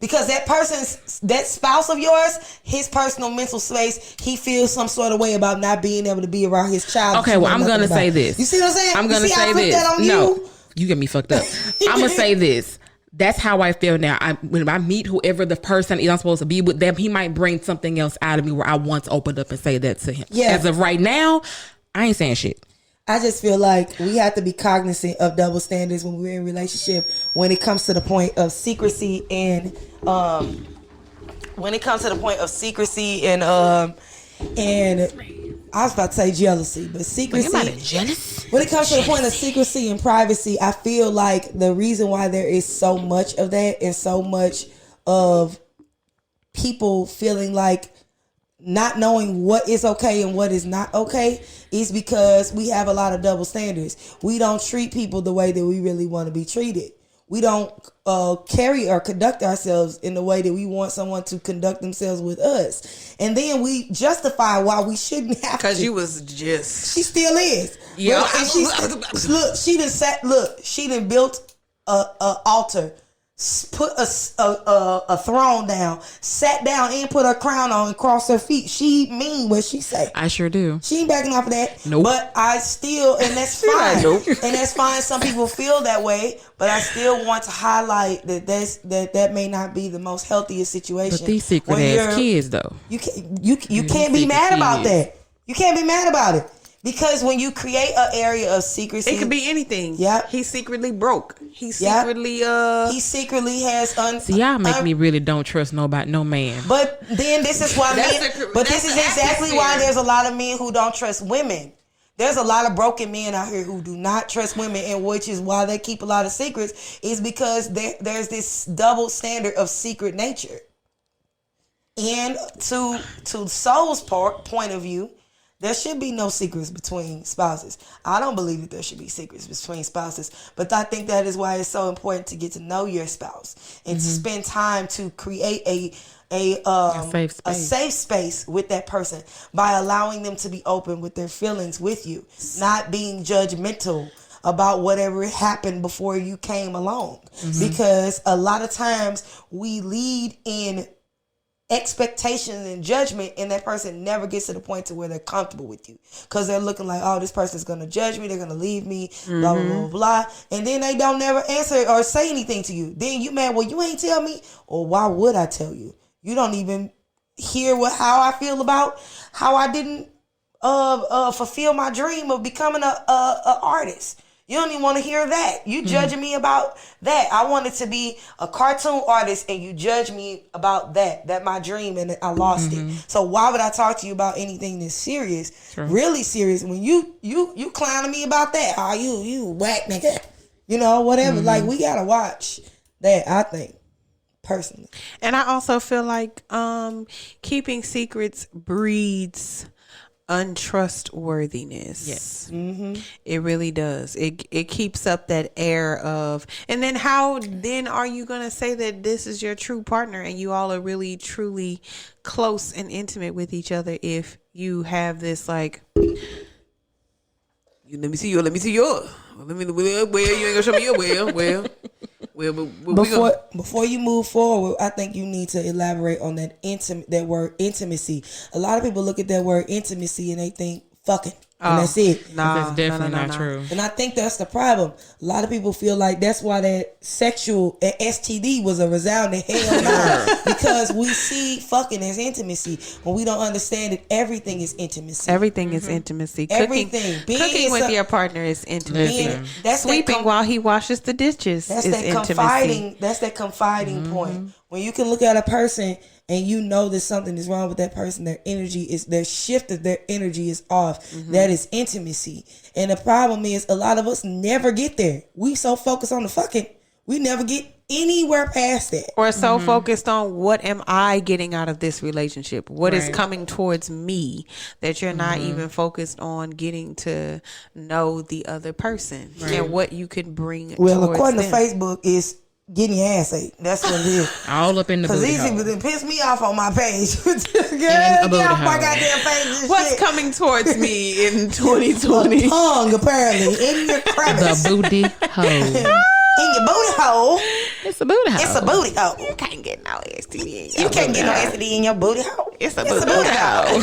Because that spouse of yours, his personal mental space, he feels some sort of way about not being able to be around his child. okay, well, I'm gonna say this. You see what I'm saying? I'm gonna you see how I say put this. that on No, you? you get me fucked up. I'm gonna say this. That's how I feel now. When I meet whoever the person is I'm supposed to be with them, he might bring something else out of me where I once opened up and say that to him. Yeah. As of right now, I ain't saying shit. I just feel like we have to be cognizant of double standards when we're in a relationship when it comes to the point of secrecy and and I was about to say jealousy, but secrecy. Am I jealous? When it comes to the point of secrecy and privacy, I feel like the reason why there is so much of that and so much of people feeling like not knowing what is okay and what is not okay is because we have a lot of double standards. We don't treat people the way that we really want to be treated. We don't carry or conduct ourselves in the way that we want someone to conduct themselves with us. And then we justify why we shouldn't have to. Because you was just... She still is. Yeah. And she done built a altar, put a throne down, sat down and put her crown on and crossed her feet. She mean what she say. I sure do. She ain't backing off of that. Nope. But I still, and that's fine. Nope. And that's fine. Some people feel that way, but I still want to highlight that may not be the most healthiest situation. But these secret ass kids though. You can't be mad about that. You can't be mad about it. Because when you create an area of secrecy, It could be anything. Yeah. He's secretly broke. He Yep. secretly he secretly has See, y'all make me really don't trust no man. But then this is why That's men. the- But that's this is the exactly why atmosphere. there's a lot of men who don't trust women. There's a lot of broken men out here who do not trust women, and which is why they keep a lot of secrets. Is because there's this double standard of secret nature. And to Soul's point of view, there should be no secrets between spouses. I don't believe that there should be secrets between spouses, but I think that is why it's so important to get to know your spouse and to spend time to create a safe space with that person by allowing them to be open with their feelings with you, not being judgmental about whatever happened before you came along. Because a lot of times we lead in expectations and judgment, and that person never gets to the point to where they're comfortable with you because they're looking like, oh, this person's gonna judge me, they're gonna leave me, blah blah blah blah, and then they don't never answer or say anything to you. Then you mad, well, you ain't tell me, or why would I tell you? You don't even hear how I feel about how I didn't fulfill my dream of becoming a artist. You don't even want to hear that. You judging me about that. I wanted to be a cartoon artist, and you judge me about that my dream, and I lost it. So why would I talk to you about anything that's serious, really serious, when you clowning me about that? Oh, you whack nigga, whatever. Like, we gotta watch that, I think, personally. And I also feel like keeping secrets breeds untrustworthiness. Yes. It really does. It keeps up that air of, and then how then are you going to say that this is your true partner and you all are really truly close and intimate with each other if you have this like, let me see yours. You ain't gonna show me your but Before you move forward, I think you need to elaborate on that word intimacy. A lot of people look at that word intimacy and they think fucking. And that's it. That's definitely not true. And I think that's the problem. A lot of people feel like that's why that sexual STD was a resounding hell no. Because we see fucking as intimacy when we don't understand that everything is intimacy. Everything is intimacy. Everything. Cooking with your partner is intimacy. Sweeping while he washes the dishes is intimacy. That's that confiding point. When you can look at a person and you know that something is wrong with that person, their energy is, their shift of their energy is off. That is intimacy. And the problem is a lot of us never get there. We so focused on the fucking, we never get anywhere past that. Or so focused on what am I getting out of this relationship? What is coming towards me, that you're not even focused on getting to know the other person and what you can bring Well, according them. to Facebook, is getting your ass ate. That's what it is. All up in the booty hole. Because these people piss me off on my page. Get booty off my hole. goddamn page. What's coming towards me in 2020? Tongue, apparently, in your crevice. The booty hole. In your booty hole. It's a booty hole. It's a booty hole. You can't get no STD in You can't get no STD in your booty hole. It's a booty hole.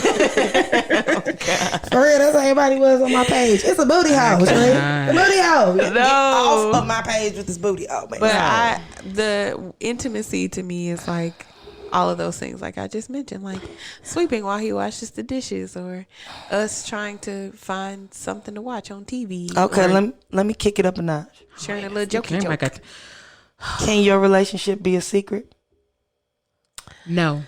For real, that's how everybody was on my page. It's a booty hole, right? The booty hole. Get off of my page with this booty hole, man. But the intimacy to me is like all of those things, like I just mentioned, like sweeping while he washes the dishes, or us trying to find something to watch on TV. Okay, let me kick it up a notch. Sharing a little jokey joke. Can your relationship be a secret? No.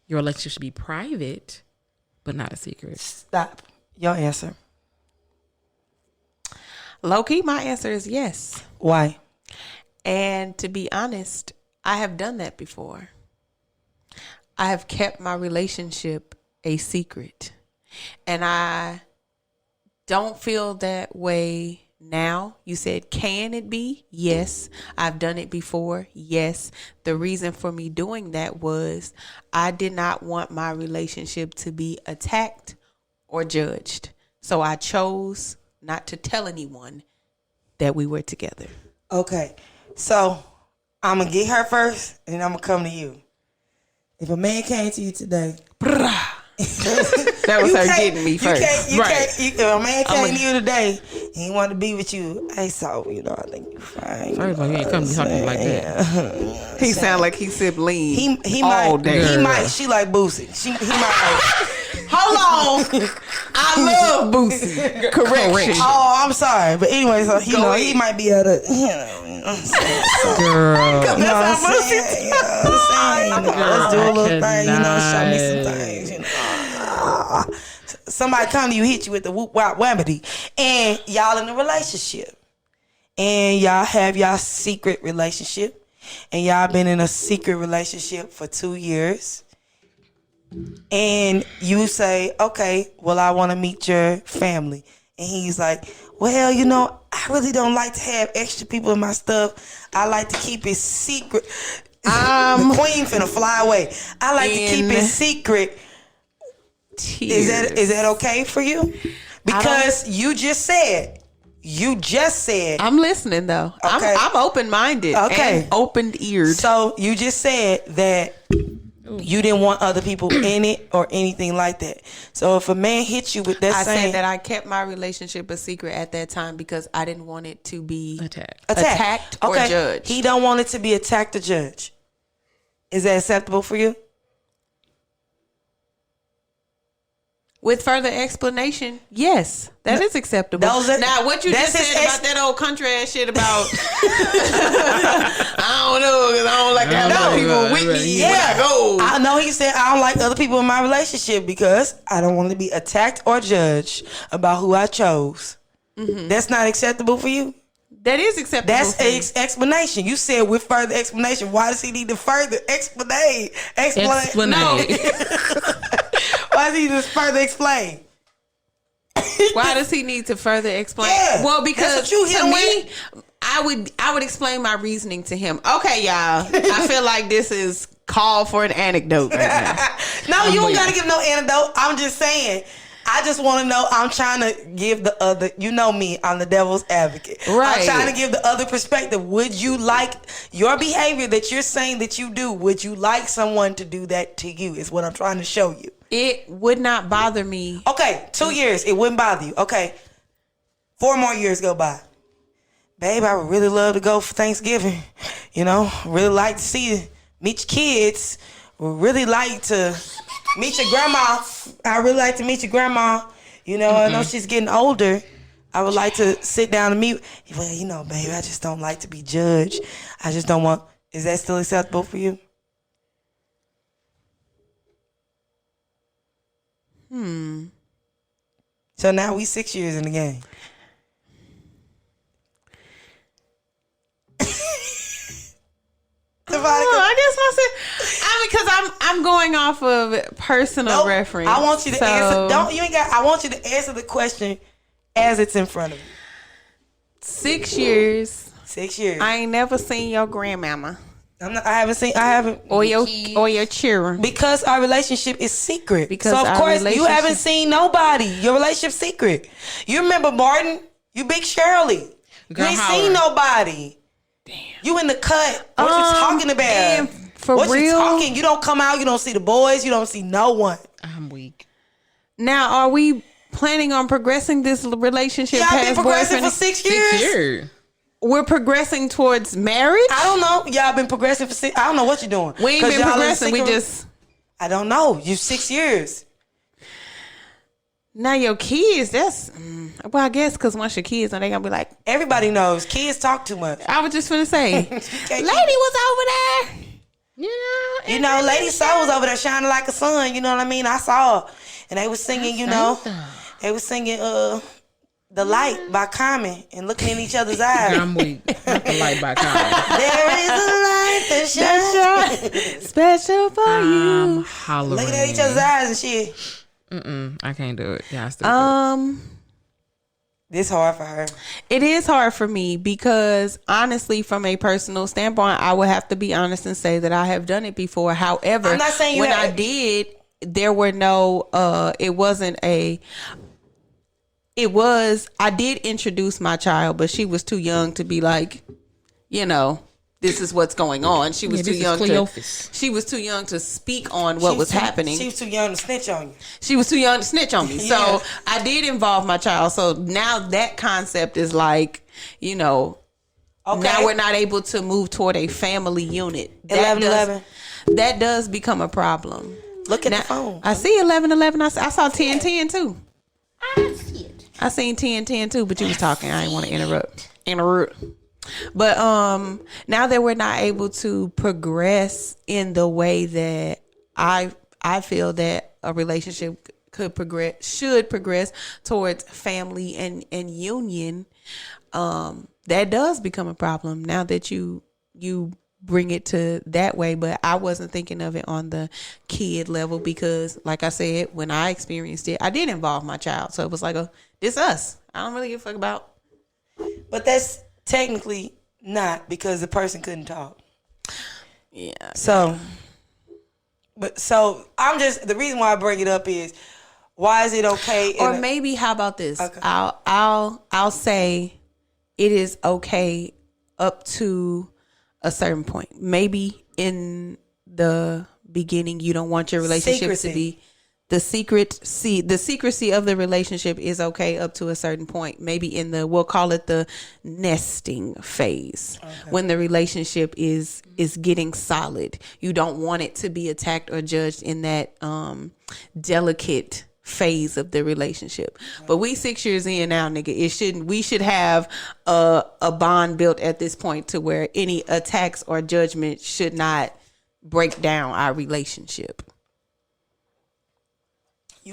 Your relationship should be private, but not a secret. Stop. Your answer. Low key, my answer is yes. Why? And to be honest, I have done that before. I have kept my relationship a secret. And I don't feel that way now. You said, can it be? Yes. I've done it before. Yes. The reason for me doing that was I did not want my relationship to be attacked or judged. So I chose not to tell anyone that we were together. Okay. So I'm going to get her first, and I'm going to come to you. If a man came to you today. That was her getting me first. If a man came to you today, and he wanted to be with you, hey, so, I think you're fine. First of all, you ain't come to talking like that. He sound like he sipped lean he all might, day. He might, she like Boosie. He might Hold on. I love Boosie. Correction. Oh, I'm sorry. But anyway, so he might be able to, Girl. That's how Boosie let's do a little thing, show me some things, Somebody come to you, hit you with the whoop wop whammity, and y'all in a relationship, and y'all have y'all secret relationship, and y'all been in a secret relationship for 2 years, and you say, okay, well, I want to meet your family, and he's like, well, I really don't like to have extra people in my stuff. I like to keep it secret. The queen finna fly away. I like to keep it secret. Is that okay for you? Because you just said. I'm listening though. Okay. I'm open-minded. Okay. And open-eared. So you just said that you didn't want other people in it or anything like that. So if a man hits you with that, I said that I kept my relationship a secret at that time because I didn't want it to be attacked or judged. He don't want it to be attacked or judged. Is that acceptable for you? With further explanation, yes, that is acceptable. Now, what you just said about that old country ass shit about, I don't know, because I don't like to have other people with me when I go. I know he said, I don't like other people in my relationship because I don't want to be attacked or judged about who I chose. Mm-hmm. That's not acceptable for you? That is acceptable. That's an explanation. You said with further explanation. Why does he need to further explain? No. Why does he just further explain? Why does he need to further explain? Yeah, well, because to me, with. I would explain my reasoning to him. Okay, y'all. I feel like this is call for an anecdote right now. No, you don't got to give no anecdote. I'm just saying. I just want to know. I'm trying to give the other. You know me. I'm the devil's advocate. Right. I'm trying to give the other perspective. Would you like your behavior that you're saying that you do? Would you like someone to do that to you? Is what I'm trying to show you. It would not bother me. Okay, 2 years, it wouldn't bother you. Okay, 4 more years go by. Babe, I would really love to go for Thanksgiving. You know, really like to meet your kids. Would really like to meet your grandma. I really like to meet your grandma. You know, I know she's getting older. I would like to sit down and meet. Well, you know, babe, I just don't like to be judged. I just don't want. Is that still acceptable for you? So now we 6 years in the game. Because I'm going off of personal reference. I want you to answer. I want you to answer the question as it's in front of you. 6 years. 6 years. I ain't never seen your grandmama. I haven't. Or your Cherie. Because our relationship is secret. So of course you haven't seen nobody. Your relationship's secret. You remember Martin? You big Shirley. You ain't seen nobody. Damn. You in the cut. What you talking about? For what real? You talking? You don't come out. You don't see the boys. You don't see no one. I'm weak. Now, are we planning on progressing this relationship? Y'all been progressing for 6 years. 6 years. We're progressing towards marriage? I don't know. Y'all been progressing for 6. I don't know what you're doing. We ain't been progressing. We just. I don't know. You 6 years. Now your kids, that's well, I guess because once your kids, are they gonna be like, everybody knows kids talk too much. I was just gonna say, Lady was over there. You know, Lady Soul was over there shining like a sun. You know what I mean? I saw, and they was singing. You know, they was singing "The Light" by Common and looking in each other's eyes. I'm weak. Not The Light by Common. There is a light that shines special for you. Hollering. Looking at each other's eyes and shit. I can't do it. Yeah, This hard for her. It is hard for me because honestly, from a personal standpoint, I would have to be honest and say that I have done it before. However, I'm not saying when I did, there were no. I did introduce my child, but she was too young to be like, this is what's going on. She was too young she was too young to speak on what was happening. She was too young to snitch on you. She was too young to snitch on me. So I did involve my child. So now that concept is like, now we're not able to move toward a family unit. 11-11. That does become a problem. Look at the phone. I see 11-11. I saw 10-10 too. I see it. I seen 10-10 too, but you was talking. I didn't want to interrupt. But now that we're not able to progress in the way that I feel that a relationship should progress towards family and union, that does become a problem now that you bring it to that way. But I wasn't thinking of it on the kid level because, like I said, when I experienced it, I did involve my child. So it was like, it's us. I don't really give a fuck about. But that's technically not because the person couldn't talk. Yeah. So I'm just, the reason why I bring it up is, why is it okay? Or maybe, how about this? Okay. I'll say it is okay up to a certain point. Maybe in the beginning, you don't want your relationship to be the secrecy of the relationship is okay up to a certain point. Maybe we'll call it the nesting phase, when the relationship is getting solid. You don't want it to be attacked or judged in that delicate phase of the relationship. But we 6 years in now, nigga. We should have a bond built at this point to where any attacks or judgment should not break down our relationship.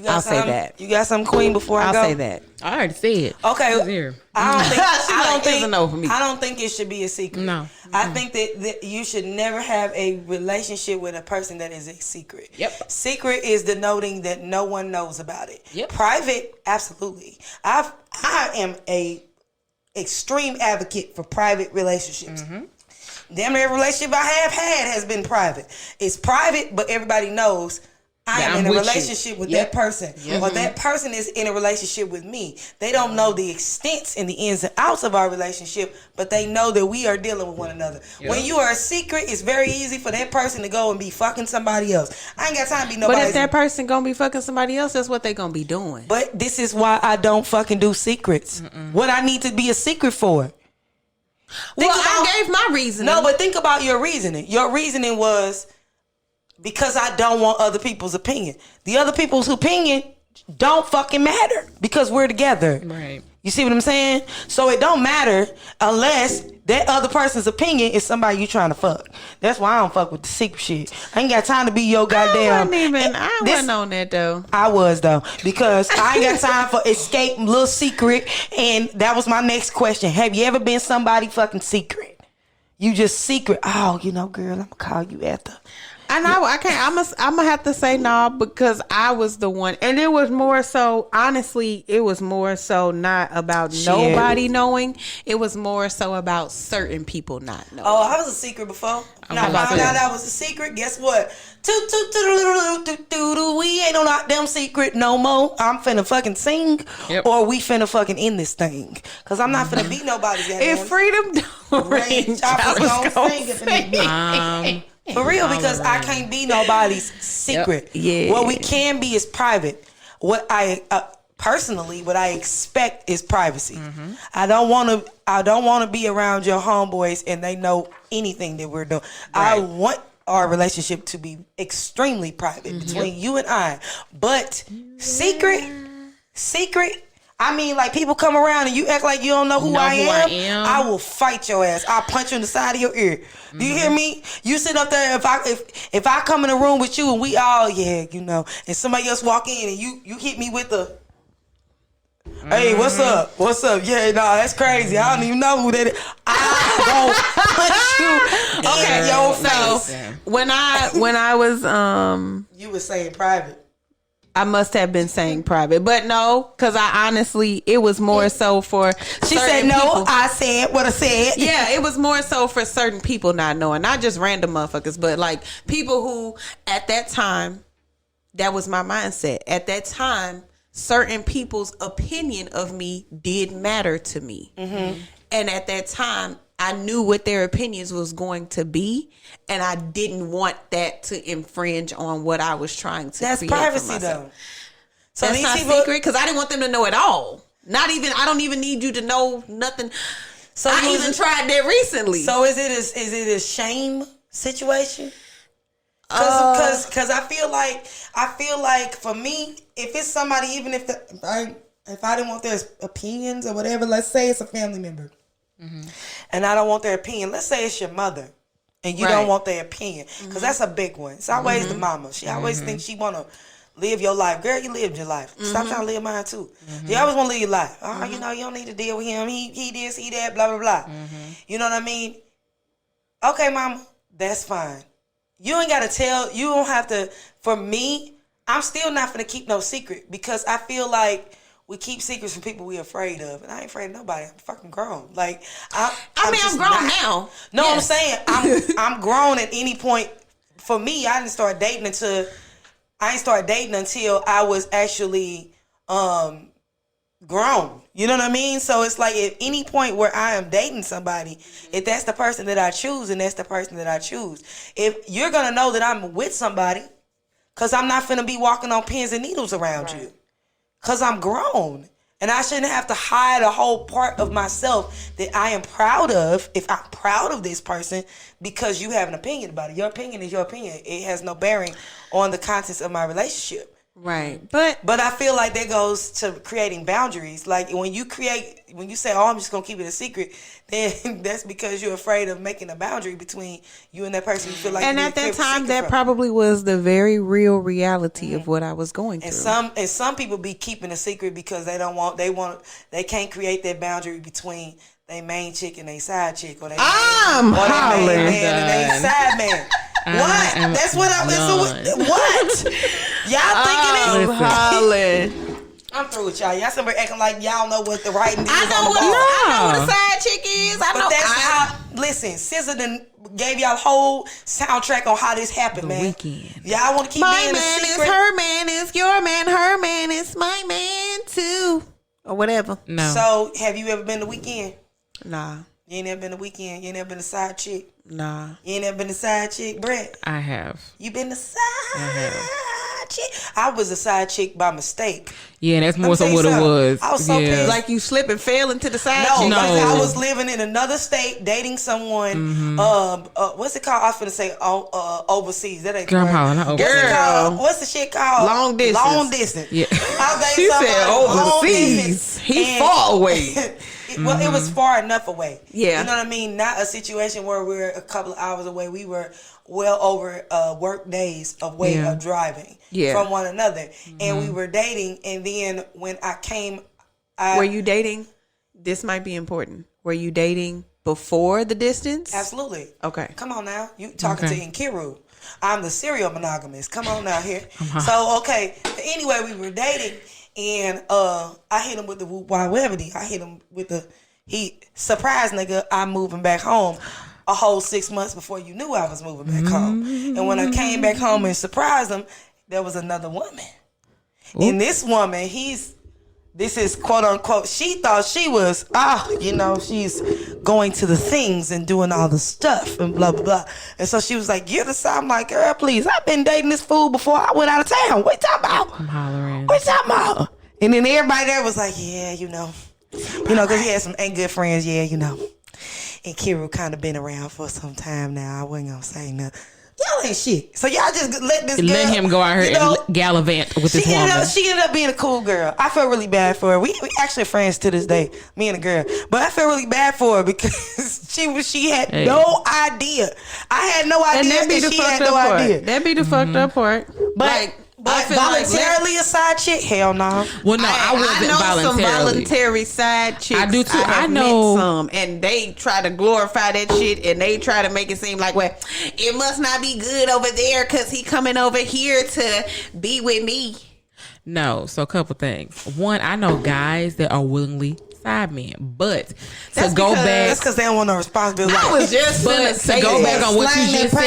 I'll say that. You got some, Queen, before I go? I'll say that. I already said. Okay. I don't think it should be a secret. No. I think that you should never have a relationship with a person that is a secret. Yep. Secret is denoting that no one knows about it. Yep. Private, absolutely. I am a extreme advocate for private relationships. Damn near every relationship I have had has been private. It's private, but everybody knows I am in a relationship with that person, or that person is in a relationship with me. They don't know the extents and the ins and outs of our relationship, but they know that we are dealing with one another. When you are a secret, it's very easy for that person to go and be fucking somebody else. I ain't got time to be nobody. But if that person gonna be fucking somebody else, that's what they gonna be doing. But this is why I don't fucking do secrets. What I need to be a secret for? I gave my reasoning. No, but think about your reasoning. Your reasoning was because I don't want other people's opinion. The other people's opinion don't fucking matter because we're together. Right. You see what I'm saying? So it don't matter unless that other person's opinion is somebody you trying to fuck. That's why I don't fuck with the secret shit. I ain't got time to be your goddamn. I wasn't on that though. I was though, because I ain't got time for escape, little secret. And that was my next question. Have you ever been somebody fucking secret? You just secret. Oh, girl, I'm gonna call you after. And I can't. I'm gonna have to say no, because I was the one, and it was more so. Honestly, it was more so not about nobody knowing. It was more so about certain people not knowing. Oh, I was a secret before. When I found out I was a secret, guess what? We ain't on that damn secret no more. I'm finna fucking sing, or we finna fucking end this thing. Cause I'm not finna beat nobody's ass. If freedom don't range, I was gonna sing. For real, because I can't be nobody's secret. Yeah. What we can be is private. What I personally, what I expect is privacy. I don't want to be around your homeboys and they know anything that we're doing. Right. I want our relationship to be extremely private between you and I. But secret. I mean, like, people come around and you act like you don't know who I am. I will fight your ass. I'll punch you in the side of your ear. Do you hear me? You sit up there. If I come in a room with you and we all and somebody else walk in and you hit me with the, hey, what's up? Yeah, no, that's crazy. I don't even know who that is. I won't punch you in your face. When I was you were saying private. I must have been saying private, but no, because I honestly, it was more so for. She said no. People. I said what I said. Yeah, it was more so for certain people not knowing, not just random motherfuckers, but like people who at that time, that was my mindset. At that time, certain people's opinion of me did matter to me, and at that time, I knew what their opinions was going to be, and I didn't want that to infringe on what I was trying to create. That's privacy, though. So that's not secret, because I didn't want them to know at all. Not even. I don't even need you to know nothing. So I even tried that recently. So is it a shame situation? Because I feel like for me, if it's somebody, even if I didn't want their opinions or whatever, let's say it's a family member. And I don't want their opinion. Let's say it's your mother and you don't want their opinion, because that's a big one. It's always the mama. She always thinks she want to live your life. Girl, you lived your life. Stop trying to live mine too. You always want to live your life. Oh, you don't need to deal with him. He this, he that, blah, blah, blah. You know what I mean? Okay, mama, that's fine. You ain't got to you don't have to. For me, I'm still not going to keep no secret, because I feel like we keep secrets from people we're afraid of, and I ain't afraid of nobody. I'm fucking grown. Like I'm grown now. No, yes. I'm saying I'm grown at any point. For me, I didn't start dating until I was actually grown. You know what I mean? So it's like at any point where I am dating somebody, if that's the person that I choose, and that's the person that I choose. If you're gonna know that I'm with somebody, because I'm not finna be walking on pins and needles around you. Because I'm grown. And I shouldn't have to hide a whole part of myself that I am proud of, if I'm proud of this person, because you have an opinion about it. Your opinion is your opinion. It has no bearing on the contents of my relationship. Right. But I feel like that goes to creating boundaries. Like when you say, oh, I'm just going to keep it a secret, then that's because you're afraid of making a boundary between you and that person. You feel like, and at that time, that probably was the very real reality of what I was going through. And some people be keeping a secret because they can't create that boundary between they main chick and they side chick, or they main man and they side man. What? That's what I was. What? Y'all thinking it? Hollering. I'm through with y'all. Y'all somebody acting like y'all know what the right and I know what a side chick is. listen, SZA done gave y'all a whole soundtrack on how this happened, man. Weekend. Y'all want to keep My being man a is secret? her man is your man, her man is my man too, or whatever. No. So, have you ever been the Weekend? Nah, You ain't never been the Weekend. You ain't never been the side chick. nah. You ain't never been the side chick, Brett. I have. You been the side chick. I was a side chick by mistake. Yeah, that's more so tell you what it something. was. I was so yeah. pissed. Like you slip and fell into the side. No, chick? No. I was living in another state, dating someone. What's it called? I was finna say overseas. That ain't Girl, the I'm word. hollering, not What's it overseas. called? What's the shit called? Long distance. Long distance. Yeah. I was She dating said somebody long overseas. distance, He and- far away. Well, it was far enough away. Yeah. You know what I mean? Not a situation where we're a couple of hours away. We were well over work days away Yeah. of driving from one another. And we were dating. And then when I came... Were you dating? This might be important. Were you dating before the distance? Absolutely. Okay. Come on now. You talking Okay. to Nkiru. I'm the serial monogamist. Come on now here. So, okay. Anyway, we were dating. And I hit him with the whoop why webity. I hit him with the... He surprised nigga, I'm moving back home a whole 6 months before you knew I was moving back home. And when I came back home and surprised him, there was another woman. And this woman, this is quote unquote, she thought she was, she's going to the things and doing all the stuff and blah, blah, blah. And so she was like, you're the side. I'm like, girl, please, I've been dating this fool before I went out of town. What you talking about? I'm hollering. What you talking about? And then everybody there was like, yeah, because he had some ain't good friends, And Nkiru kind of been around for some time now. I wasn't gonna say nothing. Y'all ain't shit. So y'all just let this girl, Let him go out here and gallivant with this woman. She ended up being a cool girl. I feel really bad for her. We actually friends to this day, me and the girl. But I feel really bad for her because she had no idea. I had no idea, And that be the she had fucked no up part. idea. That be the fucked up part. But I feel voluntarily a side chick? Hell no. Well, no, I wasn't know some voluntarily. voluntary side chicks. I do too. I I know met some, and they try to glorify that shit, and they try to make it seem like, well, it must not be good over there because he coming over here to be with me. No, so a couple things. One, I know guys that are willingly side men, but to go back, That's because they don't want no responsibility. I was just but gonna to say go back that. on what you Slang just that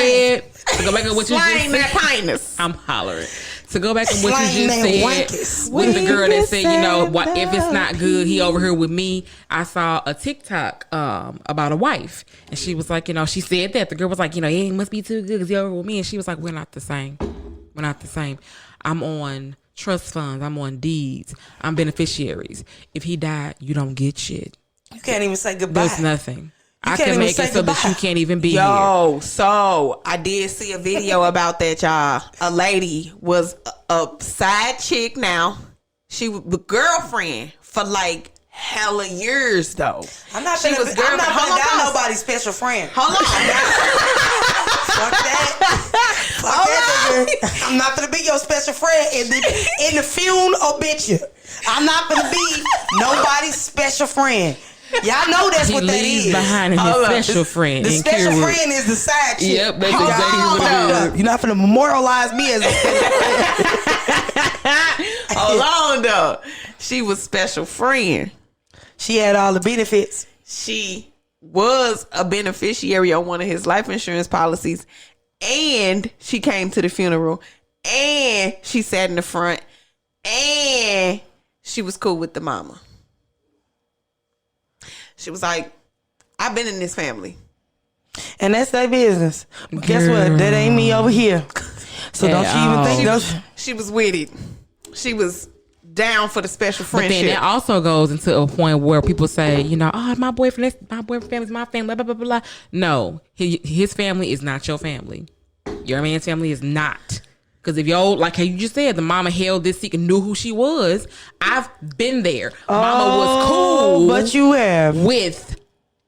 said, to go back on what you just Slang that said, kindness. I'm hollering. To go back on what Slang you just that said wankers. with the girl that said, if it's not good, he over here with me. I saw a TikTok about a wife, and she was like, she said that the girl was like, he must be too good because he over with me, and she was like, we're not the same. We're not the same. I'm on trust funds. I'm on deeds. I'm beneficiaries. If he died, you don't get shit. You can't even say goodbye. There's nothing. I can't can even make say it so that goodbye. you can't even be here. Yo, so I did see a video about that, y'all. A lady was a side chick now. She was the girlfriend for like hella years though. I'm not She gonna was girl- down hold on. nobody's special friend. Hold on. Fuck that. Fuck that, nigga. I'm not gonna be your special friend in the funeral obituary. I'm not gonna be nobody's special friend. Y'all know that's He what that leaves is. behind his Hold up. special friend. The special Nkiru. friend is the side chick. Yep, that's Y'all exactly hold what it up. is. You're not gonna memorialize me as a special friend. Hold on though. She was special friend. She had all the benefits. She was a beneficiary on one of his life insurance policies, and she came to the funeral, and she sat in the front, and she was cool with the mama. She was like, I've been in this family. And that's their business. But guess what? That ain't me over here. So don't you even think those... She was with it. She was down for the special But then friendship. that also goes into a point where people say, my boyfriend family's my family, blah, blah, blah, blah. No, his family is not your family. Your man's family is not. Because if like how you just said, the mama held this secret, knew who she was. I've been there. Mama was cool. But you have. With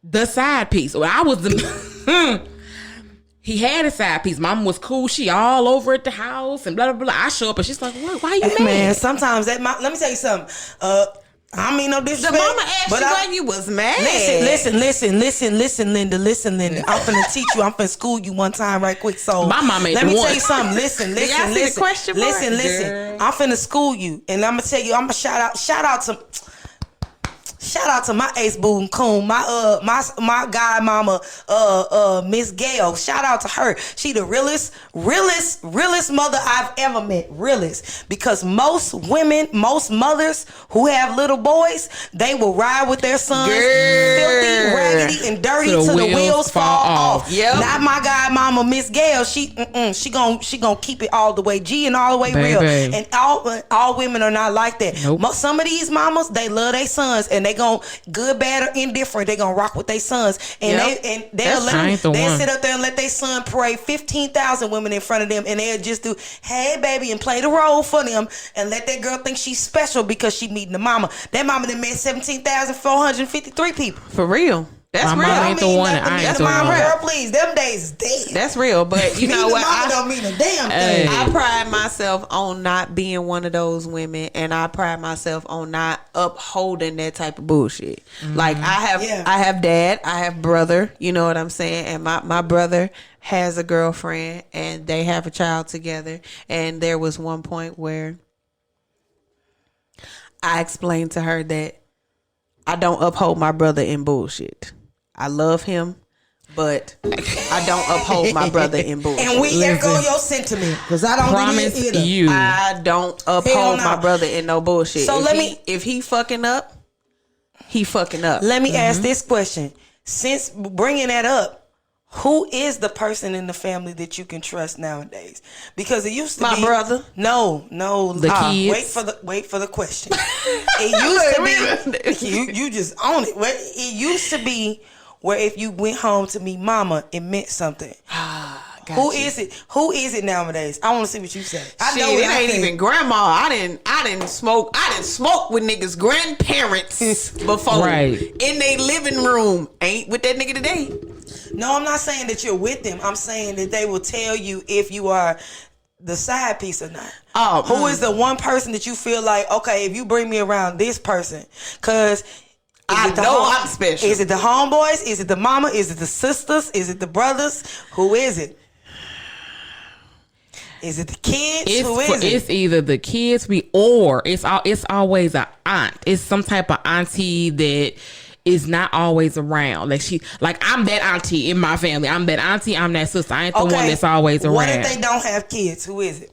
the side piece. Well, I was the... He had a side piece. Mama was cool. She all over at the house and blah, blah, blah. I show up and she's like, what? Why you mad? Man, sometimes that... let me tell you something. I mean no disrespect. The mama asked but you why you was mad. Listen, Linda. I'm finna teach you. I'm finna school you one time right quick. So My mama let me ain't tell one. you something. Listen. y'all see the question mark? Listen. Girl. I'm finna school you, and I'm gonna tell you. I'm gonna shout out Shout out to my ace boo and coon, my god mama, Miss Gail. Shout out to her. She the realest mother I've ever met. Realest, because most women, most mothers who have little boys, they will ride with their sons, filthy, raggedy, and dirty till the wheels fall off. Yep. Not my god mama, Miss Gail. She gonna keep it all the way G and all the way real. And all women are not like that. Nope. Some of these mamas, they love their sons, and they gon' good, bad, or indifferent, they gonna rock with their sons, and they'll sit up there and let their son parade 15,000 women in front of them, and they'll just do, hey baby, and play the role for them, and let that girl think she's special because she meeting the mama. That mama that met 17,453 people. For real. That's my real. mom ain't the one, and I ain't the one. Girl, please, them days is dead. That's real, but you know what? Mama don't mean a damn thing. I pride myself on not being one of those women, and I pride myself on not upholding that type of bullshit. Mm-hmm. Like I have dad, I have brother. You know what I'm saying? And my brother has a girlfriend, and they have a child together. And there was one point where I explained to her that I don't uphold my brother in bullshit. I love him, but I don't uphold my brother in bullshit. And we echo your sentiment, because I don't promise do it either. you. I don't uphold my brother in no bullshit. So if he fucking up, he fucking up. Let me ask this question. Since bringing that up, who is the person in the family that you can trust nowadays? Because it used to be my brother. No, the kids. Wait for the question. It used to be you just own it. It used to be where if you went home to meet mama, it meant something. Who is it? Who is it nowadays? I want to see what you say. I know it ain't even grandma. I didn't smoke with niggas' grandparents before. Right. In their living room. Ain't with that nigga today. No, I'm not saying that you're with them. I'm saying that they will tell you if you are the side piece or not. Oh, who is the one person that you feel like, okay, if you bring me around this person, because I know I'm special. Is it the homeboys? Is it the mama? Is it the sisters? Is it the brothers? Who is it? Is it the kids? Who is it? It's either the kids, or it's always an aunt. It's some type of auntie that is not always around. Like I'm that auntie in my family. I'm that auntie. I'm that sister. I ain't the one that's always around. What if they don't have kids? Who is it?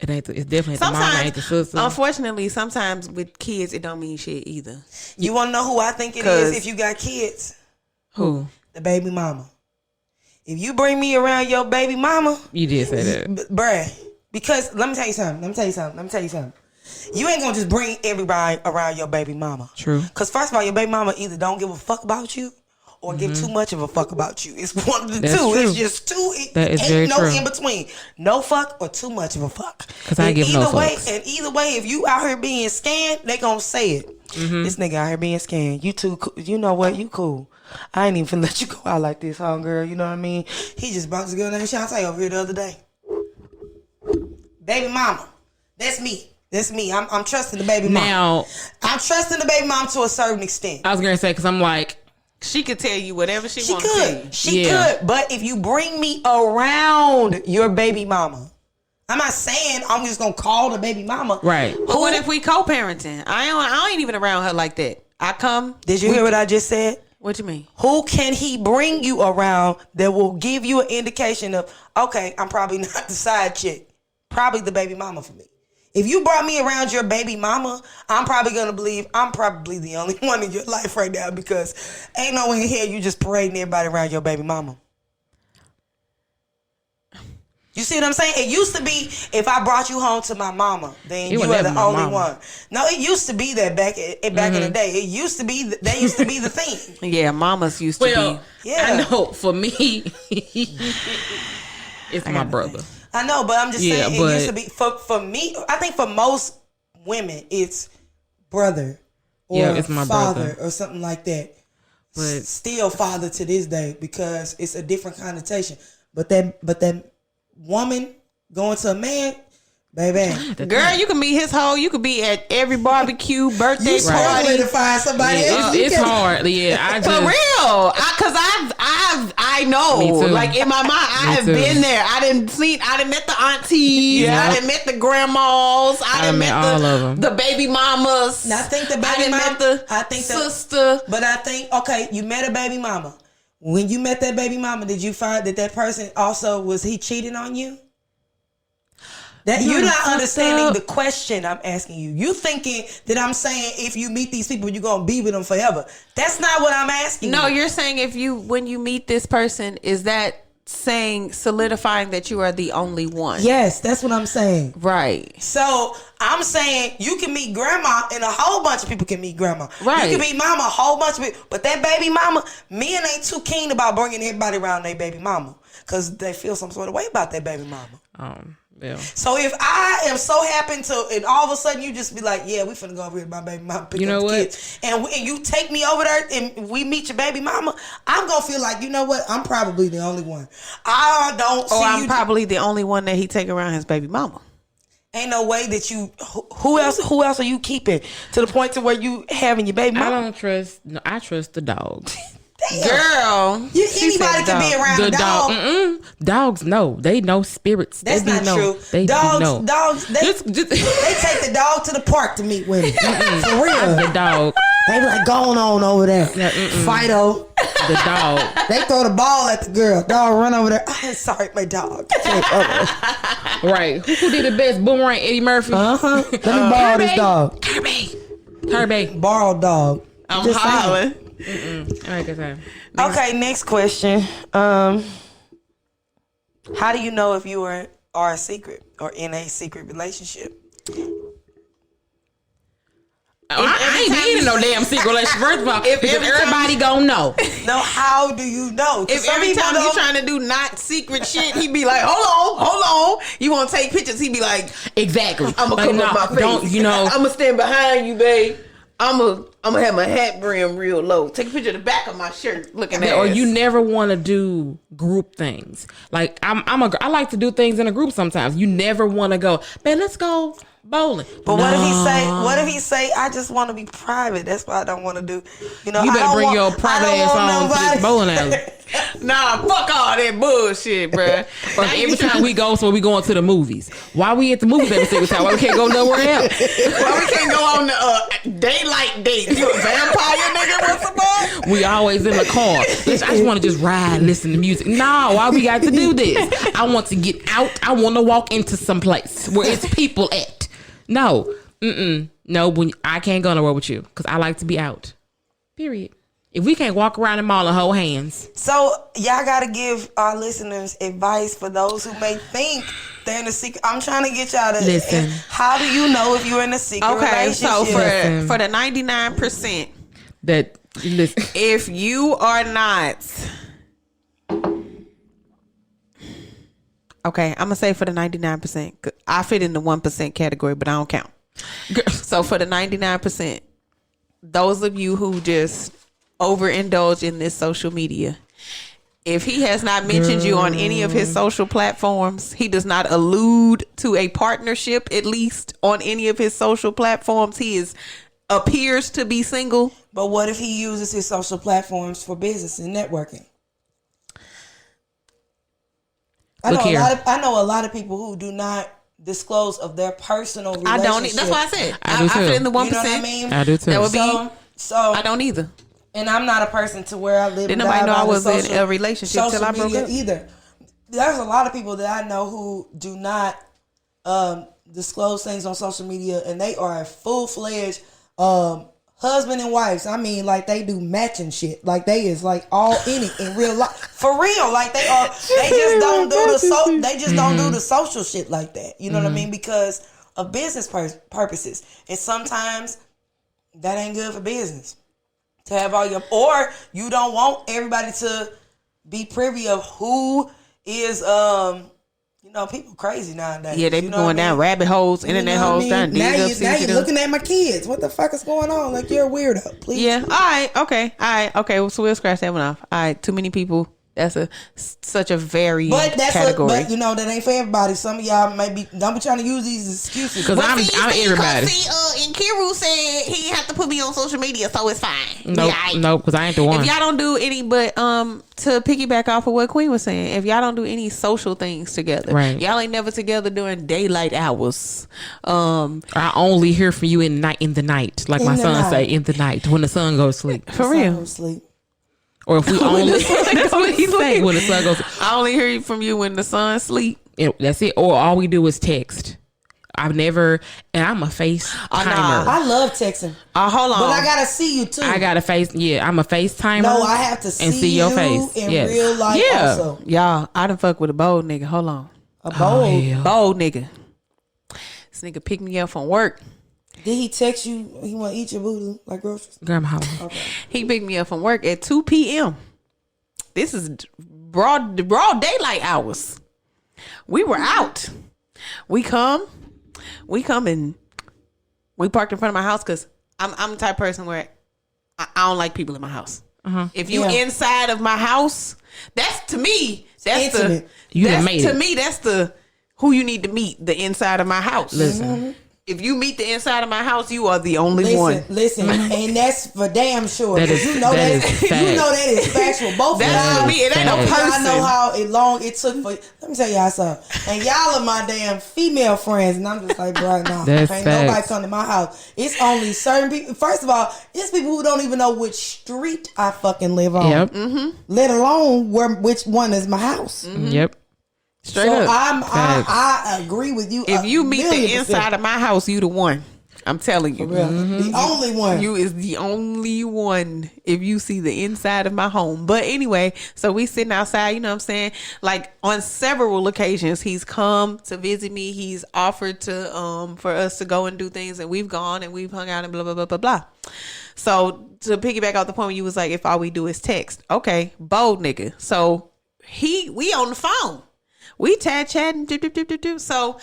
It's definitely the mama, ain't the sister. Unfortunately, sometimes with kids, it don't mean shit either. You want to know who I think it is if you got kids? Who? The baby mama. If you bring me around your baby mama, you did say that, bruh. Because let me tell you something. You ain't gonna just bring everybody around your baby mama. True. Because first of all, your baby mama either don't give a fuck about you or give too much of a fuck about you. It's one of the That's two. True. It's just two. That is ain't very no true. in between. No fuck or too much of a fuck. Because I give no fucks. And either way, if you out here being scanned, they gonna say it. This nigga out here being scanned. You too. You know what? You cool. I ain't even finna let you go out like this, homegirl. You know what I mean? He just brought this girl named Shantae over here the other day. Baby mama. That's me. I'm trusting the baby mama. Now, I'm trusting the baby mom to a certain extent. I was gonna say, because I'm like, she could tell you whatever she wants to tell you. She could. But if you bring me around your baby mama, I'm not saying I'm just gonna call the baby mama. Right. But what if we co-parenting? I ain't even around her like that. I come. Did you hear what I just said? What you mean? Who can he bring you around that will give you an indication of, okay, I'm probably not the side chick. Probably the baby mama for me. If you brought me around your baby mama, I'm probably going to believe I'm probably the only one in your life right now, because ain't no way in here you just parading everybody around your baby mama. You see what I'm saying? It used to be if I brought you home to my mama, then you were the only one. No, it used to be that back in the day. It used to be that used to be the thing. Yeah, mamas used to be. Yeah, I know. For me, it's my brother. I know, but I'm just saying it used to be for me. I think for most women, it's brother or it's my father brother or something like that. But still father to this day, because it's a different connotation. But that woman going to a man, Baby. Girl, you can meet his hoe. You could be at every barbecue, birthday You party. to find somebody else. It's hard. Yeah, I just For real, cause I know. Me too. Like in my mind, I have been there. I didn't met the aunties. Yeah. I didn't met the grandmas. I didn't met all of them. The baby mamas. And I think the baby sister. But I think, okay, you met a baby mama. When you met that baby mama, did you find that person also, was he cheating on you? That you're not understanding the question I'm asking you. You thinking that I'm saying if you meet these people, you're gonna be with them forever. That's not what I'm asking. No, you. you're saying when you meet this person, is that solidifying that you are the only one? Yes, that's what I'm saying. Right. So I'm saying you can meet grandma, and a whole bunch of people can meet grandma. Right. You can meet mama, a whole bunch of people. But that baby mama, men ain't too keen about bringing everybody around their baby mama because they feel some sort of way about that baby mama. Yeah. So if I am so happy to, and all of a sudden you just be like, yeah, we finna go over here to my baby mama, pick up the kids. And you take me over there and we meet your baby mama, I'm gonna feel like, you know what, I'm probably the only one. I don't see I'm probably the only one that he take around his baby mama. Ain't no way that you, who else are you keeping to the point to where you having your baby mama? I trust the dogs. Damn. Girl, anybody can be around a dog. Dogs know. They know spirits. That's not true. They know. Dogs, they take the dog to the park to meet women. For real. The dog. They be like, going on over there. Fido. The dog. They throw the ball at the girl. Dog run over there. I'm sorry, my dog. Right. Who did the best? Boomerang, Eddie Murphy. Let me borrow this dog. Kirby. Borrowed dog. I'm hollering. Okay, next question. How do you know if you are a secret or in a secret relationship? I ain't being in no damn secret relationship. First of all, if everybody gonna know. No, how do you know? If every time you trying to do not secret shit, he be like, hold on. You want to take pictures? He be like, exactly. I'm gonna cover my face. I'm gonna stand behind you, babe. I'm gonna have my hat brim real low. Take a picture of the back of my shirt, looking at. Or you never want to do group things. Like I like to do things in a group sometimes. You never want to go, man, let's go bowling. But what if he say, I just want to be private. That's why I don't want to do. You better bring your private ass on to this bowling alley. Nah, fuck all that bullshit, bruh. Every time we go, so we going to the movies. Why we at the movies every single time? Why we can't go nowhere else? Why we can't go on the daylight dates? You a vampire nigga? What's the boy? We always in the car. I just want to just ride, listen to music. No, why we got to do this? I want to get out. I want to walk into some place where it's people at. No, no. I can't go nowhere with you because I like to be out. Period. If we can't walk around the mall and hold hands. So y'all got to give our listeners advice for those who may think they're in a secret. I'm trying to get y'all to listen. How do you know if you're in a secret relationship? So for the 99% that listen. If you are not, okay, I'm gonna say for the 99%. I fit in the 1% category, but I don't count. So for the 99%, those of you who just overindulge in this social media, if he has not mentioned you on any of his social platforms, he does not allude to a partnership, at least on any of his social platforms, he appears to be single. But what if he uses his social platforms for business and networking? I know a lot of people who do not disclose of their personal relationship. I don't. That's why I said I fit in the 1%. You know what I mean? I do too. That would be. So I don't either. And I'm not a person to where I live. Didn't nobody know I was in a relationship till I broke up either. There's a lot of people that I know who do not disclose things on social media, and they are full-fledged husband and wives. I mean, like they do matching shit. Like they is like all in it in real life. For real. Like they are. They just don't do don't do the social shit like that. You know what I mean? Because of business purposes, and sometimes that ain't good for business. To have all your, or you don't want everybody to be privy of who is, people crazy nowadays. Yeah, they be going down rabbit holes, internet holes, trying to dig up. Now you're looking at my kids. What the fuck is going on? Like, you're a weirdo. Please. Yeah. All right. Okay. So we'll scratch that one off. All right. Too many people That's such a varied But that's category. but you know that ain't for everybody. Some of y'all maybe don't be trying to use these excuses. Because I'm everybody. Nkiru said he didn't have to put me on social media, so it's fine. Nope, because I ain't the one. If y'all don't do any, but to piggyback off of what Queen was saying, if y'all don't do any social things together, right. Y'all ain't never together during daylight hours. I only hear from you in the night, like my son say, in the night when the sun goes to sleep. For real. Sleep. Or if we only that's what he say when the sun goes. I only hear from you when the sun sleep. That's it. Or all we do is text. I've never, and I'm a face timer. I love texting. Hold on, but I gotta see you too. I gotta face. Yeah, I'm a face timer. No, I have to see your face in real life. Yeah, also. Y'all, I done fuck with a bold nigga. Hold on, bold nigga. This nigga picked me up from work. Did he text you? He want to eat your booty like groceries? Grandma. Okay. He picked me up from work at 2 p.m. This is broad daylight hours. We were out. We come and we parked in front of my house because I'm the type of person where I don't like people in my house. If you inside of my house, that's to me. That's intimate. That's the who you need to meet. The inside of my house. Listen. If you meet the inside of my house, you are the only one. Listen, and that's for damn sure. That is, you know that is factual. Both of y'all, me. It ain't no person. I know how long it took for. Let me tell y'all something. And y'all are my damn female friends, and I'm just like, bro, no, ain't nobody come to my house. It's only certain people. First of all, it's people who don't even know which street I fucking live on. Yep. Let alone which one is my house. Yep. Straight so up. I agree with you. If you meet the inside of my house, you the one. I'm telling you. The only one. You is the only one if you see the inside of my home. But anyway, so we sitting outside, you know what I'm saying? Like on several occasions, he's come to visit me. He's offered to for us to go and do things, and we've gone and we've hung out and blah, blah, blah, blah, blah. So to piggyback off the point where you was like, if all we do is text. Okay, bold nigga. So we on the phone. We chatting, so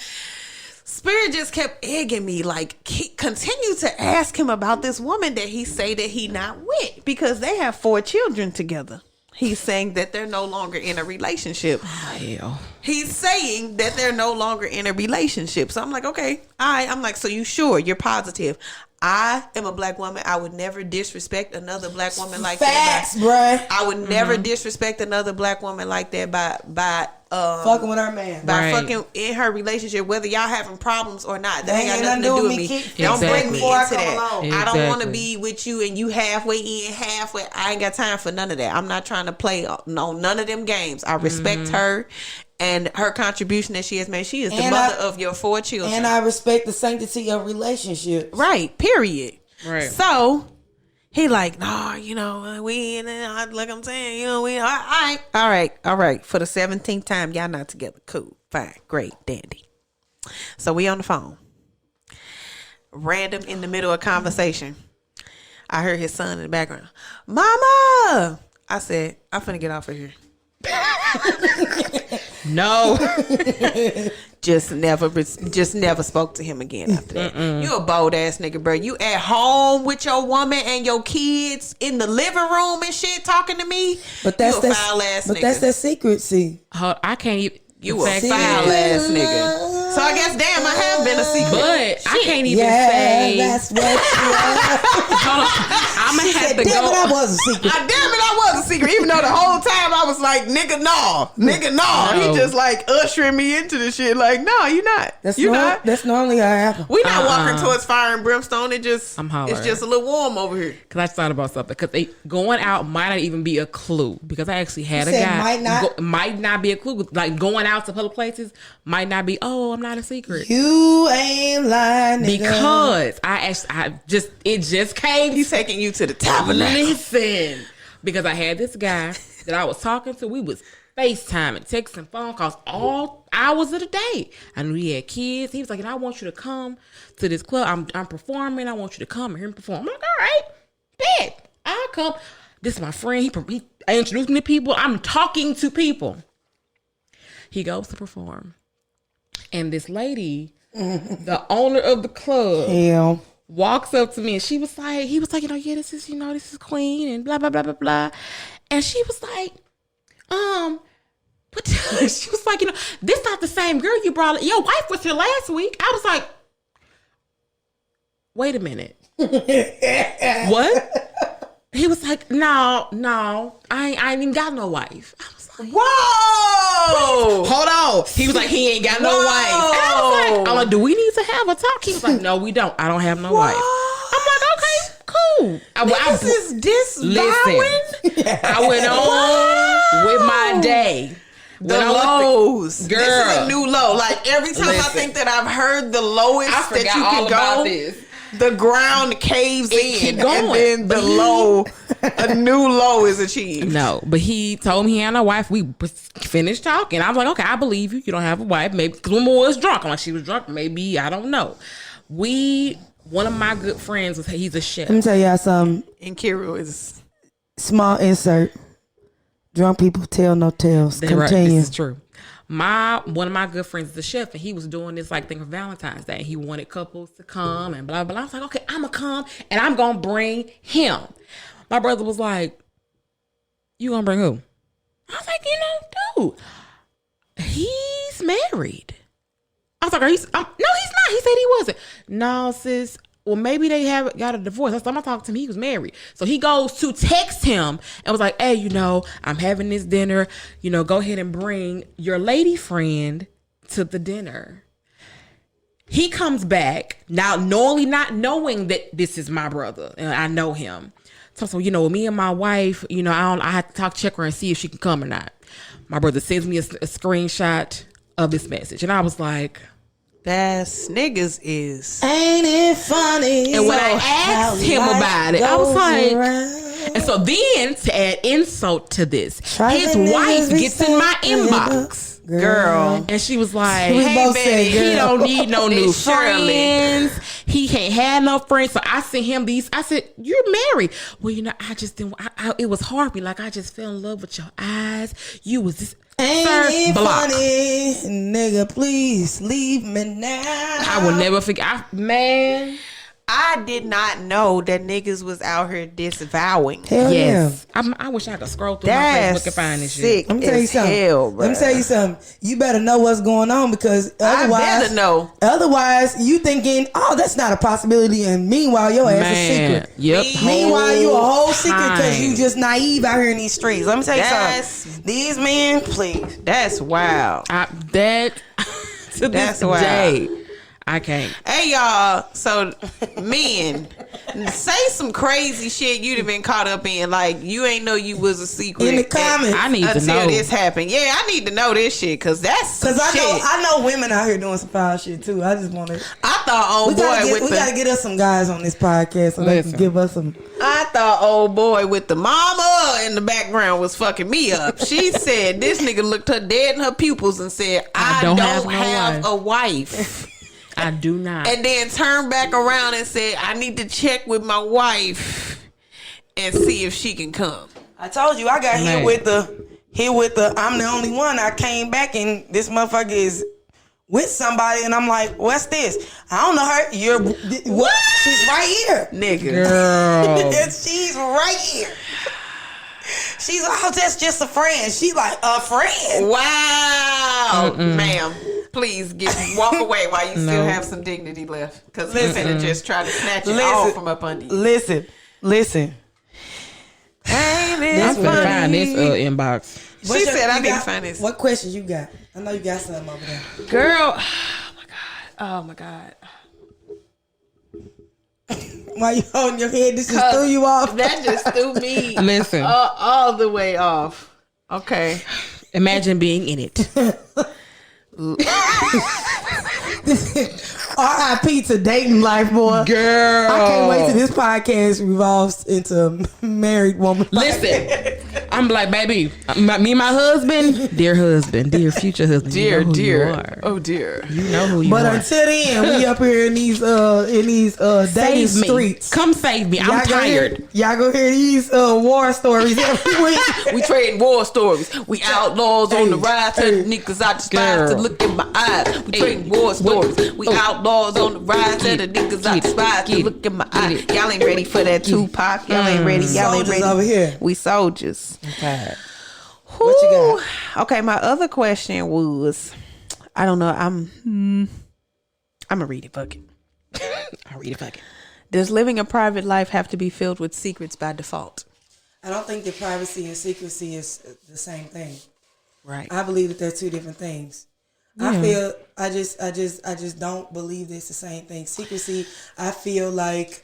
Spirit just kept egging me, like, continue to ask him about this woman that he say that he not with, because they have 4 children together. He's saying that they're no longer in a relationship. Oh, hell. He's saying that they're no longer in a relationship. So I'm like, okay, I'm like, so you sure? You're positive? I am a black woman. I would never disrespect another black woman like Facts, that. Bruh. I would never disrespect another black woman like that by fucking with her man. By fucking in her relationship, whether y'all having problems or not. That ain't got nothing to do with me. Don't bring me into that. Exactly. I don't want to be with you and you halfway in, halfway. I ain't got time for none of that. I'm not trying to play none of them games. I respect her and her contribution that she has made. She is the mother of your 4 children. And I respect the sanctity of relationships. Right. Period. Right. So he like, nah, you know, we like I'm saying, you know, we all right. For the 17th time, y'all not together. Cool. Fine. Great. Dandy. So we on the phone. Random in the middle of conversation. I heard his son in the background. Mama! I said, I'm finna get off of here. No. Just never spoke to him again after that. You a bold ass nigga, bro. You at home with your woman and your kids in the living room and shit talking to me. But that's you a foul ass nigga. But that's that secrecy. I can't even. You a foul ass nigga. So I guess damn, I have been a secret. But shit. I can't even say. That's what you are. Hold on. I'm gonna have to damn go. It, I was a secret. Damn it, I was a secret. Even though the whole time I was like, nigga, no. No. He just like ushering me into the shit. Like, no, you not. Not. That's normally how it happens. We not walking towards fire and brimstone. It's just a little warm over here. Because I just thought about something. Because going out might not even be a clue. Because I actually had a guy. Might not be a clue. Like going out to public places might not be. Oh, I'm not a secret. You ain't lying, nigga. Because it just came. He's taking you to the top of that. Listen, because I had this guy that I was talking to. We was FaceTiming, texting, phone calls all hours of the day. I knew he had kids. He was like, I want you to come to this club. I'm performing. I want you to come and hear me perform. I'm like, all right, bet. I'll come. This is my friend. He introduced me to people. I'm talking to people. He goes to perform. And this lady, the owner of the club, walks up to me and he was like, this is Queen and blah, blah, blah, blah, blah. And she was like, But she was like, this not the same girl you brought. Your wife was here last week. I was like, wait a minute. What? He was like, no, I ain't even got no wife. I was like, whoa, hold on. He was like, he ain't got no wife. And I was like, do we need to have a talk? He was like, no, we don't. I don't have no wife. I'm like, okay, cool. This is disvowing. I went on with my day. The lows. Girl. This is a new low. Like every time I think that I've heard the lowest that you can go, the ground caves in, and then the low, a new low is achieved. No, but he told me he had no wife. We finished talking. I was like, okay, I believe you. You don't have a wife. Maybe because when was drunk, I'm like, she was drunk. Maybe, I don't know. One of my good friends he's a chef. Let me tell y'all something. Nkiru is small insert. Drunk people tell no tales. Continue. Right, this is true. One of my good friends is a chef, and he was doing this thing for Valentine's Day. He wanted couples to come and blah, blah, blah. I was like, okay, I'm going to come and I'm going to bring him. My brother was like, you going to bring who? I was like, dude, he's married. I was like, no, he's not. He said he wasn't. No, sis. Well, maybe they got a divorce. That's why I'm talking to him. He was married. So he goes to text him and was like, hey, I'm having this dinner. Go ahead and bring your lady friend to the dinner. He comes back now, not knowing that this is my brother and I know him. So me and my wife, I have to check her and see if she can come or not. My brother sends me a screenshot of this message. And I was like, that's niggas is. Ain't it funny? And when I asked him about it, I was like, and so then to add insult to this, his wife gets in my inbox. Girl. And she was like, hey, baby, he don't need no new friends. He can't have no friends. So I sent him these. I said, you're married. Well, I just didn't. It was hard for me. Like, I just fell in love with your eyes. You was this. Ain't it funny? Nigga, please leave me now. I will never forget. Man. I did not know that niggas was out here disavowing. Hell yes. Yeah. I wish I could scroll through my Facebook and find this shit. Let me tell you something. Let me tell you something. You better know what's going on because otherwise, I better know. Otherwise, you thinking, oh, that's not a possibility, and meanwhile, your ass is secret. Yep. Meanwhile, you a whole secret because you just naive out here in these streets. Let me tell you something. These men, please. That's wild. That's wild. I can't. Hey y'all, so men, say some crazy shit you'd have been caught up in. Like you ain't know you was a secret in the comments. I need to know until this happened. Yeah, I need to know this shit because that's some shit. I know women out here doing some foul shit too. I just want to. I thought we gotta get us some guys on this podcast so they can give us some. I thought old boy with the mama in the background was fucking me up. She said this nigga looked her dead in her pupils and said, I don't have a wife. I do not. And then turned back around and said, I need to check with my wife and see if she can come. I told you I got hit with the I'm the only one. I came back and this motherfucker is with somebody and I'm like, what's this? I don't know her. You're what? She's right here. Nigga. Girl. She's right here. She's like, oh, that's just a friend. She like, a friend. Wow. Ma'am. Please walk away while you still have some dignity left. Because he's gonna just try to snatch it all from up under you. Listen. I'm gonna find this inbox. She said I need to find this. What questions you got? I know you got something over there. Girl. Oh my God. Why you holding your head? This just threw you off. That just threw me Listen. all the way off. Okay. Imagine being in it. R.I.P. to dating life, boy. Girl. I can't wait till this podcast revolves into a married woman. Listen, I'm like, baby, me and my husband, dear future husband, dear. Oh dear, you know who you are. But until then, we up here in these dating streets. Come save me. I'm tired. Y'all go hear these war stories every week. We trading war stories. We outlaws on the rise. Tell the niggas I despise to look in my eyes. We trading war stories. We outlaws on the rise. Tell the niggas I despise to look in my eyes. Y'all ain't ready for that Tupac. Y'all ain't ready. Y'all ain't ready. Over here. We soldiers. Okay. What you got? Okay, my other question was, I don't know. I'm gonna read it. Fuck it. I'll read it. Fuck it. Does living a private life have to be filled with secrets by default? I don't think that privacy and secrecy is the same thing. Right. I believe that they're two different things. Yeah. I just don't believe it's the same thing. Secrecy, I feel like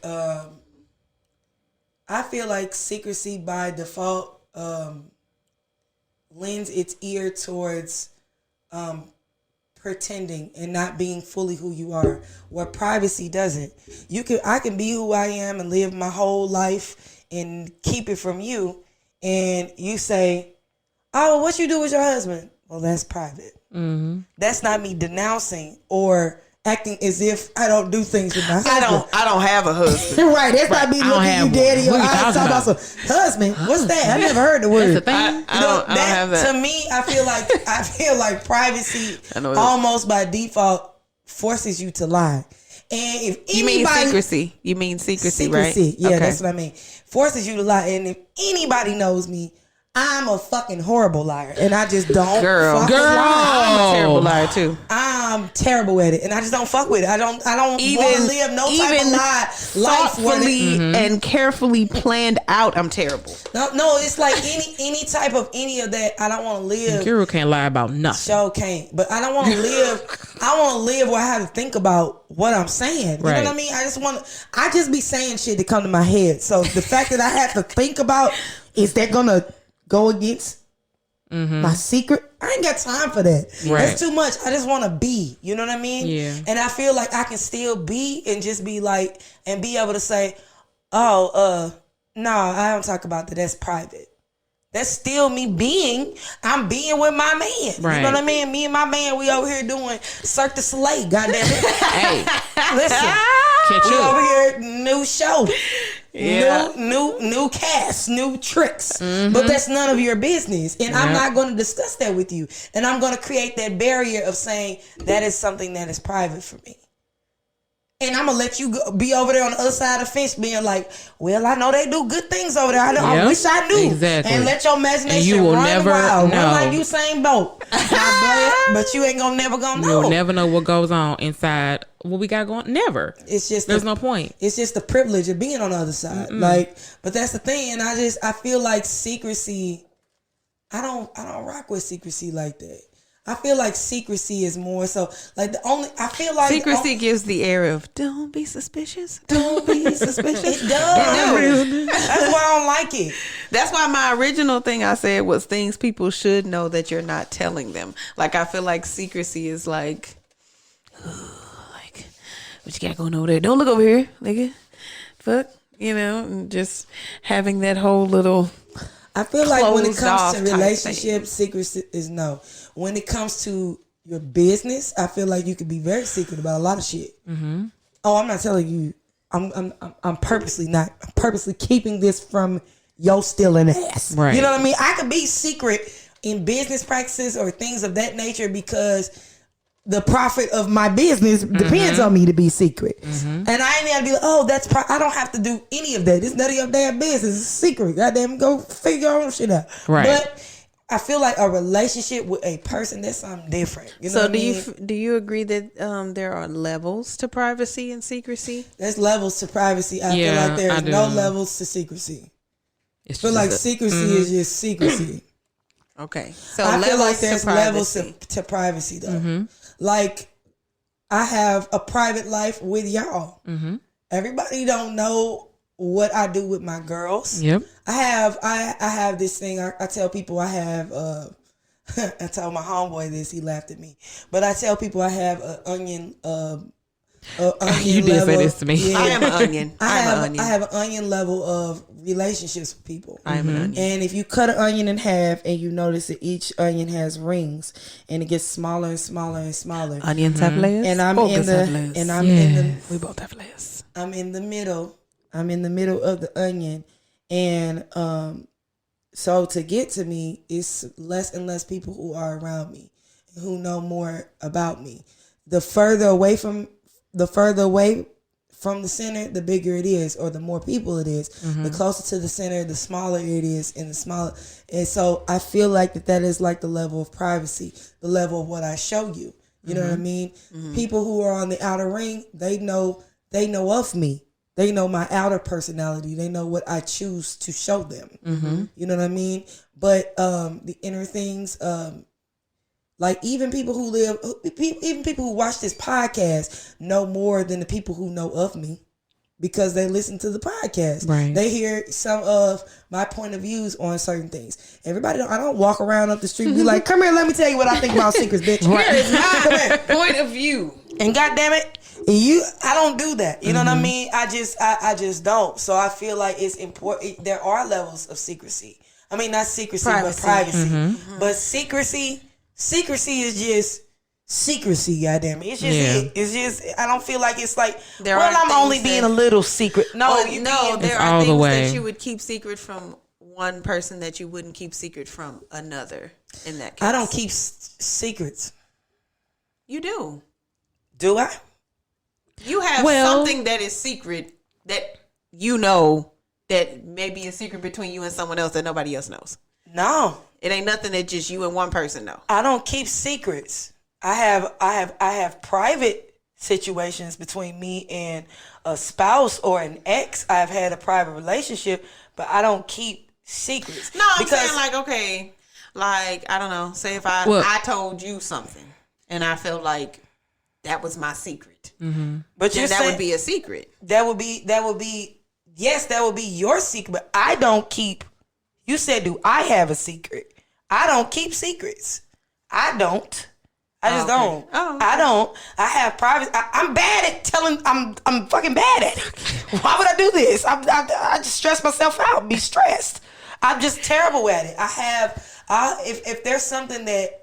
secrecy by default lends its ear towards pretending and not being fully who you are, where privacy doesn't. I can be who I am and live my whole life and keep it from you, and you say, oh, what you do with your husband? Well, that's private. Mm-hmm. That's not me denouncing or acting as if I don't do things with my husband. I don't have a husband. Right. That's not me looking you dead in your eyes talking about some husband. What's that? I never heard the word. That's the thing. I don't have that. To me, I feel like privacy almost by default forces you to lie. And if anybody, you mean secrecy, right? Yeah, okay. That's what I mean. Forces you to lie. And if anybody knows me, I'm a fucking horrible liar, and I just don't. Girl, lie. I'm a terrible liar too. I'm terrible at it, and I just don't fuck with it. I don't want to live no type of life thoughtfully and carefully planned out. I'm terrible. No, it's like any type of any of that. I don't want to live. Nkiru can't lie about nothing. Sure can't, but I don't want to live. I want to live where I have to think about what I'm saying. You know what I mean? I just be saying shit that come to my head. So the fact that I have to think about, is that gonna go against my secret? I ain't got time for that. Right. That's too much. I just want to be. You know what I mean? Yeah. And I feel like I can still be and just be like, and be able to say, oh, no, I don't talk about that. That's private. That's still me being. I'm being with my man. Right. You know what I mean? Me and my man, we over here doing Cirque du Soleil. Goddamn it. Hey, Listen, we over here, new show. Yeah. New cast, new tricks. But that's none of your business. And I'm not going to discuss that with you. And I'm going to create that barrier of saying that is something that is private for me. And I'm going to let you be over there on the other side of the fence being like, well, I know they do good things over there. I wish I knew. Exactly. And let your imagination And you will run never wild. know. Run like Usain Bolt. But you ain't never going to know. You'll never know what goes on inside what we got going. Never. It's just there's no point. It's just the privilege of being on the other side. But that's the thing. And I feel like secrecy, I don't rock with secrecy like that. I feel like secrecy is more so like secrecy gives the air of don't be suspicious. Don't be suspicious. It does. That's why I don't like it. That's why my original thing I said was things people should know that you're not telling them. Like I feel like secrecy is like what you got going over there? Don't look over here, nigga. Fuck, and just having that whole little. I feel like when it comes to relationships, secrecy is no. When it comes to your business, I feel like you could be very secret about a lot of shit. Mm-hmm. Oh, I'm not telling you. I'm purposely keeping this from your stealing ass. Right. You know what I mean? I could be secret in business practices or things of that nature because the profit of my business depends on me to be secret. And I ain't gotta be like, oh, I don't have to do any of that. It's none of your damn business. It's a secret. Goddamn, go figure your own shit out. Right. But I feel like a relationship with a person, that's something different. You know what I mean? Do you agree that there are levels to privacy and secrecy? There's levels to privacy. I feel like there's no levels to secrecy. I feel like secrecy is just secrecy. Okay. So I feel like there's levels to privacy though. Like I have a private life with y'all. Everybody don't know what I do with my girls. Yep. I have this thing. I tell people I have. I told my homeboy this. He laughed at me. But I tell people I have an onion. You did say this to me. Yeah. I am an onion. I have an onion level of relationships with people. I am an onion. And if you cut an onion in half and you notice that each onion has rings and it gets smaller and smaller and smaller. Onions have layers. And I'm in the we both have layers. I'm in the middle. I'm in the middle of the onion. And so to get to me, it's less and less people who are around me, who know more about me. The further away from the center, the bigger it is, or the more people it is. The closer to the center, the smaller it is, and the smaller. And so I feel like that is like the level of privacy, the level of what I show you. You know what I mean? People who are on the outer ring, they know of me. They know my outer personality. They know what I choose to show them. You know what I mean? But the inner things, like even people who watch this podcast know more than the people who know of me because they listen to the podcast. Right. They hear some of my point of views on certain things. I don't walk around up the street and be like, come here, let me tell you what I think about secrets, bitch. Here is my point of view. And goddamn it, I don't do that. You know what I mean? I just don't. So I feel like it's important. There are levels of secrecy. I mean, not secrecy, but privacy. But secrecy is just secrecy. Goddamn it, it's just it's just. I don't feel like it's like. I'm only being a little secret. No, there are things that you would keep secret from one person that you wouldn't keep secret from another. In that case, I don't keep secrets. You do. Do I? You have something that is secret that you know that may be a secret between you and someone else that nobody else knows. No, it ain't nothing that just you and one person know. I don't keep secrets. I have private situations between me and a spouse or an ex. I've had a private relationship, but I don't keep secrets. No, I'm saying like, okay, like I don't know. Say if I told you something and I felt like that was my secret, but then that would be a secret. That would be yes, that would be your secret. But I don't keep. You said, do I have a secret? I don't keep secrets. I don't. I just don't. Oh, okay. I don't. I have private. I'm bad at telling. I'm fucking bad at it. Why would I do this? I just stress myself out. Be stressed. I'm just terrible at it. If there's something that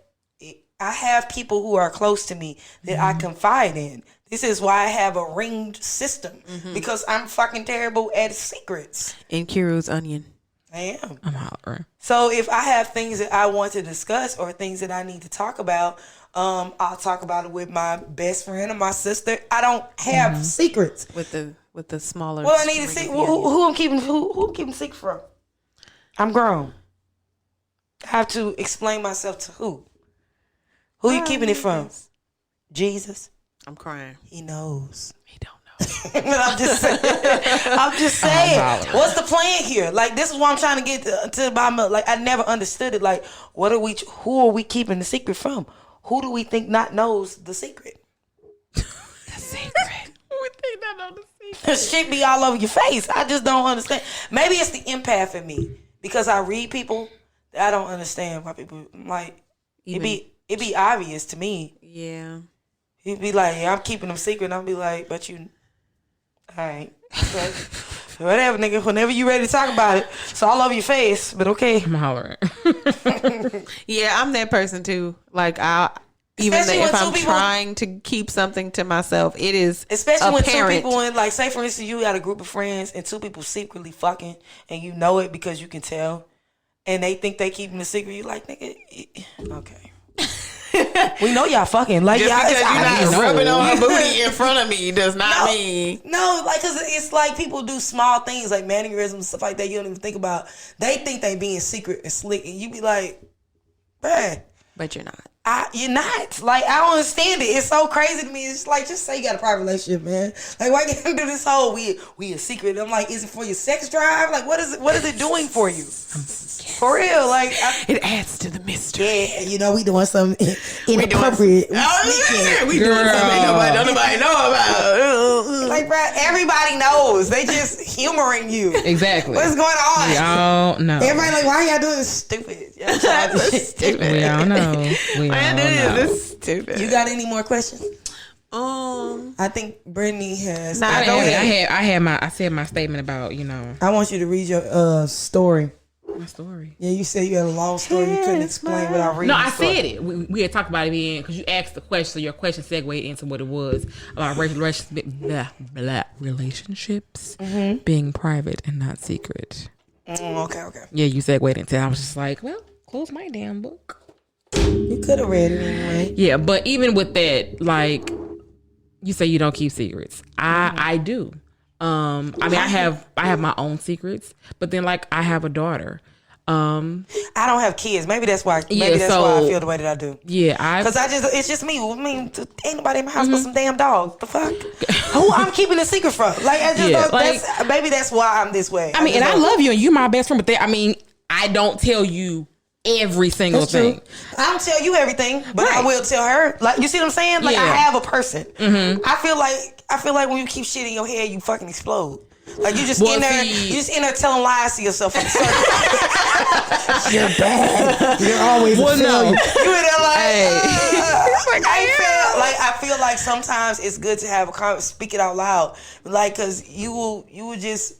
I have people who are close to me that I confide in. This is why I have a ringed system because I'm fucking terrible at secrets. Nkiru's onion. I am. I'm hollering. So if I have things that I want to discuss or things that I need to talk about, I'll talk about it with my best friend or my sister. I don't have secrets With the smaller. Well, I need to see who I'm keeping secret from. I'm grown. I have to explain myself to who. Who you keeping it from? Jesus. I'm crying. He knows. He don't know. I'm just saying. What's the plan here? Like, this is what I'm trying to get to the bottom of. Like, I never understood it. Like, who are we keeping the secret from? Who do we think not knows the secret? The secret. We think not know the secret. Shit be all over your face. I just don't understand. Maybe it's the empath in me because I read people. I don't understand why people like it be obvious to me. Yeah. He'd be like, yeah, I'm keeping them secret. And I'll be like, but you, all right. Okay. Whatever, nigga. Whenever you ready to talk about it, it's all over your face, but okay. I'm hollering. Yeah, I'm that person too. Like, if I'm trying to keep something to myself, it is especially when apparent. two people in, like, say for instance, you got a group of friends and two people secretly fucking, and you know it because you can tell, and they think they keeping the secret. You like, nigga, okay. We know y'all fucking. Like, just y'all, because you're not rubbing on her booty in front of me does not mean. No, like, cause it's like people do small things like mannerisms, stuff like that. You don't even think about. They think they being secret and slick, and you be like, bruh. But you're not. You're not. Like, I don't understand it. It's so crazy to me. It's like, just say you got a private relationship, man. Like, why can't you do this whole we a secret? I'm like, is it for your sex drive? Like, what is it doing for you? For real, like, it adds to the mystery. Yeah, you know, we doing something inappropriate. We doing something nobody know about. Like, bro, everybody knows. They just humoring you. Exactly. What's going on? We all know. Everybody like, why y'all doing this stupid? Stupid. We all know. This is stupid. You got any more questions? I think Britny has. I said my statement about, you know. I want you to read your story. My story. Yeah, you said you had a long story you couldn't explain without reading. No, I said it. We had talked about it being because you asked the question, so your question segued into what it was about relationships being private and not secret. Okay. Yeah, you segued into it. I was just like, well, close my damn book. You could have read it anyway. Yeah, but even with that, like, You say you don't keep secrets. I do. I mean, I have my own secrets, but then like I have a daughter. I don't have kids. Maybe that's why. Maybe that's why I feel the way that I do. Yeah, because it's just me. I mean, ain't nobody in my house but some damn dogs. The fuck? Who I'm keeping a secret from? Like, I just maybe that's why I'm this way. I mean, and I love you, and you're my best friend. But I don't tell you every single thing. I don't tell you everything, but I will tell her. Like, you see what I'm saying? Like, I have a person. I feel like when you keep shit in your head, you fucking explode. Like, you just in there telling lies to yourself from the circle. You're bad. You're always a failure. You in there like, I feel like sometimes it's good to have a speak it out loud, like, because you will just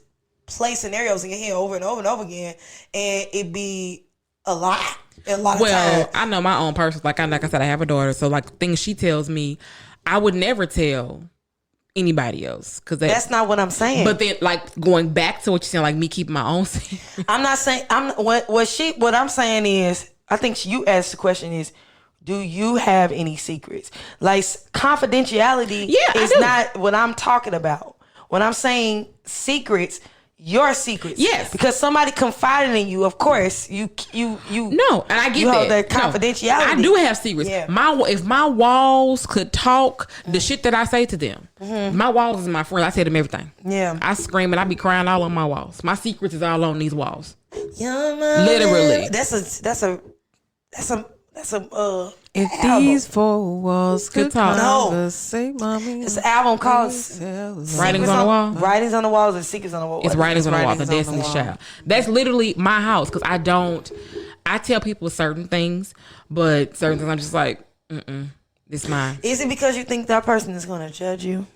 play scenarios in your head over and over and over again, and it be a lot of time. I know my own person. Like I said, I have a daughter, so like things she tells me, I would never tell anybody else, because that's not what I'm saying. But then, like, going back to what you're saying, like me keeping my own secret. I'm not saying what I'm saying is, I think you asked the question is, do you have any secrets? Like, confidentiality is not what I'm talking about. When I'm saying secrets, your secrets. Yes. Because somebody confided in you, of course, you No, and I get you hold that confidentiality. No, I do have secrets. Yeah. If my walls could talk, the shit that I say to them, my walls is my friend. I say to them everything. Yeah. I scream and I be crying all on my walls. My secrets is all on these walls. Literally. If album. These four walls could talk. say, mommy. It's an album called Writings on the Wall. Writings on the Walls and Secrets on the Wall. It's Writings on the Wall, the Destiny's Child. That's literally my house, because I tell people certain things, but certain things I'm just like, this mine. Is it because you think that person is going to judge you?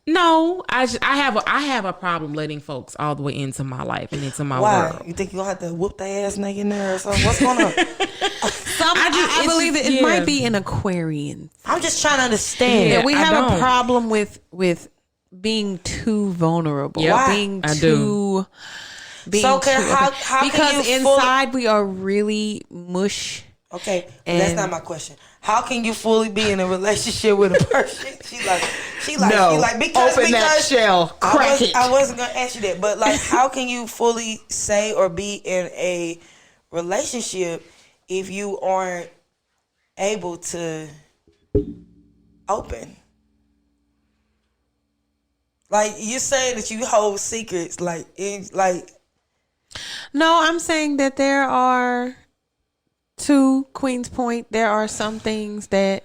No, I have a problem letting folks all the way into my life and into my world. You think you're going to have to whoop their ass naked in there or something? What's going on? I believe that it might be an Aquarian. I'm just trying to understand. Yeah, we have a problem with being too vulnerable. Why? Being how because inside we are really mush. Okay, that's not my question. How can you fully be in a relationship with a person? She like because open that shell, crack it. I wasn't gonna ask you that, but like, how can you fully say or be in a relationship if you aren't able to open? Like, you saying that you hold secrets, like. No, I'm saying that there are, to Queen's point, there are some things that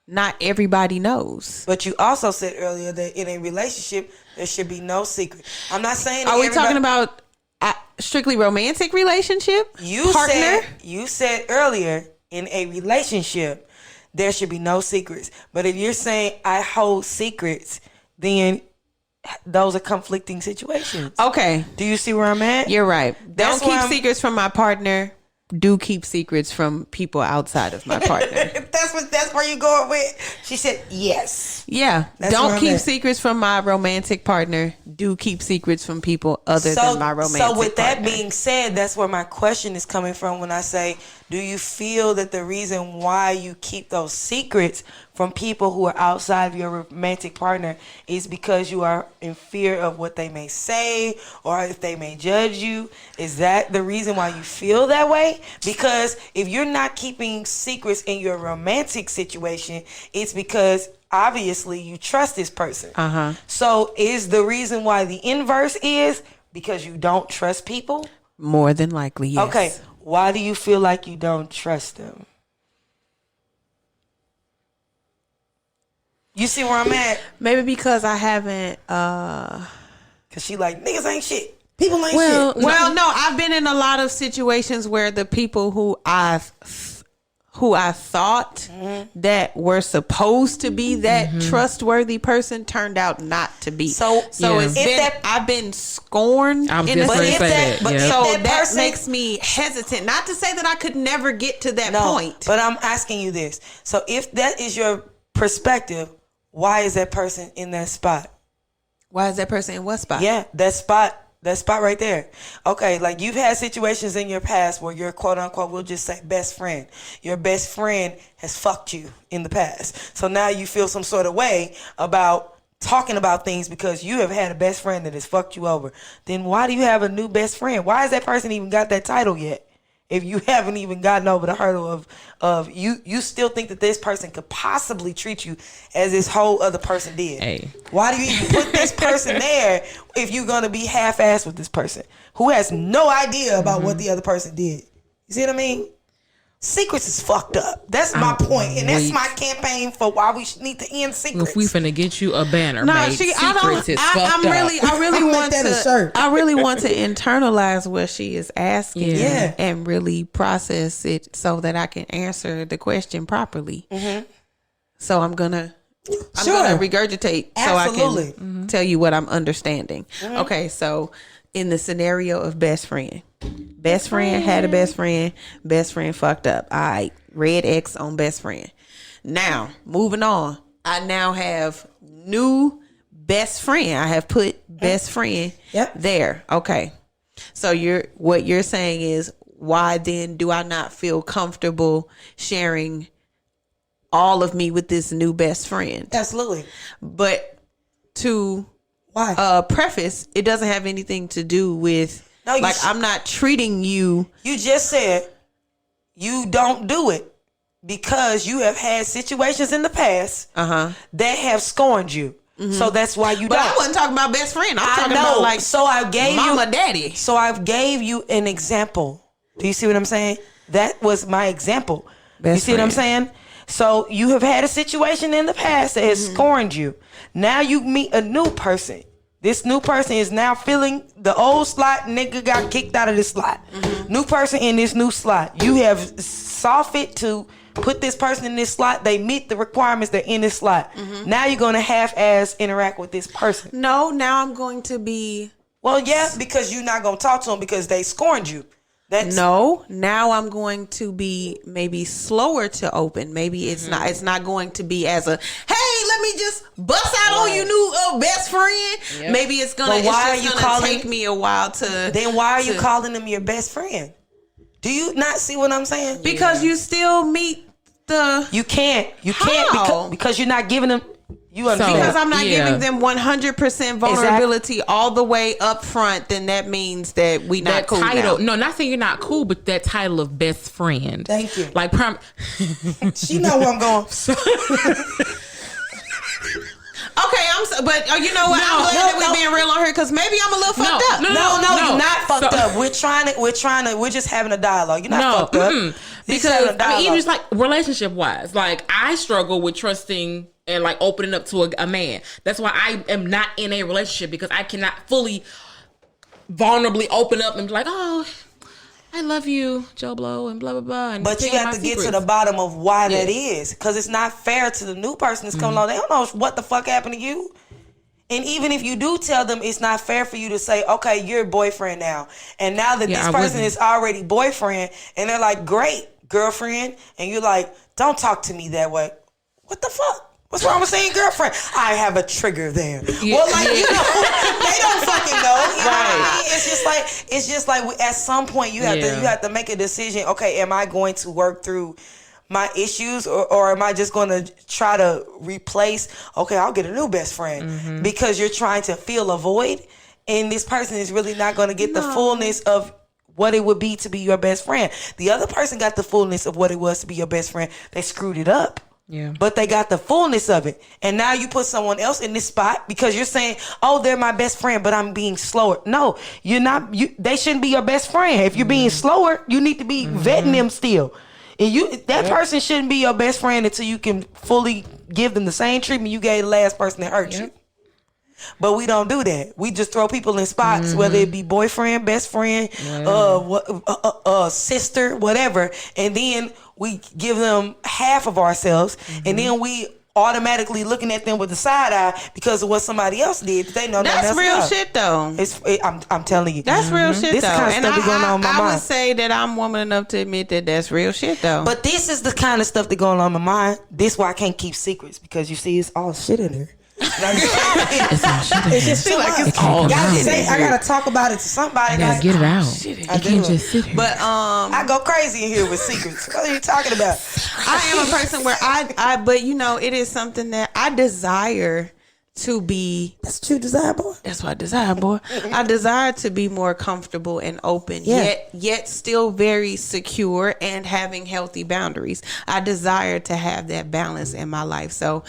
not everybody knows. But you also said earlier that in a relationship there should be no secret. I'm not saying. Are we talking about strictly romantic relationship? You said earlier, in a relationship there should be no secrets. But if you're saying I hold secrets, then those are conflicting situations. Okay. Do you see where I'm at? You're right. Don't keep secrets from my partner. Do keep secrets from people outside of my partner. That's where you going with. She said yes. Yeah. Don't keep secrets from my romantic partner. Do keep secrets from people other than my romantic partner. So with that being said, that's where my question is coming from when I say, do you feel that the reason why you keep those secrets from people who are outside of your romantic partner is because you are in fear of what they may say or if they may judge you? Is that the reason why you feel that way? Because if you're not keeping secrets in your romantic situation, it's because obviously you trust this person. So is the reason why the inverse is because you don't trust people? More than likely, yes. Okay. Why do you feel like you don't trust them? You see where I'm at? Maybe because I haven't. Cause she like, niggas ain't shit. People ain't shit. Well, no, I've been in a lot of situations where the people who I thought that were supposed to be that trustworthy person turned out not to be. So I've been scorned. So that makes me hesitant. Not to say that I could never get to that point. But I'm asking you this. So if that is your perspective, why is that person in that spot? Why is that person in what spot? Yeah, that spot That spot right there. Okay, like you've had situations in your past where your quote unquote, we'll just say best friend. Your best friend has fucked you in the past. So now you feel some sort of way about talking about things because you have had a best friend that has fucked you over. Then why do you have a new best friend? Why has that person even got that title yet? If you haven't even gotten over the hurdle of you still think that this person could possibly treat you as this whole other person did. Hey. Why do you even put this person there if you're going to be half-assed with this person who has no idea about what the other person did? You see what I mean? Secrets is fucked up. That's my point, and that's my campaign for why we need to end secrets. If we finna get you a banner, No, made, she. secrets is fucked up. I really want that a to. shirt. I really want to internalize what she is asking, Yeah. and really process it so that I can answer the question properly. So I'm gonna regurgitate Absolutely. so I can tell you what I'm understanding. Okay, so in the scenario of best friend had a best friend fucked up. All right, red X on best friend. Now moving on, I now have new best friend. I have put best friend there. Okay, so what you're saying is, why then do I not feel comfortable sharing all of me with this new best friend? Absolutely. But to Why? preface, it doesn't have anything to do with I'm not treating you. You just said you don't do it because you have had situations in the past that have scorned you. So that's why you But don't. I wasn't talking about best friend. I'm talking know. about like so I gave mama, you daddy. So I gave you an example. Do you see what I'm saying? That was my example. You see what I'm saying? So you have had a situation in the past that has scorned you. Now you meet a new person. This new person is now feeling the old slot nigga got kicked out of this slot. New person in this new slot. You have saw fit to put this person in this slot. They meet the requirements. They're in this slot. Now you're going to half-ass interact with this person. No, now I'm going to be. Well, yeah, because you're not going to talk to them because they scorned you. No, now I'm going to be maybe slower to open. Maybe it's not going to be as a, hey, let me just bust out on you new best friend. Yep. Maybe it's gonna take me a while to. Then why are you calling them your best friend? Do you not see what I'm saying? Because you still meet the. You can't because you're not giving them. You understand? Because I'm not giving them 100% vulnerability all the way up front, then that means that we not that cool title, now. No, not saying you're not cool, but that title of best friend. Thank you. Like, she know where I'm going. Okay, but you know what? I'm glad that we're being real on her because maybe I'm a little fucked up. No, you're not fucked up. We're just having a dialogue. You're not fucked up. Because I mean, even just like relationship wise, like I struggle with trusting and like opening up to a man. That's why I am not in a relationship because I cannot fully vulnerably open up and be like, oh, I love you, Joe Blow, and blah, blah, blah. But you have to get to the bottom of why that is. Because it's not fair to the new person that's coming along. They don't know what the fuck happened to you. And even if you do tell them, it's not fair for you to say, okay, you're a boyfriend now. And now that this person is already boyfriend, and they're like, great, girlfriend. And you're like, don't talk to me that way. What the fuck? What's wrong with saying girlfriend? I have a trigger there. Yeah. Well, like, you know, they don't fucking know. You know what I mean? It's just like at some point you have to make a decision. Okay, am I going to work through my issues or am I just going to try to replace, okay, I'll get a new best friend because you're trying to fill a void and this person is really not going to get the fullness of what it would be to be your best friend. The other person got the fullness of what it was to be your best friend. They screwed it up. Yeah. But they got the fullness of it. And now you put someone else in this spot because you're saying, oh, they're my best friend, but I'm being slower. No, you're not. They shouldn't be your best friend. If you're being slower, you need to be vetting them still. And that person shouldn't be your best friend until you can fully give them the same treatment you gave the last person that hurt you. But we don't do that. We just throw people in spots, whether it be boyfriend, best friend, sister, whatever. And then we give them half of ourselves. And then we automatically looking at them with the side eye because of what somebody else did. They know that's real shit, though. I'm telling you, that's real shit, this though. Kind of stuff be going on in my mind. I would say that I'm woman enough to admit that that's real shit, though. But this is the kind of stuff that going on in my mind. This is why I can't keep secrets because you see, it's all shit in there. It's just too much. It's all I gotta talk about it to somebody. I gotta get it out. I can't just sit here. But I go crazy in here with secrets. What are you talking about? I am a person where but you know, it is something that I desire to be. That's what you desire, boy. That's what I desire, boy. I desire to be more comfortable and open, yet still very secure and having healthy boundaries. I desire to have that balance in my life. So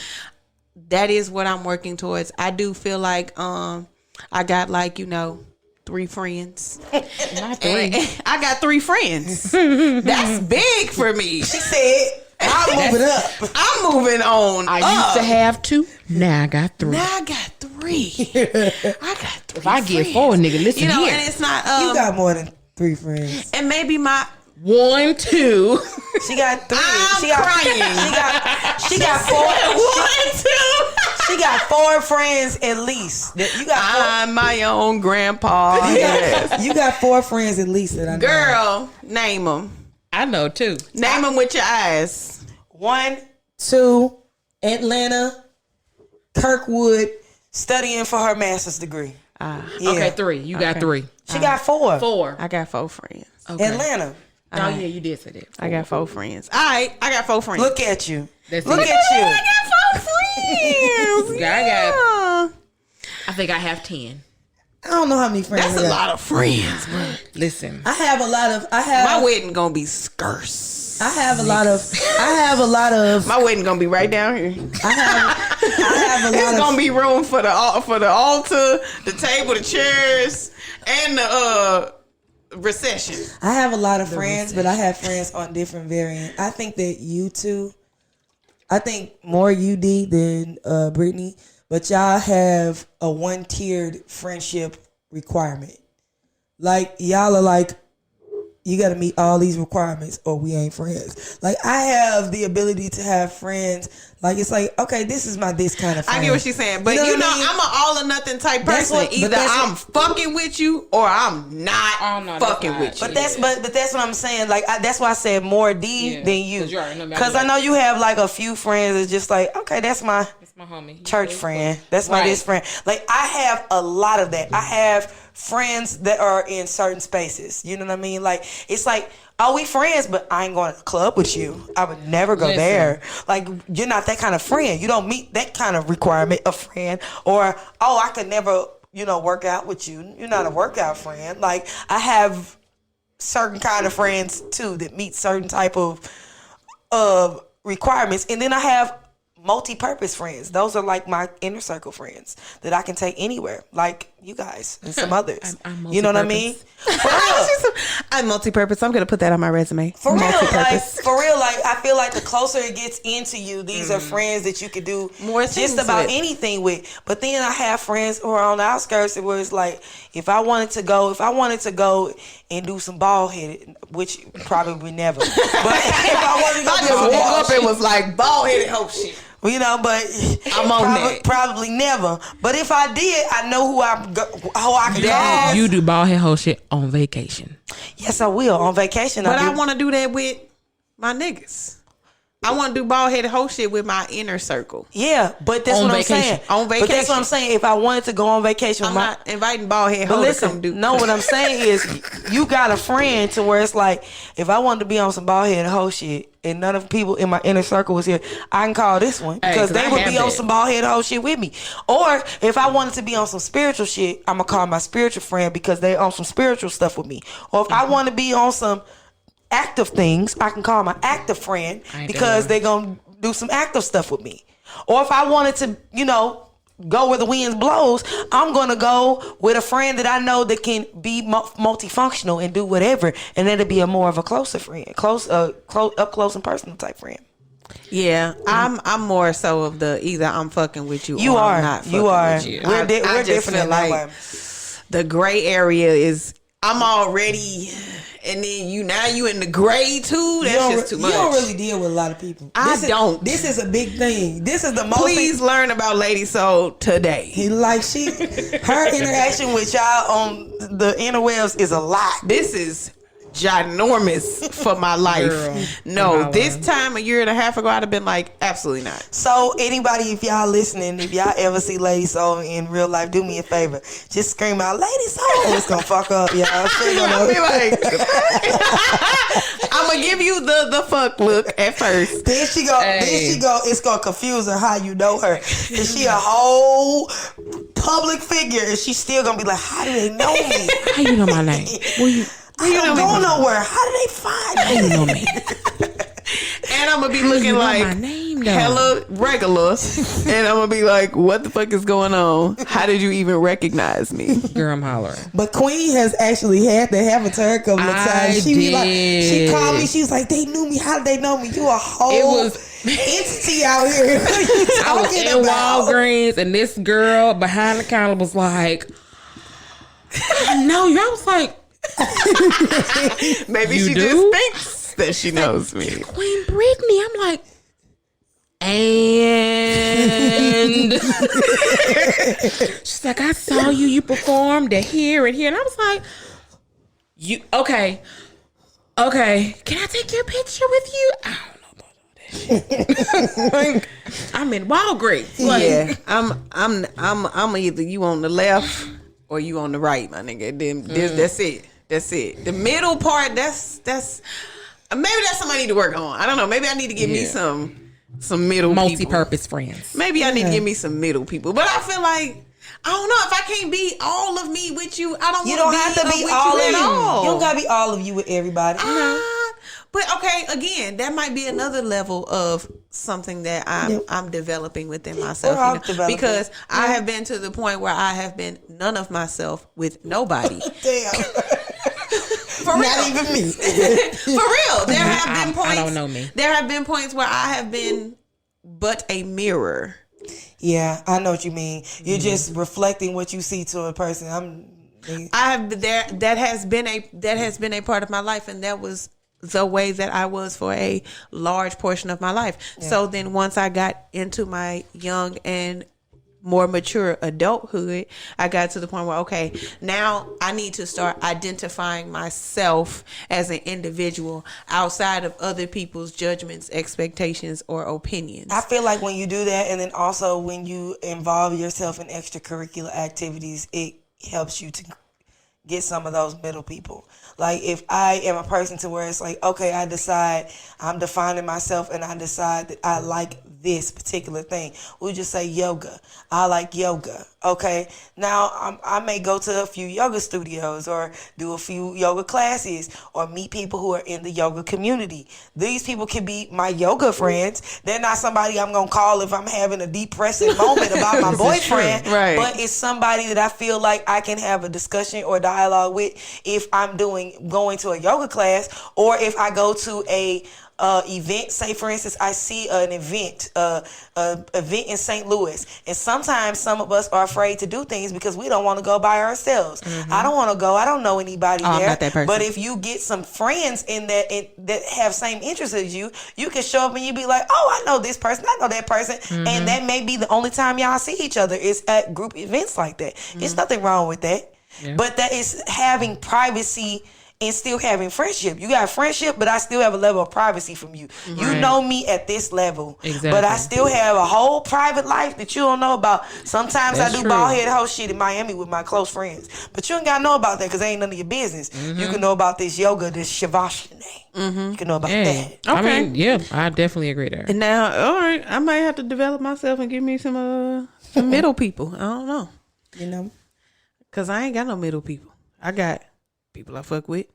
that is what I'm working towards. I do feel like I got 3 friends. Not 3. I got 3 friends. That's big for me. She said, I'm moving up. I'm moving on. I used to have 2. Now I got 3. Now I got 3. I got 3. If I get 4, nigga, listen you know, here. and it's not. You got more than 3 friends. And maybe my 1, 2. She got 3. I'm crying. She got 4. 1, 2. She got 4 friends at least. You got 4. I'm my own grandpa. Yes. You got 4 friends at least that I know. Girl, name them. I know 2. Name them with your eyes. 1, 2, Atlanta, Kirkwood, studying for her master's degree. Okay, 3. You got 3. She got 4. 4. I got 4 friends. Okay. Atlanta. Oh yeah, you did say that. 4. I got 4 friends. All right, I got 4 friends. Look at you. That's Look it. at you. I got 4 friends. I think I have 10. I don't know how many friends. That's a lot of friends, bro. Listen, I have a lot of. My wedding gonna be scarce. I have a lot of. My wedding gonna be right down here. I have a lot It's of. gonna be room for the altar, the table, the chairs, and the recession. I have a lot of friends, but I have friends on different variants. I think that you two, I think more UD than Britney, but y'all have a 1-tiered friendship requirement. Like y'all are like, you got to meet all these requirements or we ain't friends. Like I have the ability to have friends. Like it's like, okay, this is my this kind of friend. I get what she's saying, but You know what I mean? I'm an all or nothing type That's person. what- but Either that's I'm what- fucking with you or I'm not fucking with you. But that's what I'm saying. Like that's why I said more D than you. 'Cause you already know about Because I know you have like a few friends that's just like, okay, that's my my homie, church friend. That's my this friend. Like I have a lot of that. I have friends that are in certain spaces. You know what I mean? Like it's like, oh, we friends, but I ain't going to the club with you. I would never go there. Like you're not that kind of friend. You don't meet that kind of requirement of friend. Or oh, I could never, work out with you. You're not a workout friend. Like I have certain kind of friends too that meet certain type of requirements, and then I have multi-purpose friends. Those are like my inner circle friends that I can take anywhere, like you guys and some others. I'm you know what I mean? For real. I'm multi-purpose. I'm gonna put that on my resume. For real, like I feel like the closer it gets into you, these are friends that you could do More just things about with. anything with. But then I have friends who are on the outskirts where it's like, if I wanted to go and do some ball headed, which probably never. But if I wanted to go I do just some woke ball up and was like bald headed hope shit. but I'm on that. Probably never. But if I did, I know who I could go. You do bald head whole shit on vacation. Yes, I will on vacation. But I do. want to do that with my niggas. I want to do bald headed whole shit with my inner circle. Yeah, but that's On what vacation. I'm saying. On But that's what vacation. I'm saying. If I wanted to go on vacation, I'm with not inviting bald head But hoe to come listen, do. no, what I'm saying is, you got a friend to where it's like, if I wanted to be on some bald head hoe shit, and none of the people in my inner circle was here, I can call this one because 'cause they I would have be on that. some bald head hoe shit with me. Or if I wanted to be on some spiritual shit, I'm gonna call my spiritual friend because they on some spiritual stuff with me. Or if I want to be on some active things, I can call my active friend because they gonna do some active stuff with me. Or if I wanted to, go where the winds blows, I'm gonna go with a friend that I know that can be multifunctional and do whatever, and that'll be a more of a closer friend, up close and personal type friend. Yeah, I'm more so of the either I'm fucking with you. You or are. I'm not fucking You are. With you. We're I different just in feel that like way. the gray area is I'm already, and then now you in the gray too. That's just too much. You don't really deal with a lot of people. don't. This is a big thing. This is the most. Please learn about Lady Soul today. Her interaction with y'all on the interwebs is a lot. This is ginormous for my life. Girl, no, this time a year and a half ago, I'd have been like, absolutely not. So anybody, if y'all listening, if y'all ever see Lady Soul in real life, do me a favor. Just scream out, Lady Soul. It's gonna fuck up, y'all. I'll be like, I'm gonna give you the fuck look at first. Then she go, it's gonna confuse her how you know her. Is she a whole public figure and she's still gonna be like, how do they know me? How you know my name? I don't go nowhere. How do they find me? How you know me? And I'm gonna be looking like my name, hella regular. And I'm gonna be like, what the fuck is going on? How did you even recognize me? Girl, I'm hollering. But Queen has actually had that happen to her a couple of times. She called me. She was like, they knew me. How did they know me? You a whole entity out here. I was in Walgreens and this girl behind the counter was like, I know you. I was like, maybe you she do? just thinks that she knows me. Queen Britny. I'm like, and she's like, I saw you performed at here and here. And I was like, you okay. Can I take your picture with you? I don't know about all that shit. Like, I'm in Walgreens. Like, Yeah. I'm either you on the left or you on the right, my nigga. Then that's it. That's it. The middle part, that's maybe that's something I need to work on. I don't know. Maybe I need to give me some middle multi-purpose people. friends. Maybe I need to give me some middle people. But I feel like I don't know if I can't be all of me with you. You don't have to be all of you. all. You don't gotta be all of you with everybody. But okay, again, that might be another level of something that I'm developing within myself. Because I have been to the point where I have been none of myself with nobody. Damn. For real. Not even me. For real. There have been points. I don't know me. There have been points where I have been but a mirror. Yeah, I know what you mean. You're just reflecting what you see to a person. That has been a part of my life, and that was the way that I was for a large portion of my life. Yeah. So then once I got into my young and more mature adulthood, I got to the point where, okay, now I need to start identifying myself as an individual outside of other people's judgments, expectations, or opinions. I feel like when you do that, and then also when you involve yourself in extracurricular activities, it helps you to get some of those middle people. Like if I am a person to where it's like, okay, I decide I'm defining myself and I decide that I like this particular thing. We'll just say yoga. I like yoga. Okay. Now I may go to a few yoga studios or do a few yoga classes or meet people who are in the yoga community. These people can be my yoga friends. They're not somebody I'm going to call if I'm having a depressing moment about my boyfriend. Right. But it's somebody that I feel like I can have a discussion or dialogue with if I'm going to a yoga class, or if I go to a event. Say for instance, I see an event in St. Louis, and sometimes some of us are afraid to do things because we don't want to go by ourselves. Mm-hmm. I don't want to go. I don't know anybody there. I'm not that person. But if you get some friends in that that have same interests as you, you can show up and you be like, oh, I know this person, I know that person, mm-hmm. and that may be the only time y'all see each other is at group events like that. Mm-hmm. There's nothing wrong with that. Yeah. But that is having privacy and still having friendship. You got friendship, but I still have a level of privacy from you. Right. You know me at this level. Exactly. But I still have a whole private life that you don't know about. Sometimes I do bald head hoe shit in Miami with my close friends. But you ain't got to know about that because it ain't none of your business. Mm-hmm. You can know about this yoga, this Shavasana. Mm-hmm. You can know about that. Okay. I mean, yeah, I definitely agree there. And now, all right, I might have to develop myself and give me some middle people. I don't know. You know? Because I ain't got no middle people. I got people I fuck with.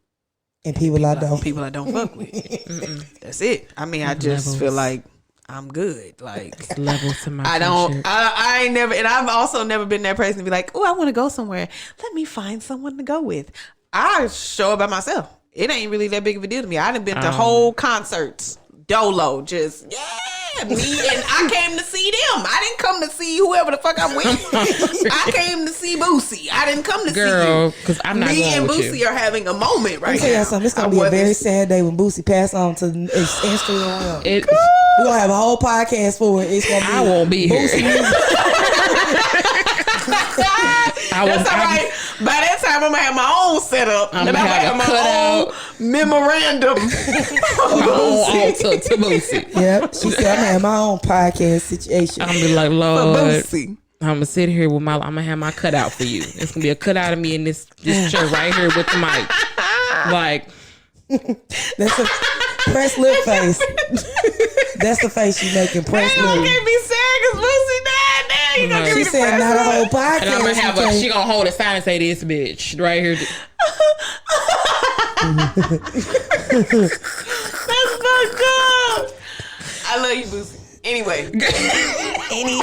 And people I don't. People I don't fuck with. That's it. I mean, I just feel like I'm good. Like it's levels to my I ain't never, and I've also never been that person to be like, oh, I want to go somewhere. Let me find someone to go with. I show up by myself. It ain't really that big of a deal to me. I done been to whole concerts. Dolo, just me, and I came to see them. I didn't come to see whoever the fuck I'm with. I came to see Boosie. I didn't come to see you. Because I'm not me going and with Boosie are having a moment right now. Let me tell you something. It's gonna be a very sad day when Boosie pass on to Instagram. We're gonna have a whole podcast for it. It's gonna be I won't be Boosie here. That's all right. By that time, I'm gonna have my own setup. I'm gonna have my cutout. own memorandum. My own altar to Boosie. Yep. She said, I'm gonna have my own podcast situation. I'm gonna be like, Lord, Boosie. I'm gonna sit here with my. I'm gonna have my cutout for you. It's gonna be a cutout of me in this chair right here with the mic. Like, that's a press lip face. That's the face you making. Press lip. You can't be sad because Boosie died now. You gonna give me She the said not a whole and I'm gonna podcast. have a. She gonna hold a sign and say, "This bitch right here." That's fucked up. I love you, Boosie. Anyway. Any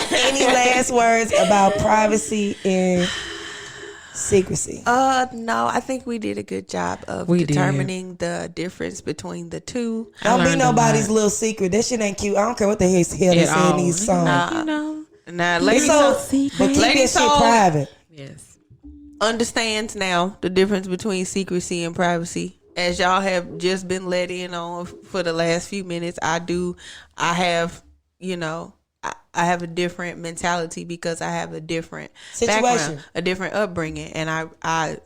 last words about privacy and secrecy? No, I think we did a good job of determining the difference between the two. Don't be nobody's little secret. That shit ain't cute. I don't care what the hell they say in these songs. Nah, Lady but keep that shit private. Yes. Understands now the difference between secrecy and privacy. As y'all have just been let in on for the last few minutes, I have, I have a different mentality because I have a different background, a different upbringing, and I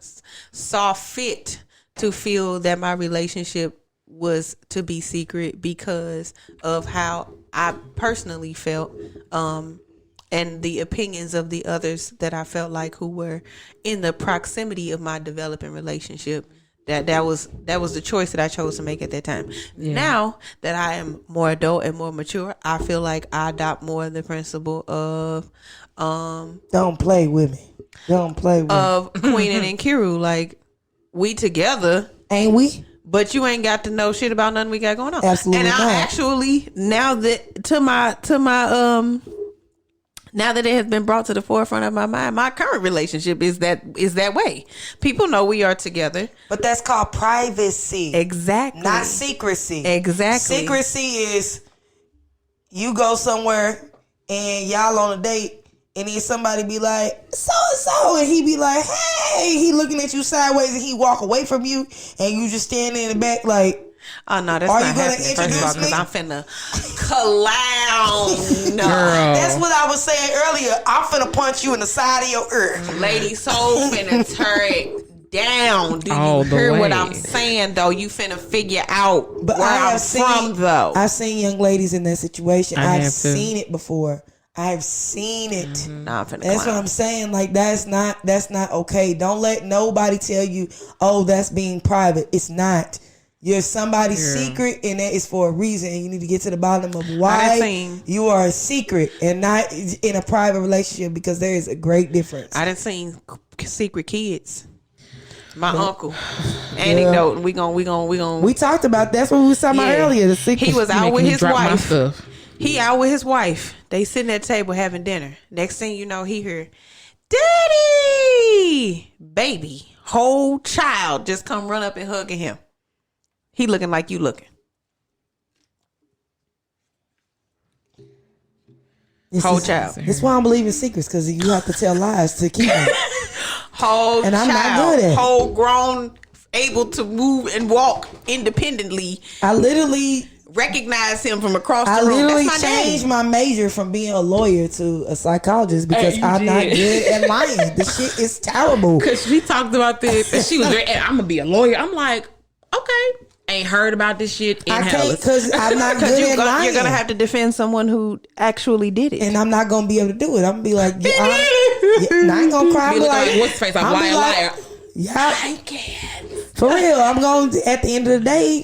saw fit to feel that my relationship was to be secret because of how I personally felt, and the opinions of the others that I felt like who were in the proximity of my developing relationship. That was the choice that I chose to make at that time. Yeah. Now that I am more adult and more mature, I feel like I adopt more the principle of don't play with me. Don't play with of Queen and Nkiru. Like, we together, ain't we? But you ain't got to know shit about nothing we got going on. Absolutely and I actually, now that to my now that it has been brought to the forefront of my mind, my current relationship is that way. People know we are together. But that's called privacy. Exactly. Not secrecy. Exactly. Secrecy is you go somewhere and y'all on a date and then somebody be like, so, and he be like, hey, he looking at you sideways and he walk away from you and you just standing in the back like, oh no, that's not happening. First of all, because I'm finna clown. No. That's what I was saying earlier. I'm finna punch you in the side of your ear. Lady Soul finna tear it down. Do you hear what I'm saying though? You finna figure out where I'm from though. I've seen young ladies in that situation. I've seen it before. I've seen it. Mm-hmm. No, that's what I'm saying. Like that's not okay. Don't let nobody tell you, oh, that's being private. It's not. You're somebody's secret, and that is for a reason. And you need to get to the bottom of why you are a secret and not in a private relationship, because there is a great difference. I done seen secret kids. My uncle. Anecdote. We talked about that's what we was talking about earlier. The secret. He was out with his wife. He out with his wife. They sitting at the table having dinner. Next thing you know, he heard, "Daddy, baby, whole child just come run up and hugging him. He looking like you looking." Whole child. That's why I don't believe in secrets, because you have to tell lies to keep them. Whole and child. I'm not good at it. Whole grown, able to move and walk independently. I literally recognize him from across the room. I literally changed my major from being a lawyer to a psychologist because I'm not good at lying. The shit is terrible. Because she talked about this and she was like, I'm gonna be a lawyer. I'm like, okay. Ain't heard about this shit in hell. Because I'm not good at lying. You're gonna have to defend someone who actually did it, and I'm not gonna be able to do it. I'm gonna be like, I ain't gonna cry. Be like, what's face? I'm lying, liar. Yeah, I can't. For real, I'm going to, at the end of the day,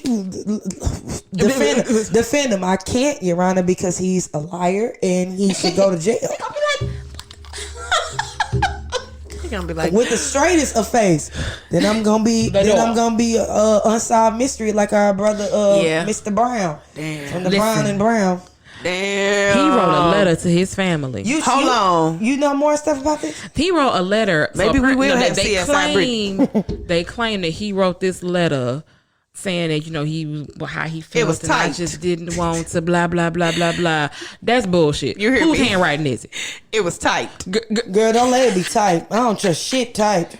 defend him. I can't, Your Honor, because he's a liar and he should go to jail. You're gonna be like, with the straightest of face. Then I'm gonna be unsolved mystery like our brother Mr. Brown. Damn. From the Brown and Brown. Damn. He wrote a letter to his family. Hold on. You know more stuff about this? He wrote a letter. Maybe we will have they claim that he wrote this letter saying that, he how he felt. It was and I just didn't want to blah blah blah blah blah. That's bullshit. You hear Whose me? handwriting is it? It was typed. Girl, don't let it be typed. I don't trust shit typed.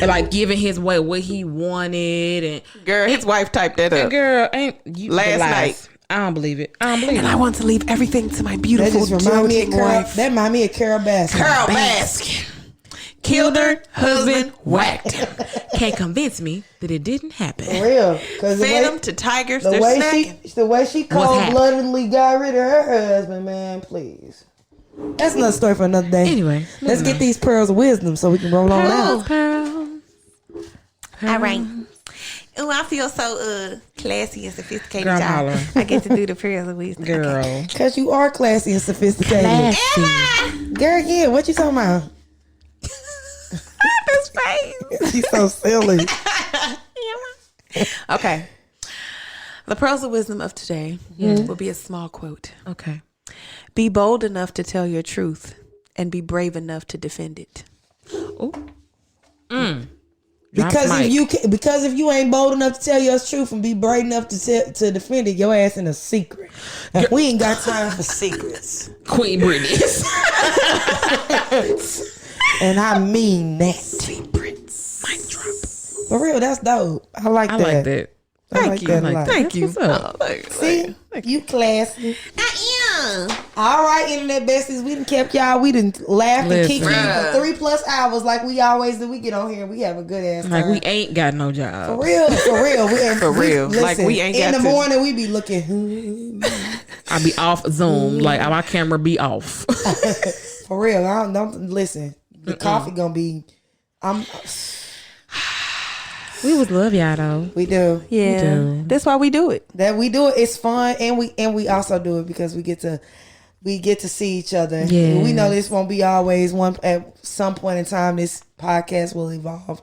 And like giving his way what he wanted, and girl, his wife typed that up. Girl, ain't you last night? I don't believe it. And I want to leave everything to my beautiful that remind me of Carol Baskin. killed her husband, whacked him. Can't convince me that it didn't happen. For real. Fed them to tigers. The way she cold-bloodedly got rid of her husband, man, please. That's another story for another day. Anyway, let's get these pearls of wisdom so we can roll on out. Pearls. All right. Oh, I feel so classy and sophisticated. Girl, I get to do the pearls of wisdom. Girl. Because you are classy and sophisticated. Classy. Girl, yeah, what you talking about? This face. She's so silly. Okay. The pearls of wisdom of today will be a small quote. Okay. Be bold enough to tell your truth and be brave enough to defend it. Oh. Because if you ain't bold enough to tell your truth and be brave enough to defend it, your ass in a secret. And we ain't got time for secrets. Queen Britny. And I mean that. Secrets. Mic drop. For real, that's dope. I like that. I like that. Thank you. Thank you. What's up? See, you classy. I am. All right, internet besties, we done kept y'all. We done laughed and kicked you for 3+ hours like we always do. We get on here and we have a good ass time. Like we ain't got no job. For real. For real. Listen, like we ain't got in the morning we be looking. I be off Zoom. Like my camera be off. For real. Don't listen. The coffee gonna be. We would love y'all though. We do. Yeah. We do. That's why we do it. That we do it. It's fun, and we also do it because we get to see each other. Yeah. We know this won't be always one. At some point in time, this podcast will evolve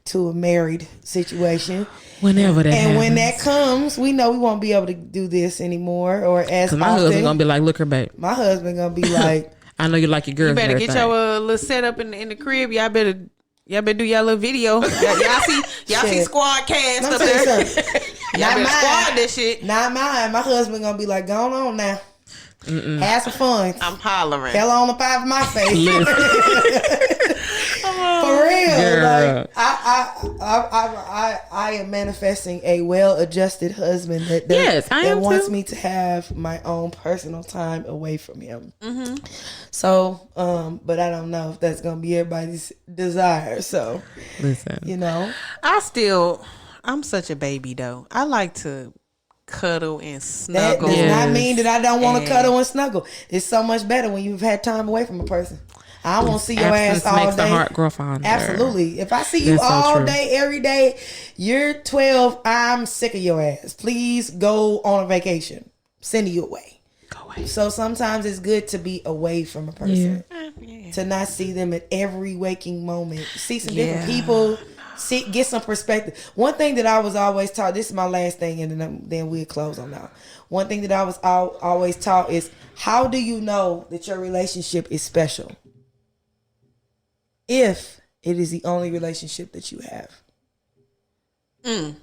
to a married situation. Whenever that happens. And when that comes, we know we won't be able to do this anymore or as often. My husband gonna be like, "Look her back." My husband gonna be like, "I know you like your girls." You better get your little setup in the crib. Y'all better do y'all little video. Y'all see squad cast up there. Y'all better squad this shit. Not mine. My husband gonna be like, "Going on now. Have some fun." I'm hollering. Fell on the top of my face. For real. Girl. Like I am manifesting a well-adjusted husband that wants me to have my own personal time away from him. Mm-hmm. So, but I don't know if that's gonna be everybody's desire. So, listen, I'm such a baby though. I like to cuddle and snuggle. That does not mean that I don't want to cuddle and snuggle. It's so much better when you've had time away from a person. I won't see your ass all makes day. The heart grow fonder. Absolutely. If I see you all day, every day, you're 12, I'm sick of your ass. Please go on a vacation. Send you away. Go away. So sometimes it's good to be away from a person. Yeah. To not see them at every waking moment. See some different people. Get some perspective. One thing that I was always taught, this is my last thing and then we'll close on now. One thing that I was always taught is, how do you know that your relationship is special? If it is the only relationship that you have.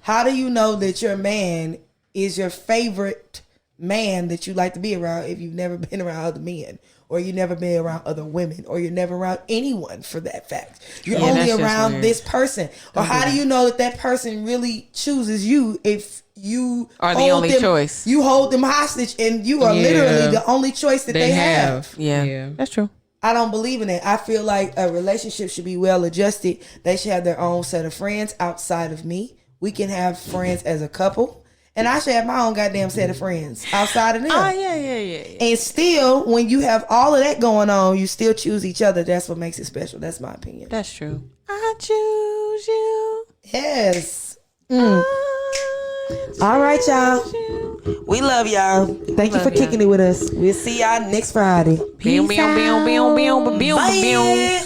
How do you know that your man is your favorite man that you like to be around if you've never been around other men, or you've never been around other women, or you're never around anyone for that fact? You're only around this person. Or how do you know that person really chooses you if you are the only choice? You hold them hostage and you are literally the only choice that they have. Yeah, that's true. I don't believe in it. I feel like a relationship should be well adjusted. They should have their own set of friends outside of me. We can have friends as a couple. And I should have my own goddamn set of friends outside of them. Oh, yeah. And still, when you have all of that going on, you still choose each other. That's what makes it special. That's my opinion. That's true. I choose you. Yes. All right, y'all. We love y'all. Thank you for kicking it with us. We'll see y'all next Friday. Bam. Bye.